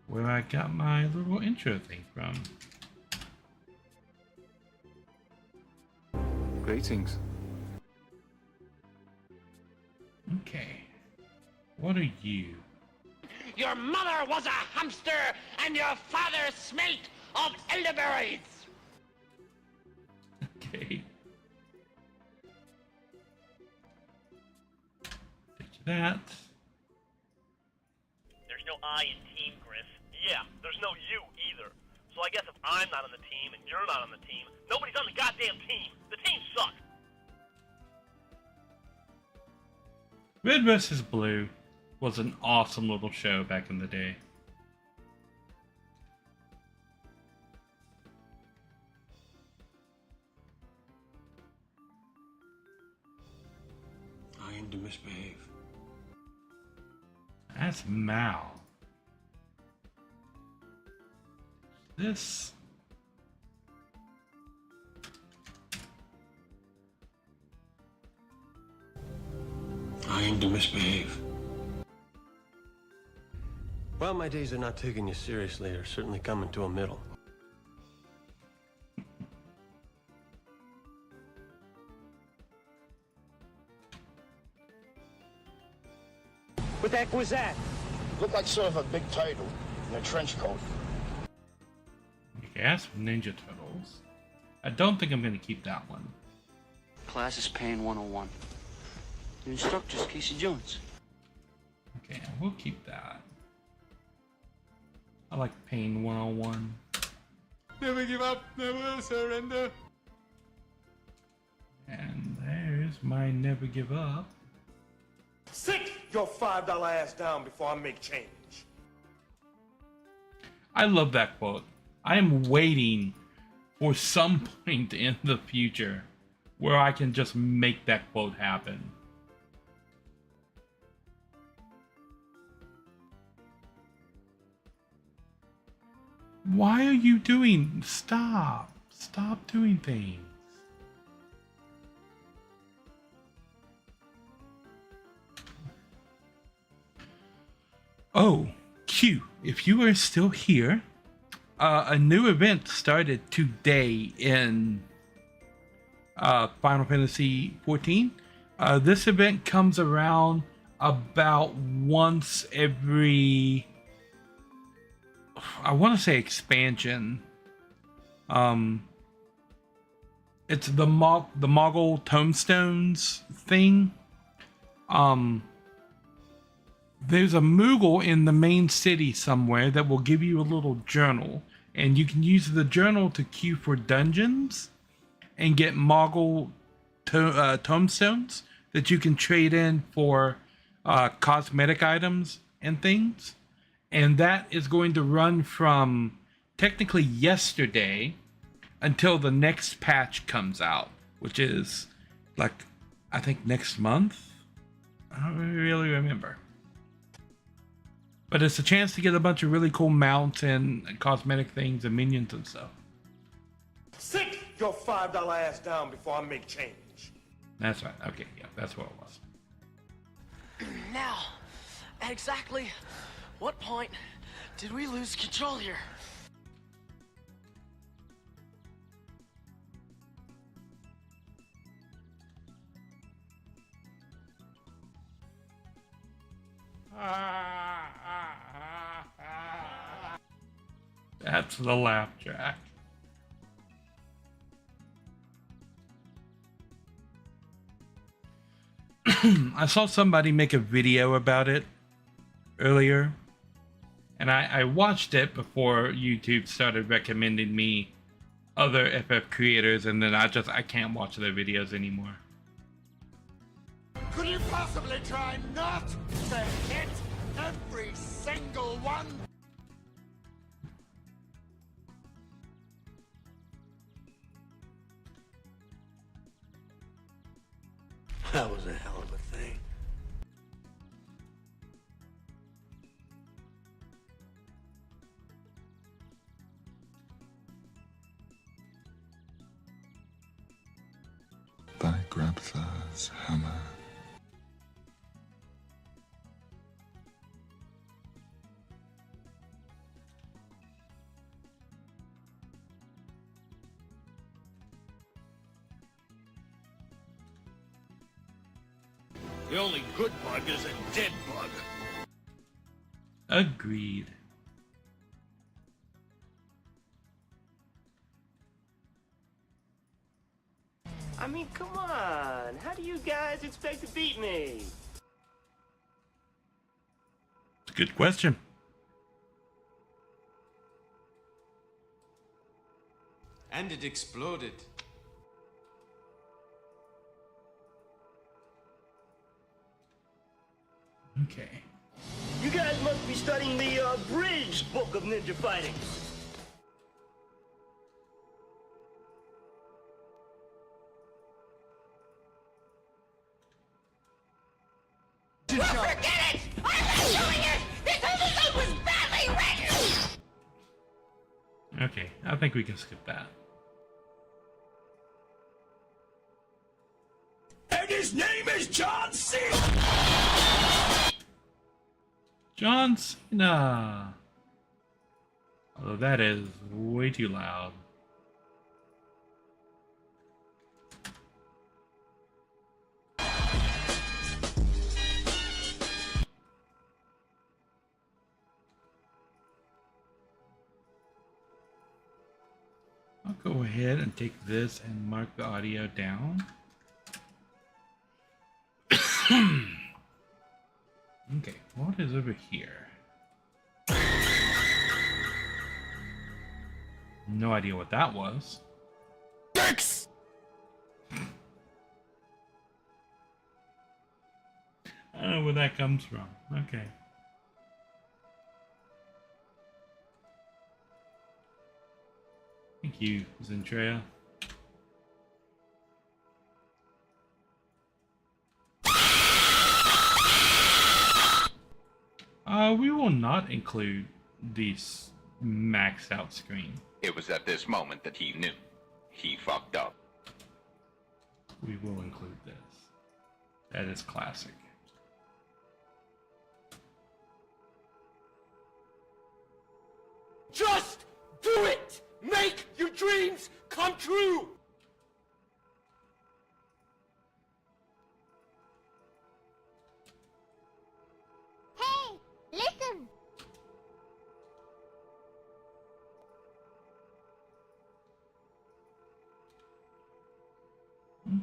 where I got my little intro thing from. Greetings. Okay. What are you? Your mother was a hamster, and your father smelt of elderberries. Okay. Fix that. There's no I in team, Griff. Yeah, there's no you either. So I guess if I'm not on the team and you're not on the team, nobody's on the goddamn team. The team sucks. Red vs. Blue was an awesome little show back in the day. I aim to misbehave. That's Mal. This. I aim to misbehave. Well, my days of not taking you seriously are certainly coming to a middle. What the heck was that? Looked like sort of a big turtle in a trench coat. Okay, that's Ninja Turtles. I don't think I'm going to keep that one. Class is Pain 101. The instructor's Casey Jones. Okay, we'll keep that. I like Pain 101. Never give up, never surrender. And there's my Never Give Up. Sit your $5 ass down before I make change. I love that quote. I am waiting for some point in the future where I can just make that quote happen. Why are you doing? Stop. Stop doing things. Oh, Q, if you are still here, a new event started today in Final Fantasy XIV. This event comes around about once every, I want to say expansion. It's the Moggle Tombstones thing. There's a Moogle in the main city somewhere that will give you a little journal, and you can use the journal to queue for dungeons and get Moggle tombstones that you can trade in for cosmetic items and things. And that is going to run from technically yesterday until the next patch comes out, which is like, I think next month. I don't really remember. But it's a chance to get a bunch of really cool mounts and cosmetic things and minions and stuff. Sit your $5 ass down before I make change. That's right. Okay, yeah, that's what it was. Now, at exactly what point did we lose control here? That's the laugh track. I saw somebody make a video about it earlier, and I watched it before YouTube started recommending me other FF creators, and then I can't watch their videos anymore. Could you possibly try not to hit every single one? That was a hell of a thing. by Grabthar's hammer. The only good bug is a dead bug. Agreed. I mean, come on. How do you guys expect to beat me? It's a good question. And it exploded. Okay. You guys must be studying the Bridge book of ninja fighting. Forget it! I'm not doing it! This episode was badly written! Okay, I think we can skip that. And his name is John Cena! John Cena! Although that is way too loud. I'll go ahead and take this and mark the audio down. Okay, what is over here? No idea what that was. Dicks! I don't know where that comes from. Okay. Thank you, Zentrea. We will not include this maxed out screen. It was at this moment that he knew. He fucked up. We will include this. That is classic. Just do it! Make your dreams come true! Hey, listen!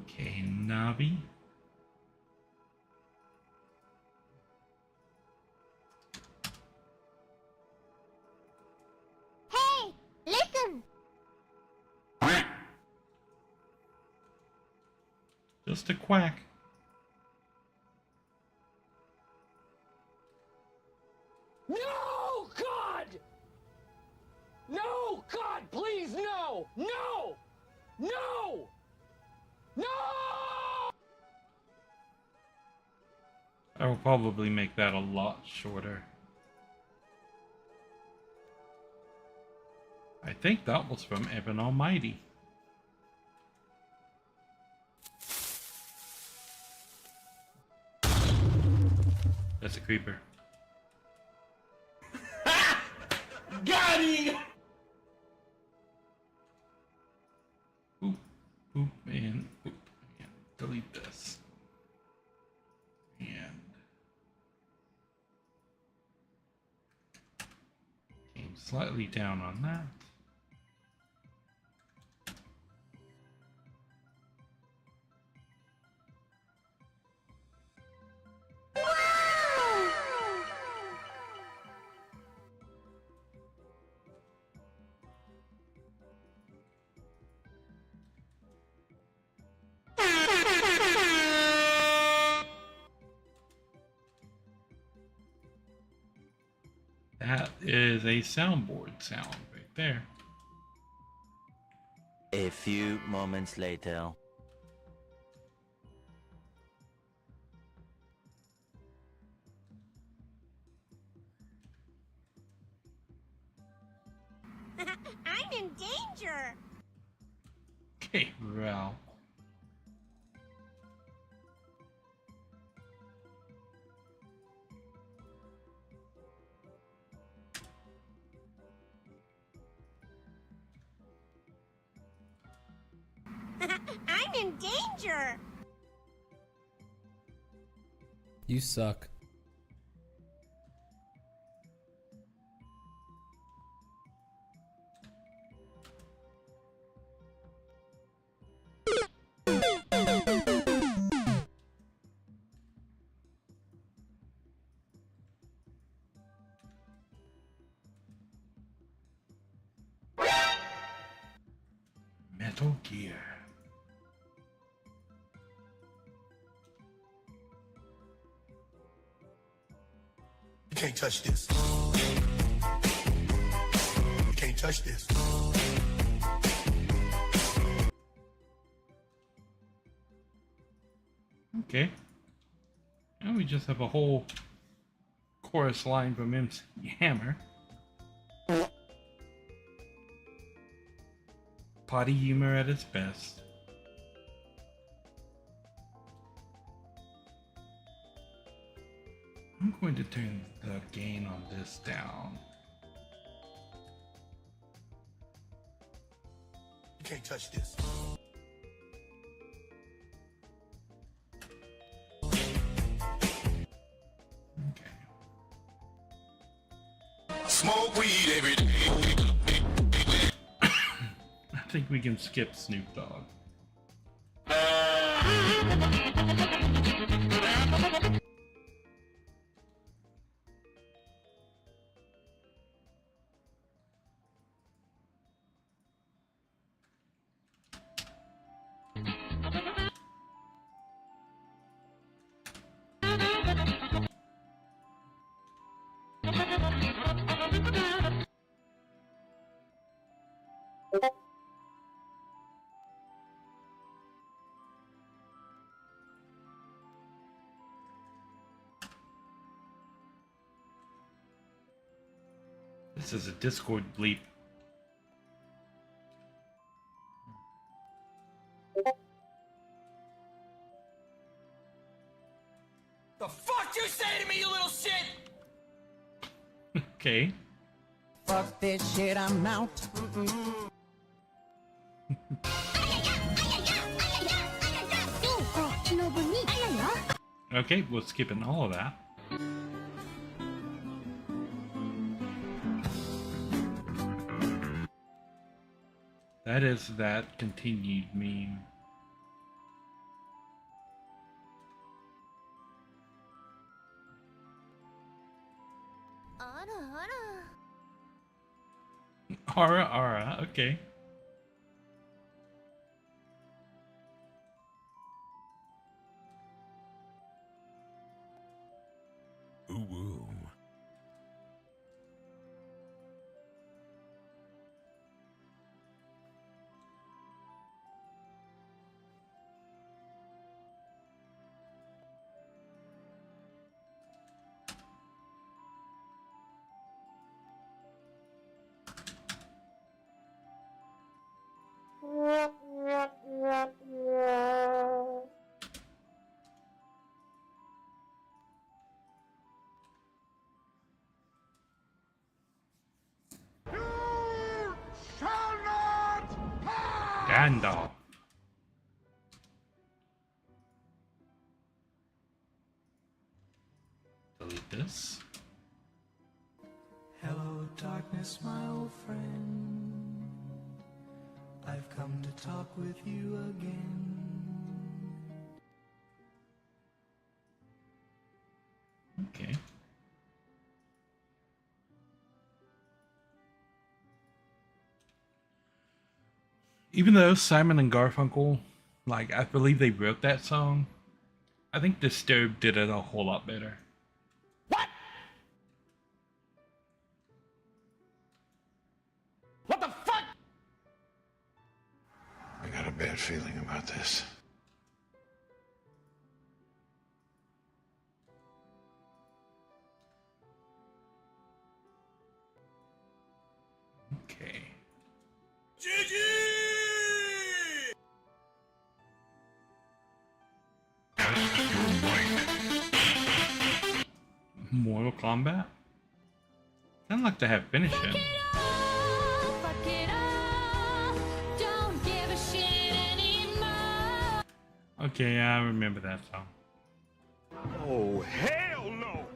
Okay, Navi. Hey, listen! Just a quack. No, God! No, God, please, no! No! No! No! I will probably make that a lot shorter. I think that was from Evan Almighty. That's a creeper. Got him! Oop, oop, and oop. And delete this. And came slightly down on that. That is a soundboard sound right there. A few moments later. I'm in danger! Okay, Ralph. I'm in danger. You suck. Metal Gear. You can't touch this. You can't touch this. Okay. And we just have a whole chorus line from MC Hammer. Potty humor at its best. I'm going to turn the gain on this down. You can't touch this. Okay. Smoke weed every day. I think we can skip Snoop Dogg. This is a Discord bleep. The fuck you say to me, you little shit? Okay. Fuck this shit, I'm out. Okay, we're skipping all of that. That is that continued meme. Ara, okay. Ooh. Gandalf. Delete this. Hello, darkness, my old friend. I've come to talk with you again. Okay. Even though Simon and Garfunkel, like, I believe they wrote that song, I think Disturbed did it a whole lot better. What? What the fuck? I got a bad feeling about this. Okay. Mortal Kombat? Sounds like they have finished it. Okay, I remember that song. Oh, hell no!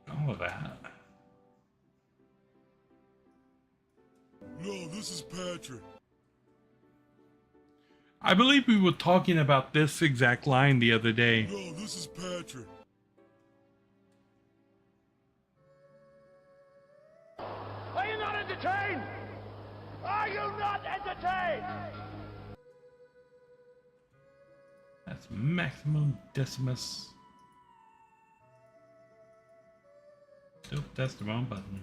All of that. No, this is Patrick. I believe we were talking about this exact line the other day. No, this is Patrick. Are you not entertained? Are you not entertained? That's maximum decimus. Nope, that's the wrong button.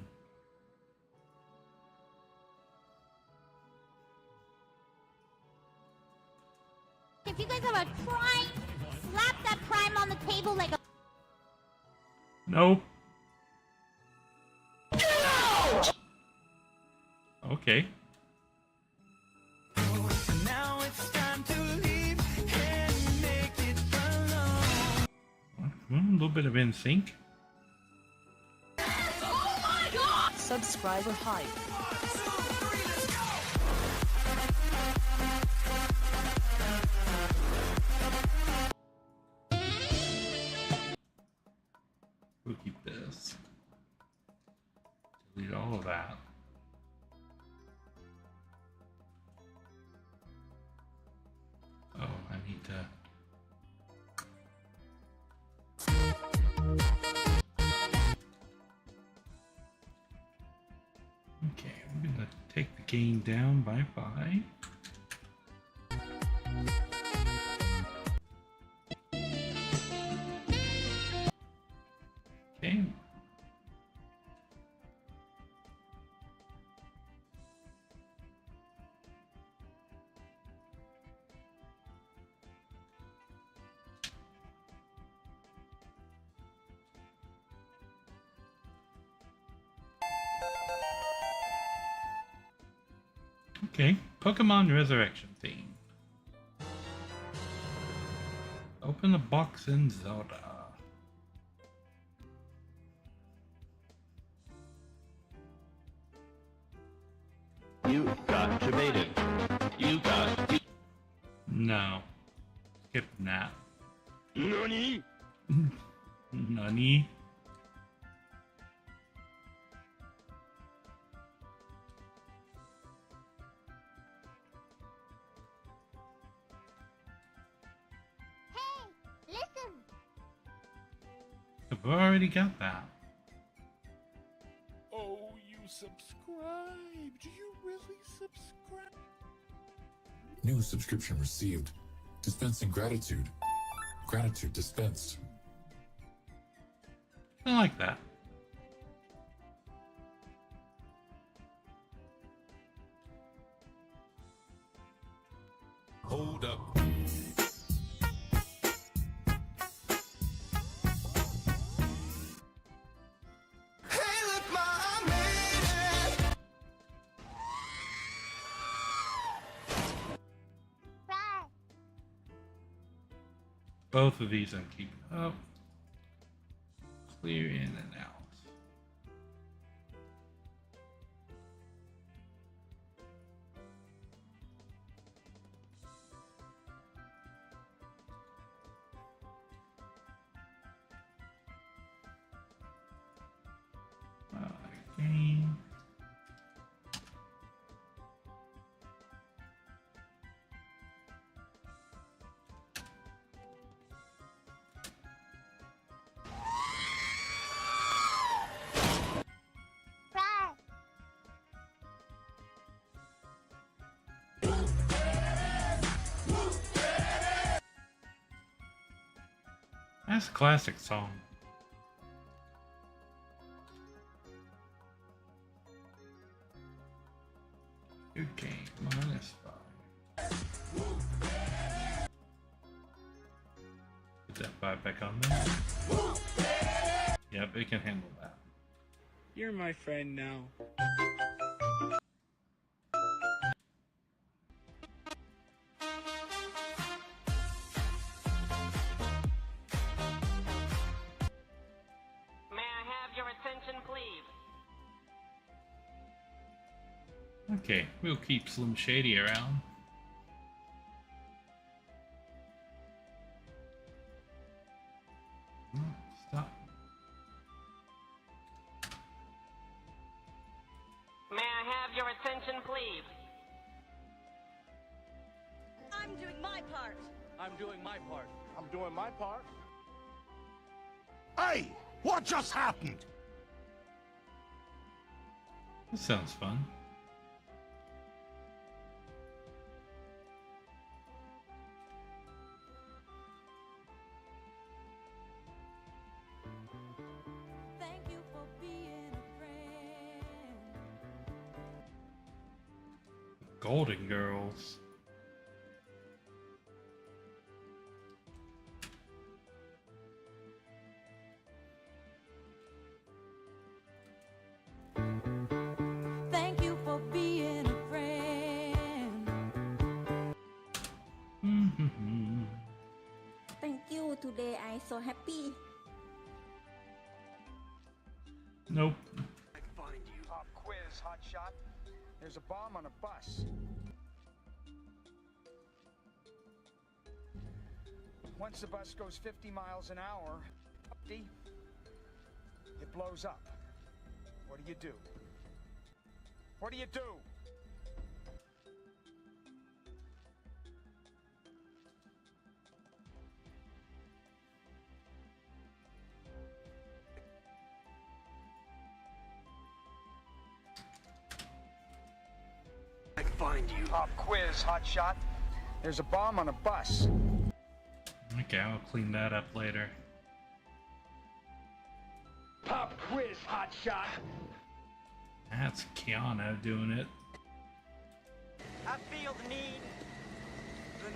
If you guys have a prime, slap that prime on the table like a... Nope. Okay. Now it's time to leave and make it alone. A little bit of NSYNC. Oh my god! Subscriber hype. We'll keep this. Delete all of that. Oh, I need to. Okay, I'm gonna take the gain down by 5. Okay. Okay, Pokemon Resurrection theme. Open the box in Zelda. You got debated. You got... No. Skip that. Nani? Nani? Hey, listen! I've already got that. Oh, you subscribed. You really subscribed? New subscription received. Dispensing gratitude. Gratitude dispensed. I like that. Hold up. Hey, look, Ma, I made it. Right. Both of these I'm keeping up. Clear in and out. Game. Right. That's a classic song. Okay, -5. Put that 5 back on there. Yep, it can handle that. You're my friend now. May I have your attention, please? Okay, we'll keep Slim Shady around. Stop. May I have your attention, please? I'm doing my part. I'm doing my part. I'm doing my part. Hey, what just happened? That sounds fun. Thank you for being a friend. Golden Girls. Thank you for being a friend. Thank you. Today I'm so happy. Nope. I find you. Pop quiz, hotshot. There's a bomb on a bus. Once the bus goes 50 miles an hour, it blows up. What do you do? What do you do? I find you. Pop quiz, hotshot. There's a bomb on a bus. Okay, I'll clean that up later. Pop quiz, hotshot. That's Keanu doing it. I feel the need.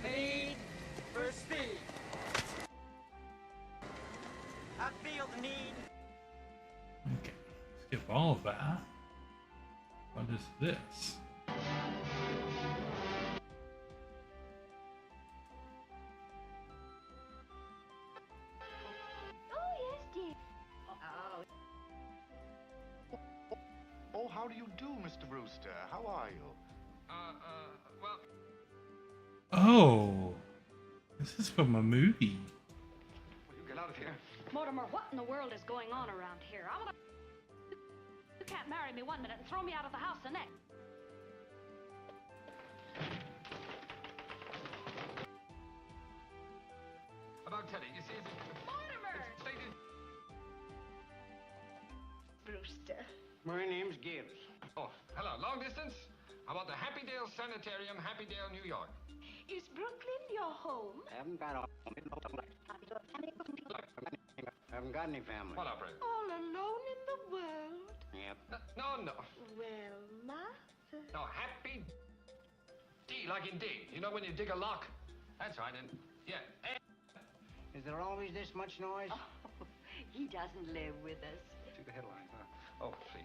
The need for speed. I feel the need. Okay, skip all of that. What is this? Oh, yes, dear. Oh, how do you do, Mr. Brewster? How are you? Well, Oh, this is from a movie. will you get out of here? Mortimer, what in the world is going on around here? I wanna... You can't marry me 1 minute and throw me out of the house the next. About Teddy, you see, Mortimer! stated. Brewster. My name's Gibbs. Oh, hello, long distance? I want the Happydale Sanitarium, Happydale, New York. Is Brooklyn your home? I haven't got any family. What operator? All alone in the world? Yep. No. Well, Martha. No, Happy D, like in dig. You know when you dig a lock? That's right, and yeah. Is there always this much noise? Oh, he doesn't live with us. See the headline, huh? Oh, please.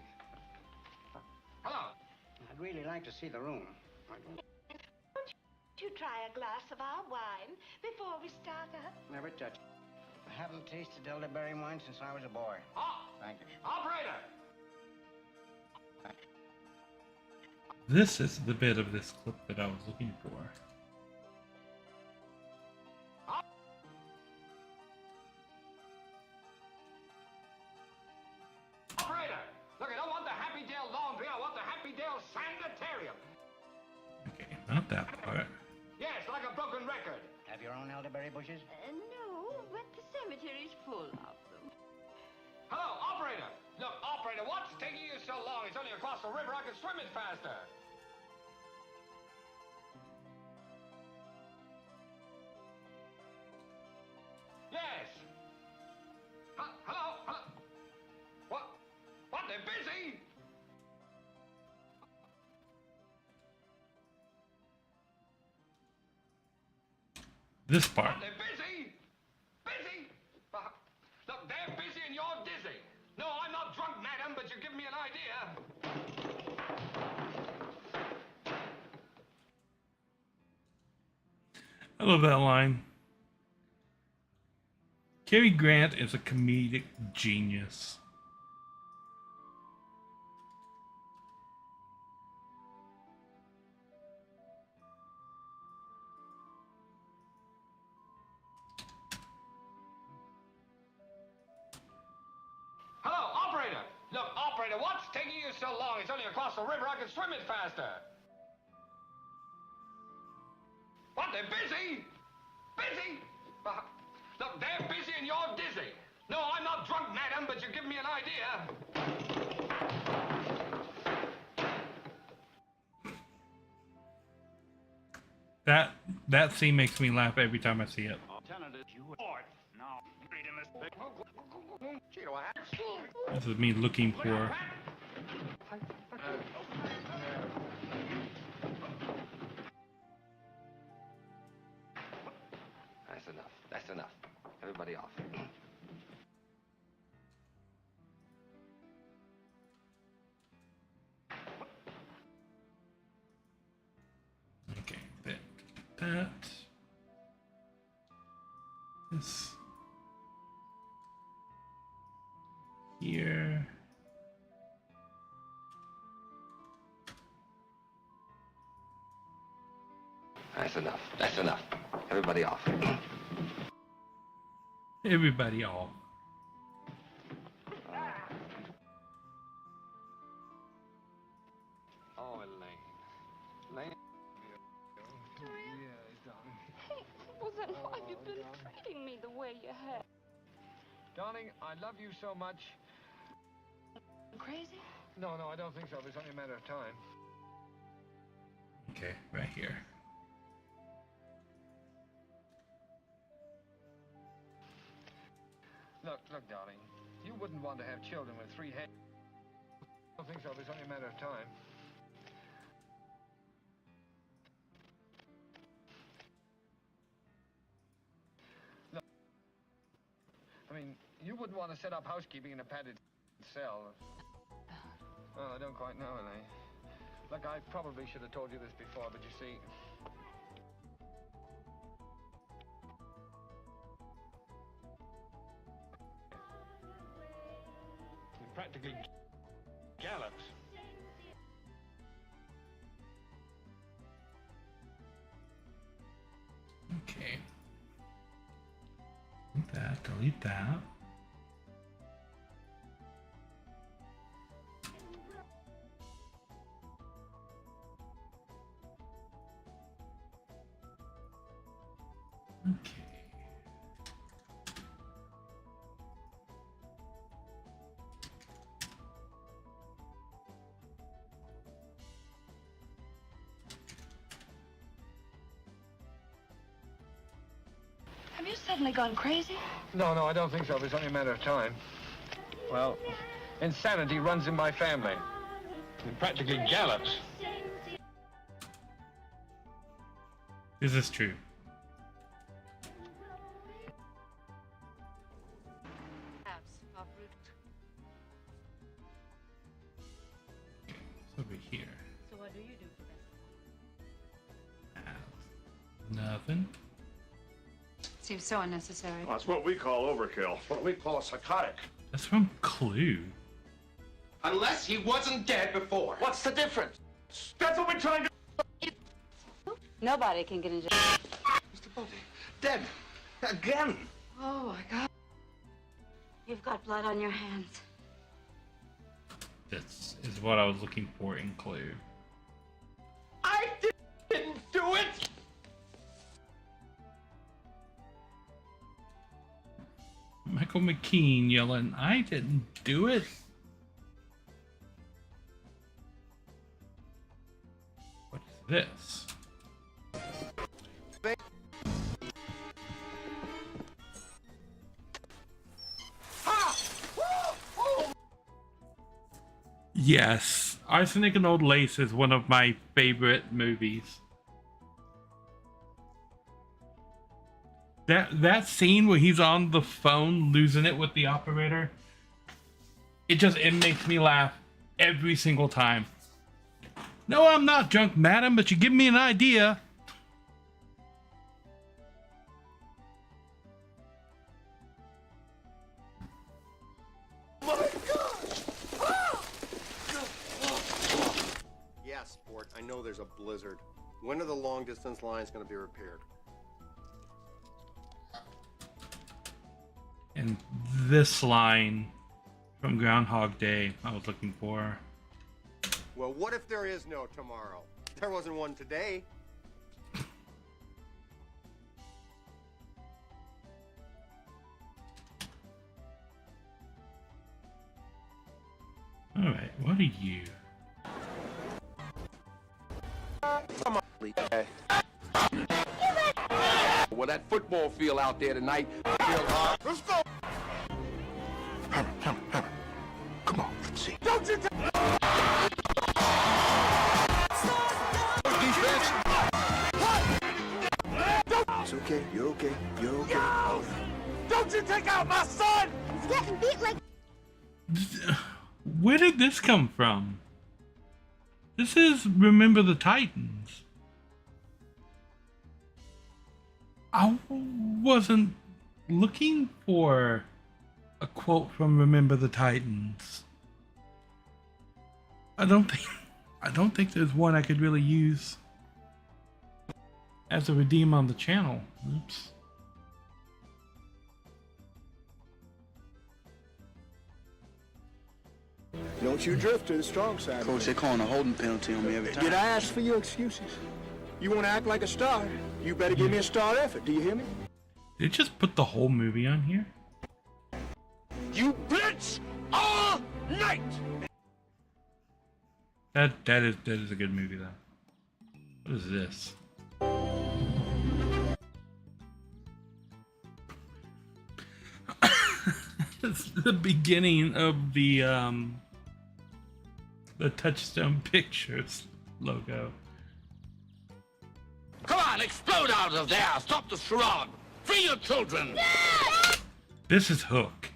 Hello. I'd really like to see the room. Won't you try a glass of our wine before we start up? Never touch it. I haven't tasted elderberry wine since I was a boy. Oh, Thank you. operator. This is the bit of this clip that I was looking for. Operator. Look, I don't want the Happydale Laundry. I want the Happydale Sanitarium. Okay, not that part. Yes, like a broken record. Have your own elderberry bushes? No, but the cemetery's full of them. Hello, operator. Look, operator, what's taking you so long? It's only across the river. I can swim it faster. Yes. Hello? What? What? They're busy? This part. They're busy? Busy? Look, they're busy and you're dizzy. No, I'm not drunk, madam, but you give me an idea. I love that line. Cary Grant is a comedic genius. Look, operator, what's taking you so long? It's only across the river. I can swim it faster. What, they're busy? Busy? Look, they're busy and you're dizzy. No, I'm not drunk, madam, but you give me an idea. That scene makes me laugh every time I see it. This is me looking for. That's enough. That's enough. Everybody off. Okay, that. This. Here. That's enough. That's enough. Everybody off. Everybody off. Oh, Elaine. Elaine. Well, then why have you been treating me the way you have? Darling, I love you so much. Crazy? No, I don't think so. It's only a matter of time. Okay, right here. Look, darling. You wouldn't want to have children with 3 heads. I don't think so. It's only a matter of time. Look, I mean, you wouldn't want to set up housekeeping in a padded cell. Well, I don't quite know, Elaine. Look, I probably should have told you this before, but you see... practically gallows. Okay. Delete that. Okay. Have you suddenly gone crazy? No, I don't think so. It's only a matter of time. Well, insanity runs in my family. It practically gallops. This is true. It's over here. So what do you do for them? Nothing. Seems so unnecessary. Well, that's what we call overkill. What we call psychotic. That's from Clue. Unless he wasn't dead before. What's the difference? That's what we're trying to... Nobody can get into... Mr. Bodie, dead. Again. Oh, my God. You've got blood on your hands. This is what I was looking for in Clue. I didn't do it! Michael McKean yelling, I didn't do it. What is this? Yes, Arsenic and Old Lace is one of my favorite movies. That scene where he's on the phone losing it with the operator, it makes me laugh every single time. No, I'm not drunk, madam, but you give me an idea. Yeah, sport, I know there's a blizzard. When are the long distance lines going to be repaired? And this line from Groundhog Day I was looking for. Well, what if there is no tomorrow? There wasn't one today. Alright, what are you? Come on, well, that football field out there tonight. Let's go. Hammer. Come on, let's see. Don't you defense. It's okay. You're okay. You're okay. No! Don't you take out my son! He's getting beat like... Where did this come from? This is Remember the Titans. I wasn't looking for a quote from Remember the Titans. I don't think there's one I could really use as a redeem on the channel. Oops. Don't you drift to the strong side. Coach, they're calling a holding penalty on me every time. Did I ask for your excuses? You want to act like a star? You better give me a star effort. Do you hear me? Did it just put the whole movie on here? You blitz all night! That is a good movie though. What is this? It's the beginning of the Touchstone Pictures logo. Come on, explode out of there! Stop the charade! Free your children! This is Hook.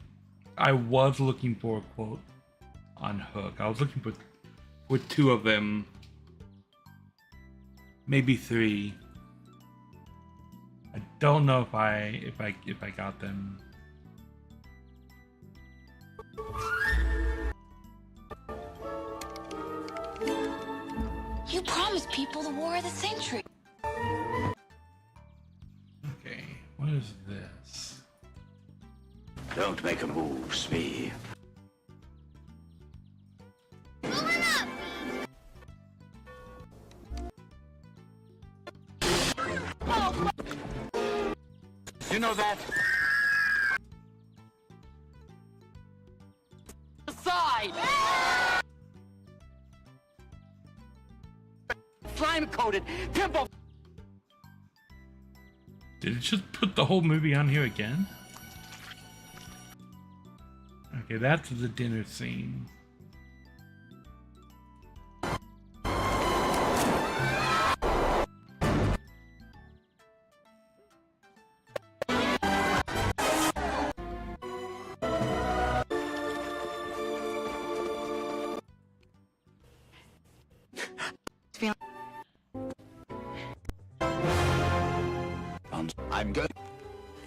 I was looking for a quote on Hook. I was looking for two of them, maybe three. I don't know if I got them. You promised people the war of the century. Okay, what is this? Don't make a move, Smee. You know that? Side! Slime-coated pimple. Did it just put the whole movie on here again? Okay, that's the dinner scene.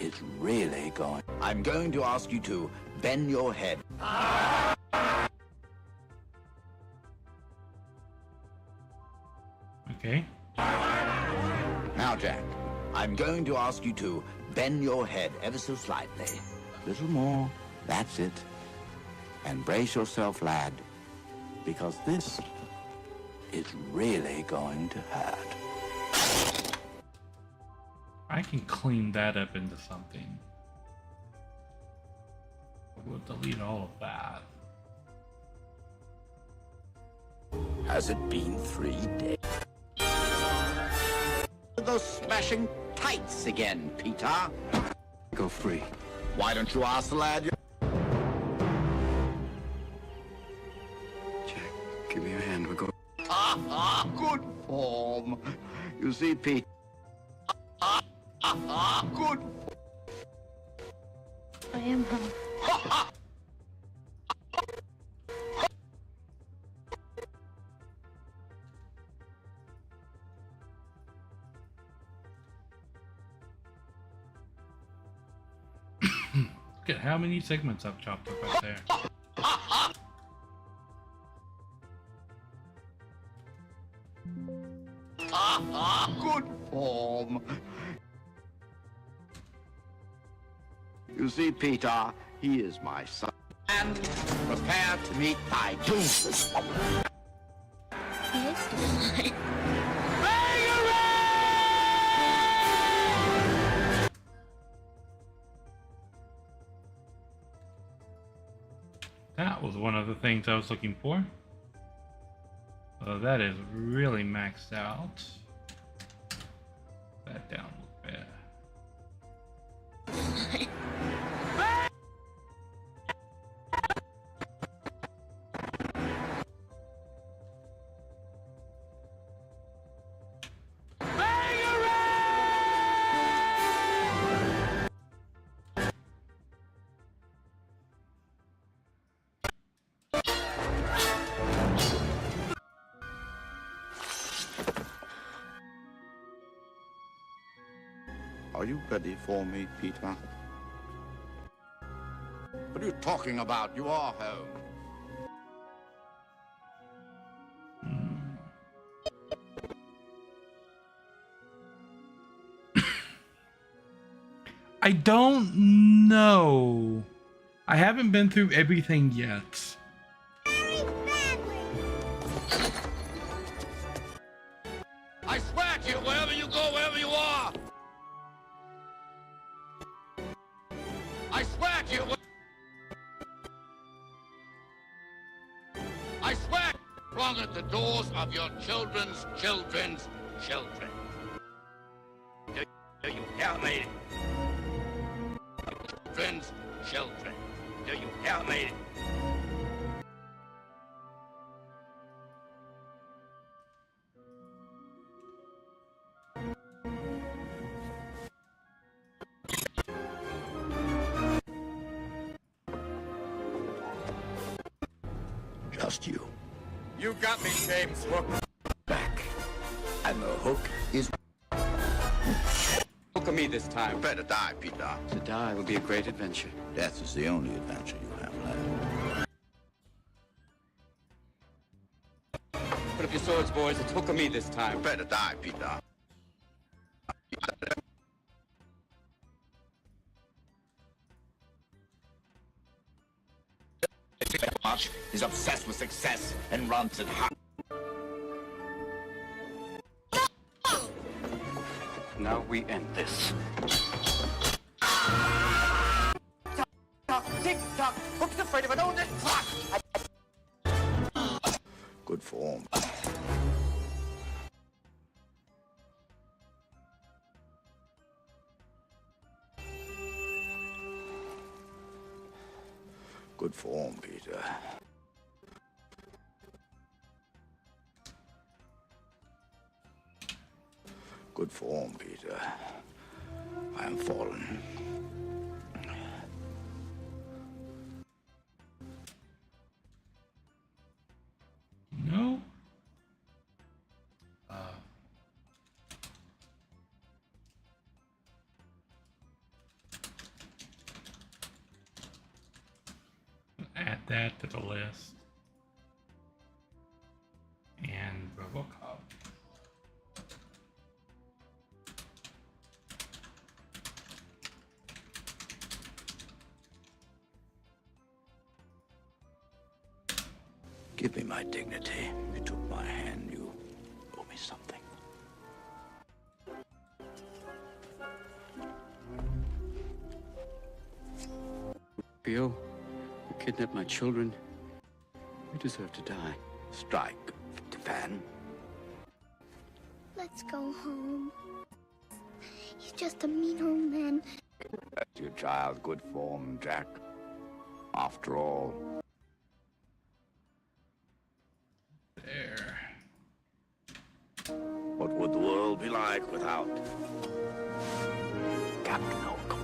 It's really going. I'm going to ask you to bend your head. Okay. Now, Jack, I'm going to ask you to bend your head ever so slightly. Little more. That's it. And brace yourself, lad, because this is really going to hurt. I can clean that up into something. We'll delete all of that. Has it been 3 days? Those smashing tights again, Peter. Go free. Why don't you ask the lad? Jack, give me your hand. We're going. Good form. You see, Pete. Good. I am home. Look at how many segments I've chopped up right there. Good form. You see, Peter, he is my son. and prepare to meet thy doom. That was one of the things I was looking for. Oh, that is really maxed out. That down a little bit. Are you ready for me, Peter? What are you talking about? You are home. I don't know. I haven't been through everything yet. I swear to you, wherever you go, wherever you are. I swear to you. I swear. Wrong at the doors of your children's children's children. Do you hear me? Children's children. Do you hear me? Just you. You got me, James. Hook. Back. And the hook is... Look at me this time. Better die, Peter. To die will be a great adventure. Death is the only adventure you have left. Put up your swords, boys. It's hook of me this time. Better die, Peter. He's obsessed with success and runs it hard. Now we end this. Tick-tock, Hook's afraid of an old clock. Good form. Good form, Peter. Good form, Peter. I am fallen. No. Add that to the list. And RoboCop. Give me my dignity. You took my hand. You owe me something. Theo, you kidnapped my children. You deserve to die. Strike, Fan. Let's go home. He's just a mean old man. That's your child. Good form, Jack. After all. There. What would the world be like without Captain Hook?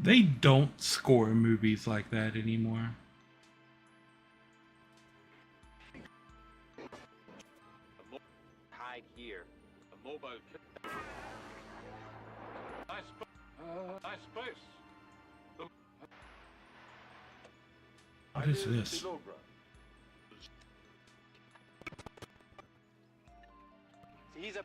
They don't score movies like that anymore. Hide here. A mobile. Nice space. What is this? He's a.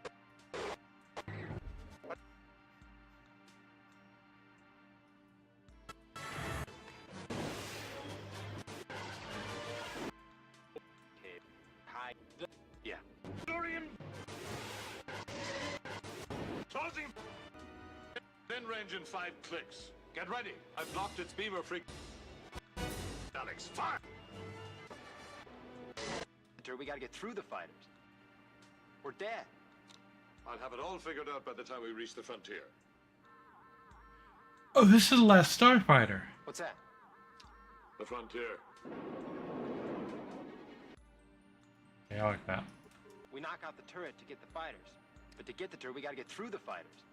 Closing. In range in 5 clicks. Get ready. I've blocked its beaver freak. Alex, fire! We gotta get through the fighters. We're dead. I'll have it all figured out by the time we reach the frontier. Oh, this is the last Starfighter. What's that? The frontier. Yeah, I like that. We knock out the turret to get the fighters. But to get the turret, we gotta get through the fighters.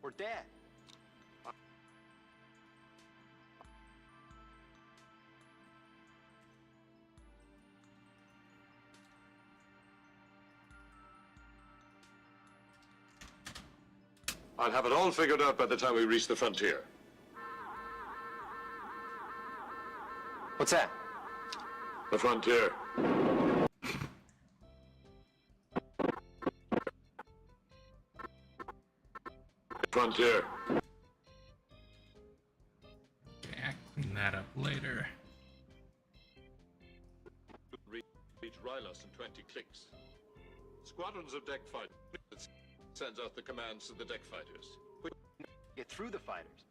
We're dead. I'll have it all figured out by the time we reach the frontier. What's that? The frontier. Frontier. Okay, I'll clean that up later. Reach Rylos in 20 clicks. Squadrons of deck fighters. Sends out the commands to the deck fighters. Get through the fighters.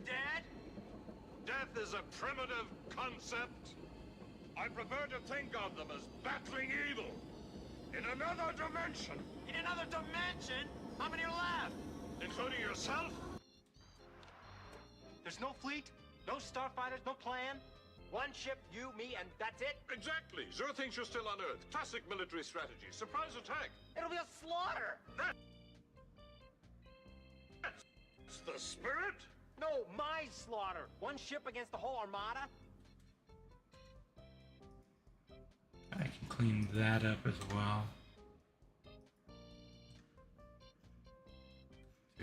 Dead? Death is a primitive concept. I prefer to think of them as battling evil in another dimension. In another dimension? How many are left? Including yourself? There's no fleet, no starfighters, no plan. One ship, you, me, and that's it? Exactly. Zero thinks you're still on Earth. Classic military strategy. Surprise attack. It'll be a slaughter. That's the spirit? No, my slaughter. One ship against the whole armada? I can clean that up as well.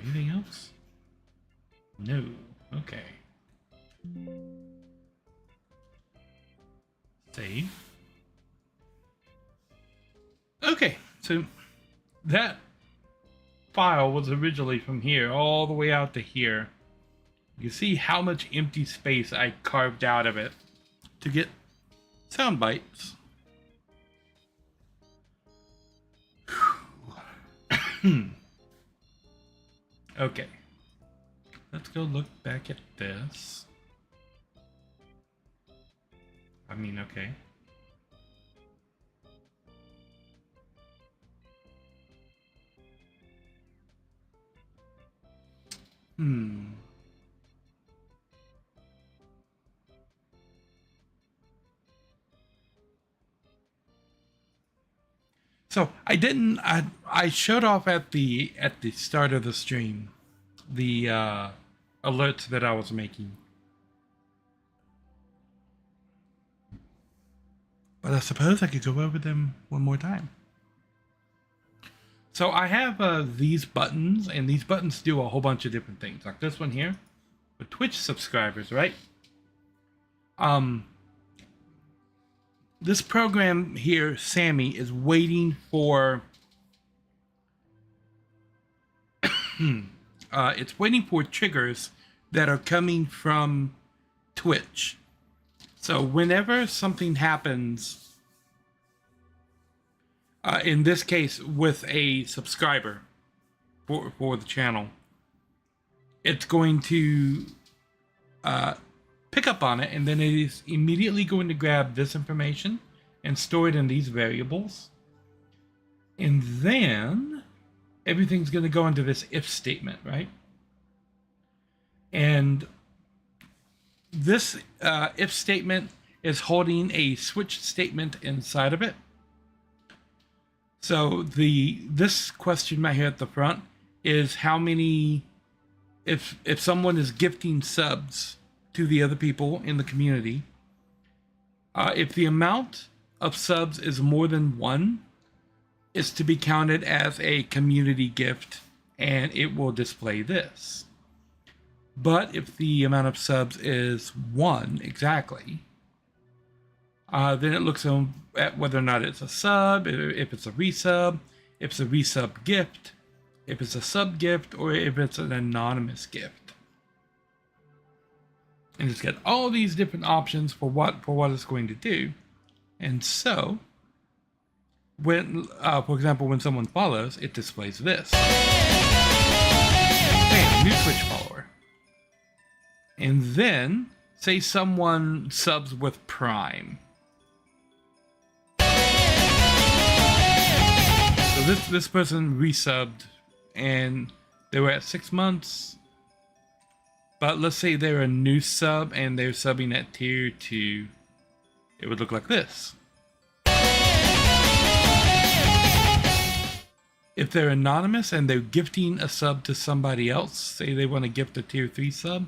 Anything else? No. Okay. Save. Okay, so that file was originally from here all the way out to here. You see how much empty space I carved out of it to get sound bites. Okay, let's go look back at this. I mean, okay. So I showed off at the start of the stream the alerts that I was making. But I suppose I could go over them one more time. So I have these buttons, and these buttons do a whole bunch of different things. Like this one here, with Twitch subscribers, right? This program here, Sammy, is waiting for... it's waiting for triggers that are coming from Twitch. So whenever something happens, in this case with a subscriber for the channel, it's going to pick up on it, and then it is immediately going to grab this information and store it in these variables. And then everything's going to go into this if statement, right? And this if statement is holding a switch statement inside of it. So this question right here at the front is how many, if someone is gifting subs to the other people in the community, if the amount of subs is more than 1, it's to be counted as a community gift, and it will display this. But if the amount of subs is 1 exactly, then it looks at whether or not it's a sub, if it's a resub, if it's a resub gift, if it's a sub gift, or if it's an anonymous gift. And it's got all these different options for what it's going to do. And so when, for example, when someone follows, it displays this. Bam, new Twitch follower. And then, say someone subs with Prime. So this person resubbed, and they were at 6 months. But let's say they're a new sub, and they're subbing at tier 2. It would look like this. If they're anonymous and they're gifting a sub to somebody else, say they want to gift a tier 3 sub,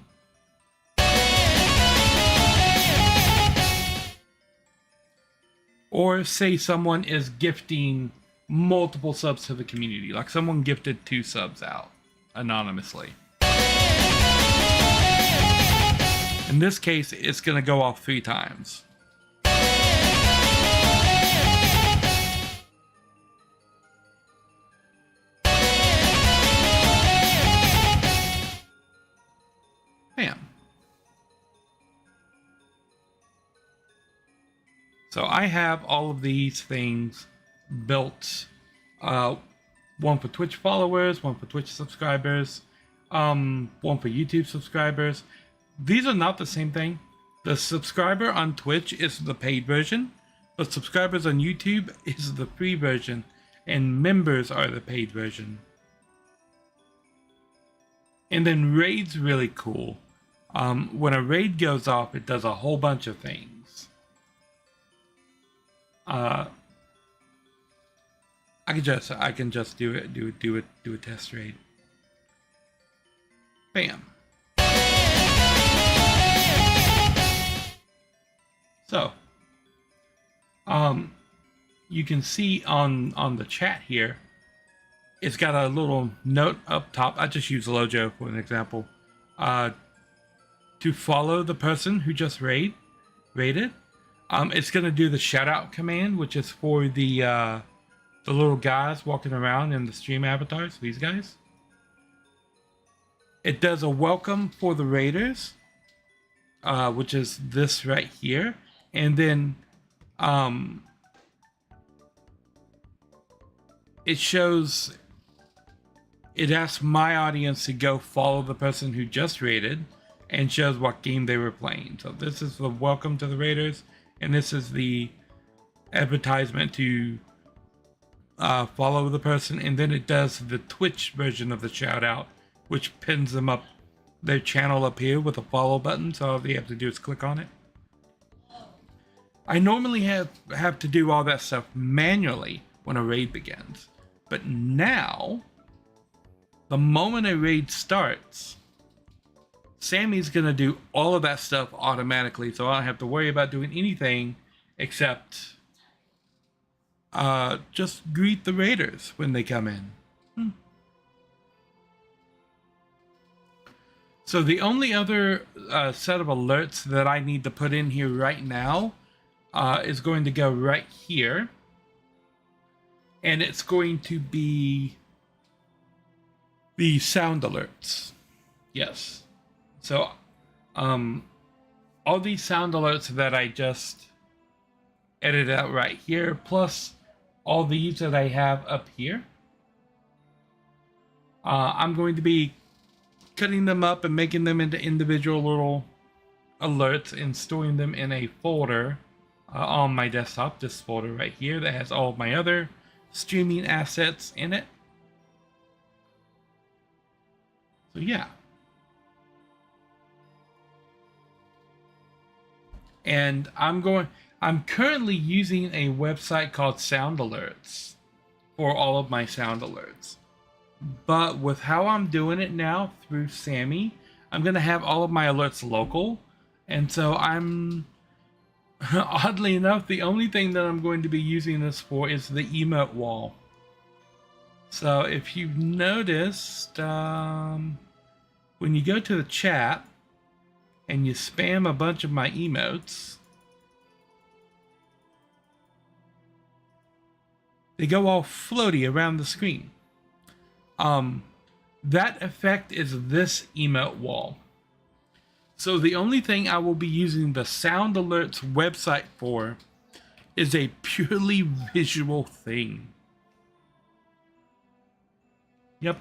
or say someone is gifting multiple subs to the community, like someone gifted 2 subs out anonymously. In this case, it's going to go off 3 times. Bam. So I have all of these things built. One for Twitch followers, one for Twitch subscribers, one for YouTube subscribers. These are not the same thing. The subscriber on Twitch is the paid version, but subscribers on YouTube is the free version, and members are the paid version. And then raid's really cool. When a raid goes off, it does a whole bunch of things. I can just do a test raid. Bam. So, you can see on the chat here, it's got a little note up top. I just use Lojo for an example. To follow the person who just raided. It's going to do the shout out command, which is for the little guys walking around in the stream avatars, these guys. It does a welcome for the raiders, which is this right here. And then it asks my audience to go follow the person who just raided and shows what game they were playing. So this is the welcome to the raiders, and this is the advertisement to follow the person. And then it does the Twitch version of the shout out, which pins them up their channel up here with a follow button. So all they have to do is click on it. I normally have to do all that stuff manually when a raid begins. But now, the moment a raid starts, Sammy's going to do all of that stuff automatically, so I don't have to worry about doing anything except just greet the raiders when they come in. So the only other set of alerts that I need to put in here right now is going to go right here. And it's going to be the sound alerts. Yes. So, all these sound alerts that I just edited out right here, plus all these that I have up here, I'm going to be cutting them up and making them into individual little alerts and storing them in a folder on my desktop. This folder right here that has all of my other streaming assets in it. So yeah. And I'm currently using a website called Sound Alerts for all of my sound alerts. But with how I'm doing it now through Sammy, I'm going to have all of my alerts local. And so I'm, oddly enough, the only thing that I'm going to be using this for is the emote wall. So if you've noticed, when you go to the chat and you spam a bunch of my emotes, they go all floaty around the screen. That effect is this emote wall. So the only thing I will be using the Sound Alerts website for is a purely visual thing. Yep.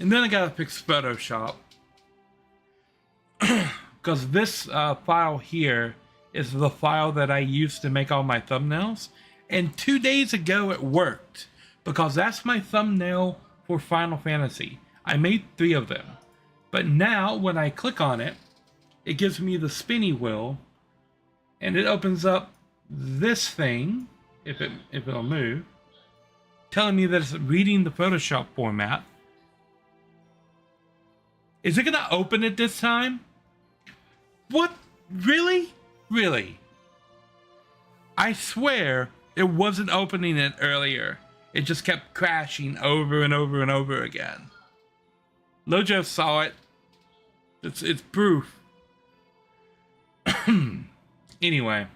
And then I gotta fix Photoshop. Because this file here is the file that I used to make all my thumbnails. And 2 days ago it worked. Because that's my thumbnail for Final Fantasy. I made 3 of them. But now when I click on it, it gives me the spinny wheel. And it opens up this thing, if it'll move, telling me that it's reading the Photoshop format. Is it gonna open it this time? What? Really? Really? I swear it wasn't opening it earlier. It just kept crashing over and over and over again. Lojo saw it. It's proof. Anyway.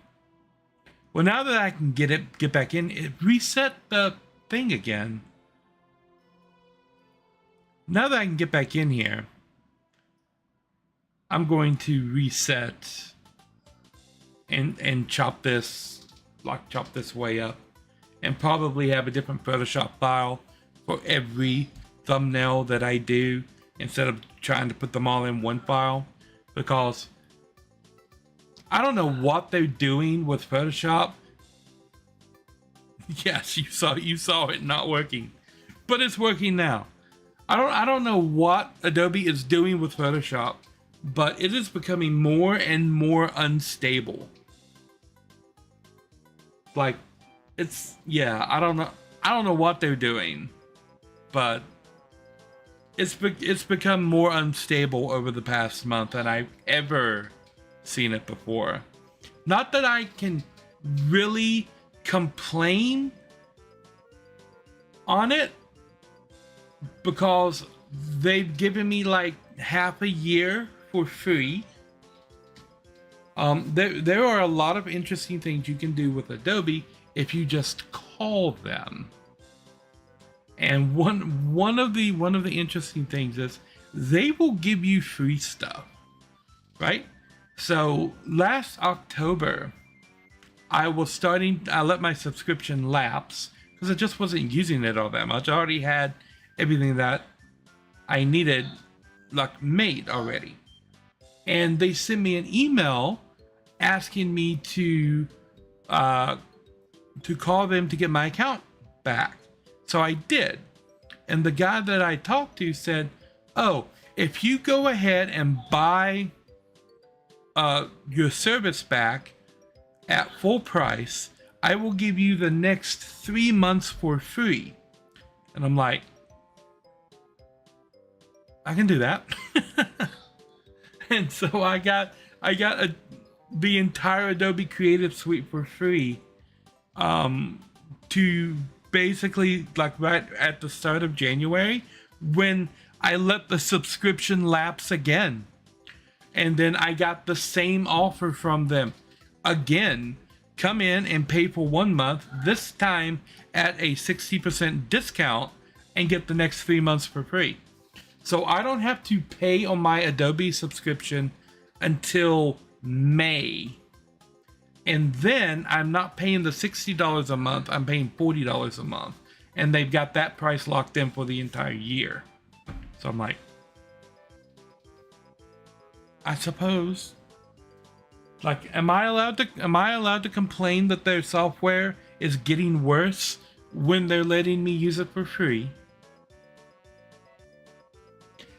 Well, now that I can get back in, it reset the thing again. Now that I can get back in here, I'm going to reset and chop this way up, and probably have a different Photoshop file for every thumbnail that I do instead of trying to put them all in one file, because I don't know what they're doing with Photoshop. Yes, you saw it not working, but it's working now. I don't know what Adobe is doing with Photoshop, but it is becoming more and more unstable. Like, I don't know what they're doing, but it's become more unstable over the past month than I've ever seen it before. Not that I can really complain on it, because they've given me like half a year for free. There are a lot of interesting things you can do with Adobe if you just call them. And one of the interesting things is they will give you free stuff, right? So last October, I let my subscription lapse because I just wasn't using it all that much. I already had everything that I needed like made already. And they sent me an email asking me to call them to get my account back. So I did. And the guy that I talked to said, oh, if you go ahead and buy your service back at full price, I will give you the next 3 months for free. And I'm like, I can do that. And so I got the entire Adobe Creative Suite for free, to basically like right at the start of January, when I let the subscription lapse again. And then I got the same offer from them again. Come in and pay for 1 month, this time at a 60% discount, and get the next 3 months for free. So I don't have to pay on my Adobe subscription until May. And then I'm not paying the $60 a month, I'm paying $40 a month. And they've got that price locked in for the entire year. So I'm like, I suppose. Like, am I allowed to complain that their software is getting worse when they're letting me use it for free?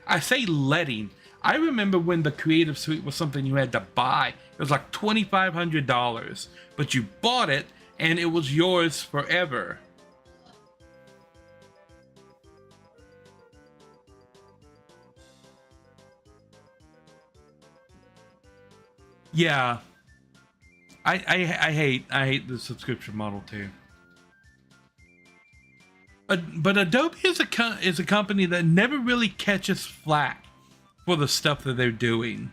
I say letting. I remember when the Creative Suite was something you had to buy. It was like $2,500, but you bought it and it was yours forever. Yeah, I hate the subscription model too. But Adobe is a company that never really catches flack for the stuff that they're doing.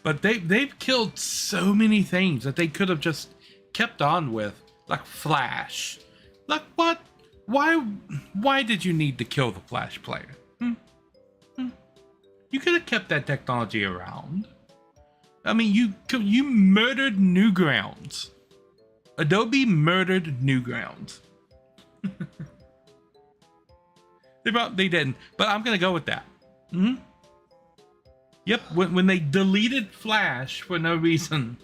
But they've killed so many things that they could have just kept on with, like Flash. Like what? Why did you need to kill the Flash player? You could have kept that technology around. I mean, you murdered Newgrounds. Adobe murdered Newgrounds. They didn't, but I'm gonna go with that. Yep, when they deleted Flash for no reason,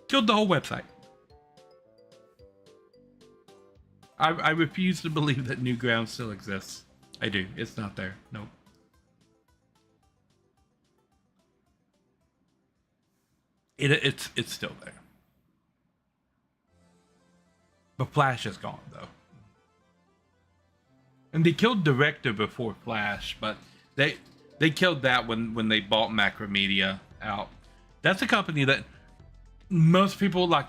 killed the whole website. I refuse to believe that Newgrounds still exists. I do. It's not there. Nope. It's still there. But Flash is gone though. And they killed Director before Flash, but they killed that when they bought Macromedia out. That's a company that most people like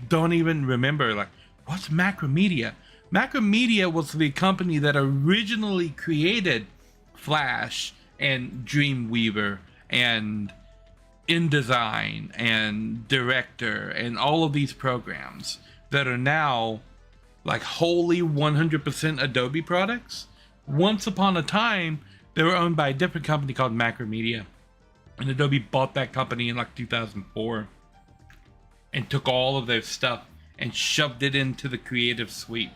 don't even remember. Like, what's Macromedia? Macromedia was the company that originally created Flash and Dreamweaver and InDesign and Director and all of these programs that are now like wholly 100% Adobe products. Once upon a time, they were owned by a different company called Macromedia, and Adobe bought that company in like 2004 and took all of their stuff and shoved it into the Creative Suite,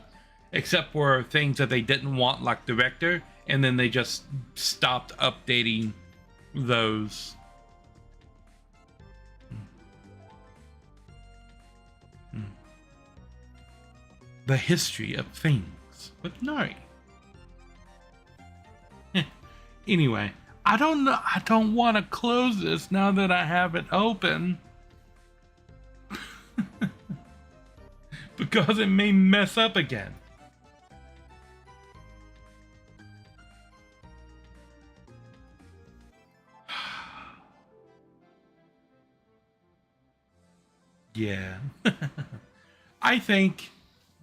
except for things that they didn't want, like Director, and then they just stopped updating those. The history of things with Nari. Anyway, I don't know. I don't want to close this now that I have it open. Because it may mess up again. Yeah. I think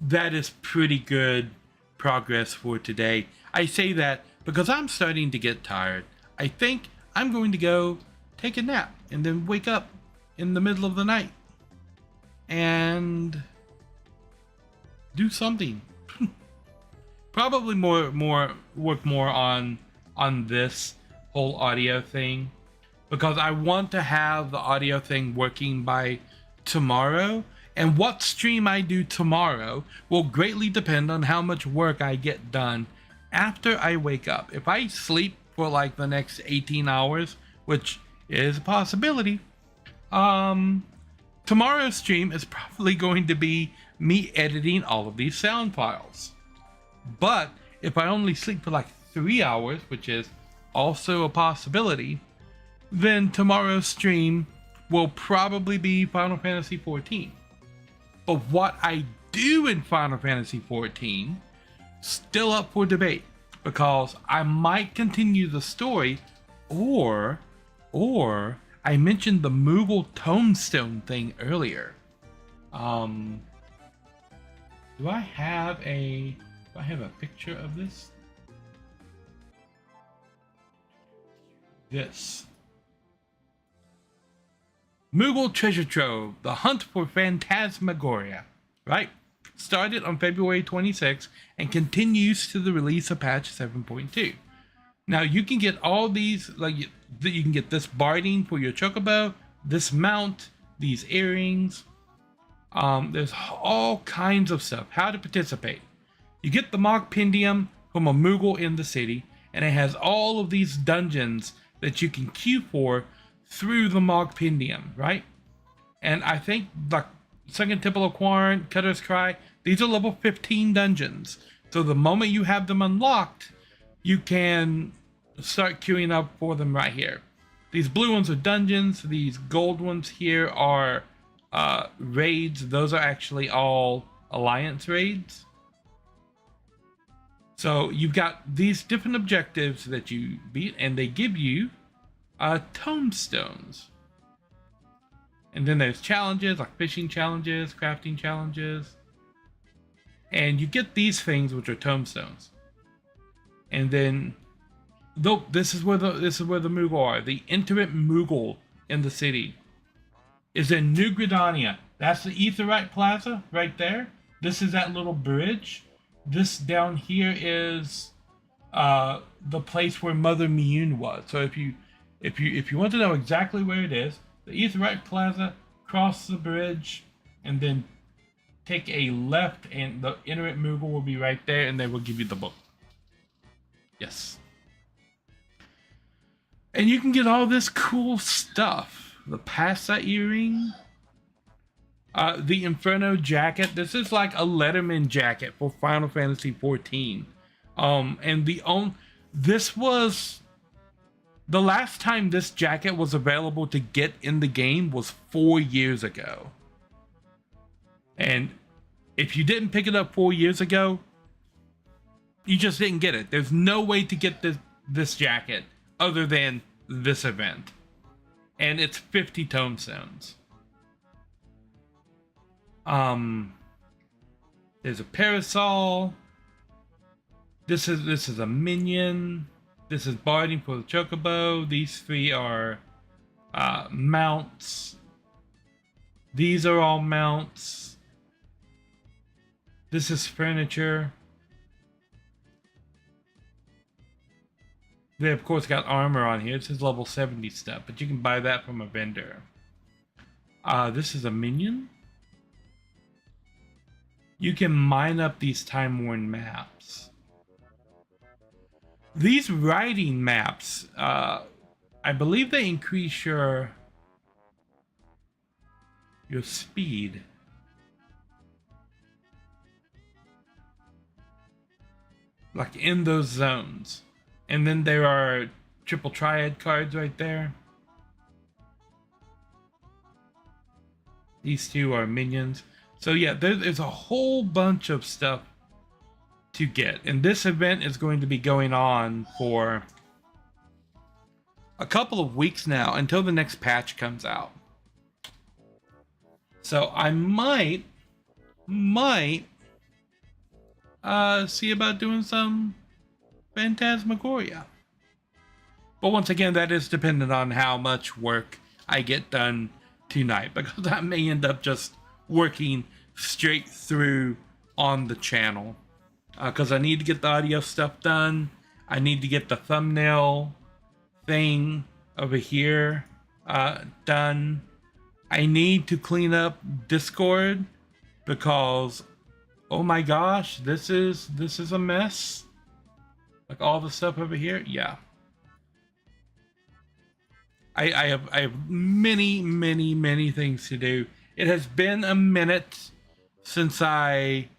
that is pretty good progress for today. I say that because I'm starting to get tired. I think I'm going to go take a nap and then wake up in the middle of the night and do something. Probably work more on this whole audio thing, because I want to have the audio thing working by tomorrow. And what stream I do tomorrow will greatly depend on how much work I get done after I wake up. If I sleep for like the next 18 hours, which is a possibility, tomorrow's stream is probably going to be me editing all of these sound files. But if I only sleep for like 3 hours, which is also a possibility, then tomorrow's stream will probably be Final Fantasy XIV. But what I do in Final Fantasy XIV, still up for debate, because I might continue the story, or I mentioned the Moogle tombstone thing earlier. Do I have a picture of this? This. Moogle Treasure Trove, the hunt for Phantasmagoria, right? Started on February 26 and continues to the release of patch 7.2. Now you can get all these, like you can get this barding for your chocobo, this mount, these earrings. There's all kinds of stuff. How to participate. You get the Mogpendium from a Moogle in the city, and it has all of these dungeons that you can queue for through the Mogpendium, right? And I think the Second Temple of Quarren, Cutter's Cry, these are level 15 dungeons. So the moment you have them unlocked, you can start queuing up for them right here. These blue ones are dungeons. These gold ones here are raids. Those are actually all Alliance raids. So you've got these different objectives that you beat, and they give you tombstones. And then there's challenges like fishing challenges, crafting challenges, and you get these things which are tombstones. And then, though, this is where the Moogle are. The intimate Moogle in the city is in New Gridania. That's the Aetheryte Plaza right there. This is that little bridge. This down here is the place where Mother Miyun was. So if you want to know exactly where it is, the East Right Plaza, cross the bridge, and then take a left, and the internet mover will be right there, and they will give you the book. Yes. And you can get all this cool stuff. The Pasta earring. The Inferno jacket. This is like a Letterman jacket for Final Fantasy XIV. And this was the last time this jacket was available to get in the game was 4 years ago. And if you didn't pick it up 4 years ago, you just didn't get it. There's no way to get this jacket other than this event. And it's 50 tomestones. There's a parasol. This is a minion. This is barding for the chocobo. These three are mounts. These are all mounts. This is furniture. They of course got armor on here. This is level 70 stuff, but you can buy that from a vendor. This is a minion. You can mine up these time-worn maps. These riding maps, I believe they increase your speed. Like in those zones. And then there are triple triad cards right there. These two are minions. So yeah, there's a whole bunch of stuff to get. And this event is going to be going on for a couple of weeks now until the next patch comes out. So I might see about doing some Phantasmagoria. But once again, that is dependent on how much work I get done tonight, because I may end up just working straight through on the channel. Because I need to get the audio stuff done. I need to get the thumbnail thing over here done. I need to clean up Discord because, oh my gosh, this is a mess. Like all the stuff over here, yeah. I have many things to do. It has been a minute since I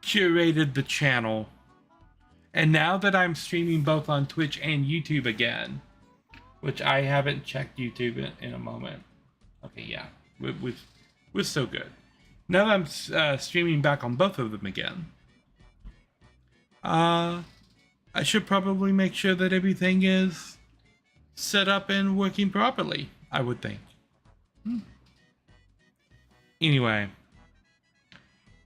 curated the channel, and now that I'm streaming both on Twitch and YouTube again, which I haven't checked YouTube in a moment. Okay, yeah, we're still good. Now that I'm streaming back on both of them again, I should probably make sure that everything is set up and working properly, I would think. Anyway,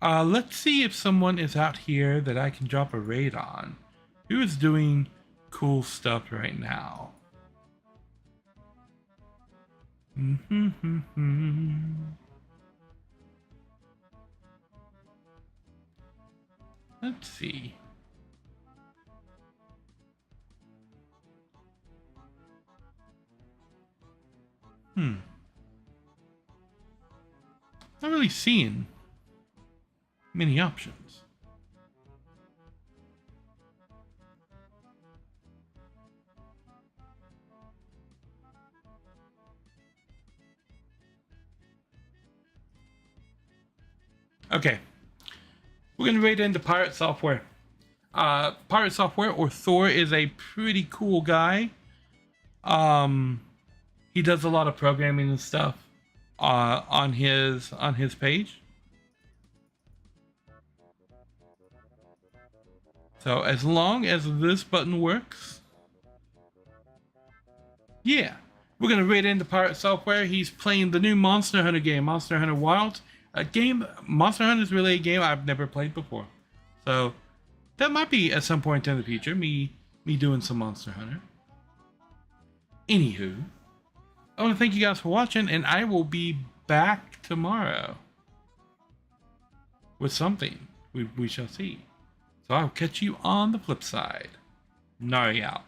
let's see if someone is out here that I can drop a raid on. Who is doing cool stuff right now? Let's see. Not really seeing many options. Okay, we're gonna raid into Pirate Software. Pirate Software, or Thor, is a pretty cool guy. He does a lot of programming and stuff on his page. So as long as this button works, yeah, we're gonna raid into Pirate Software. He's playing the new Monster Hunter game, Monster Hunter Wilds. Monster Hunter is really a game I've never played before, so that might be at some point in the future me doing some Monster Hunter. Anywho, I want to thank you guys for watching, and I will be back tomorrow. with something. We shall see. So I'll catch you on the flip side. Nari out.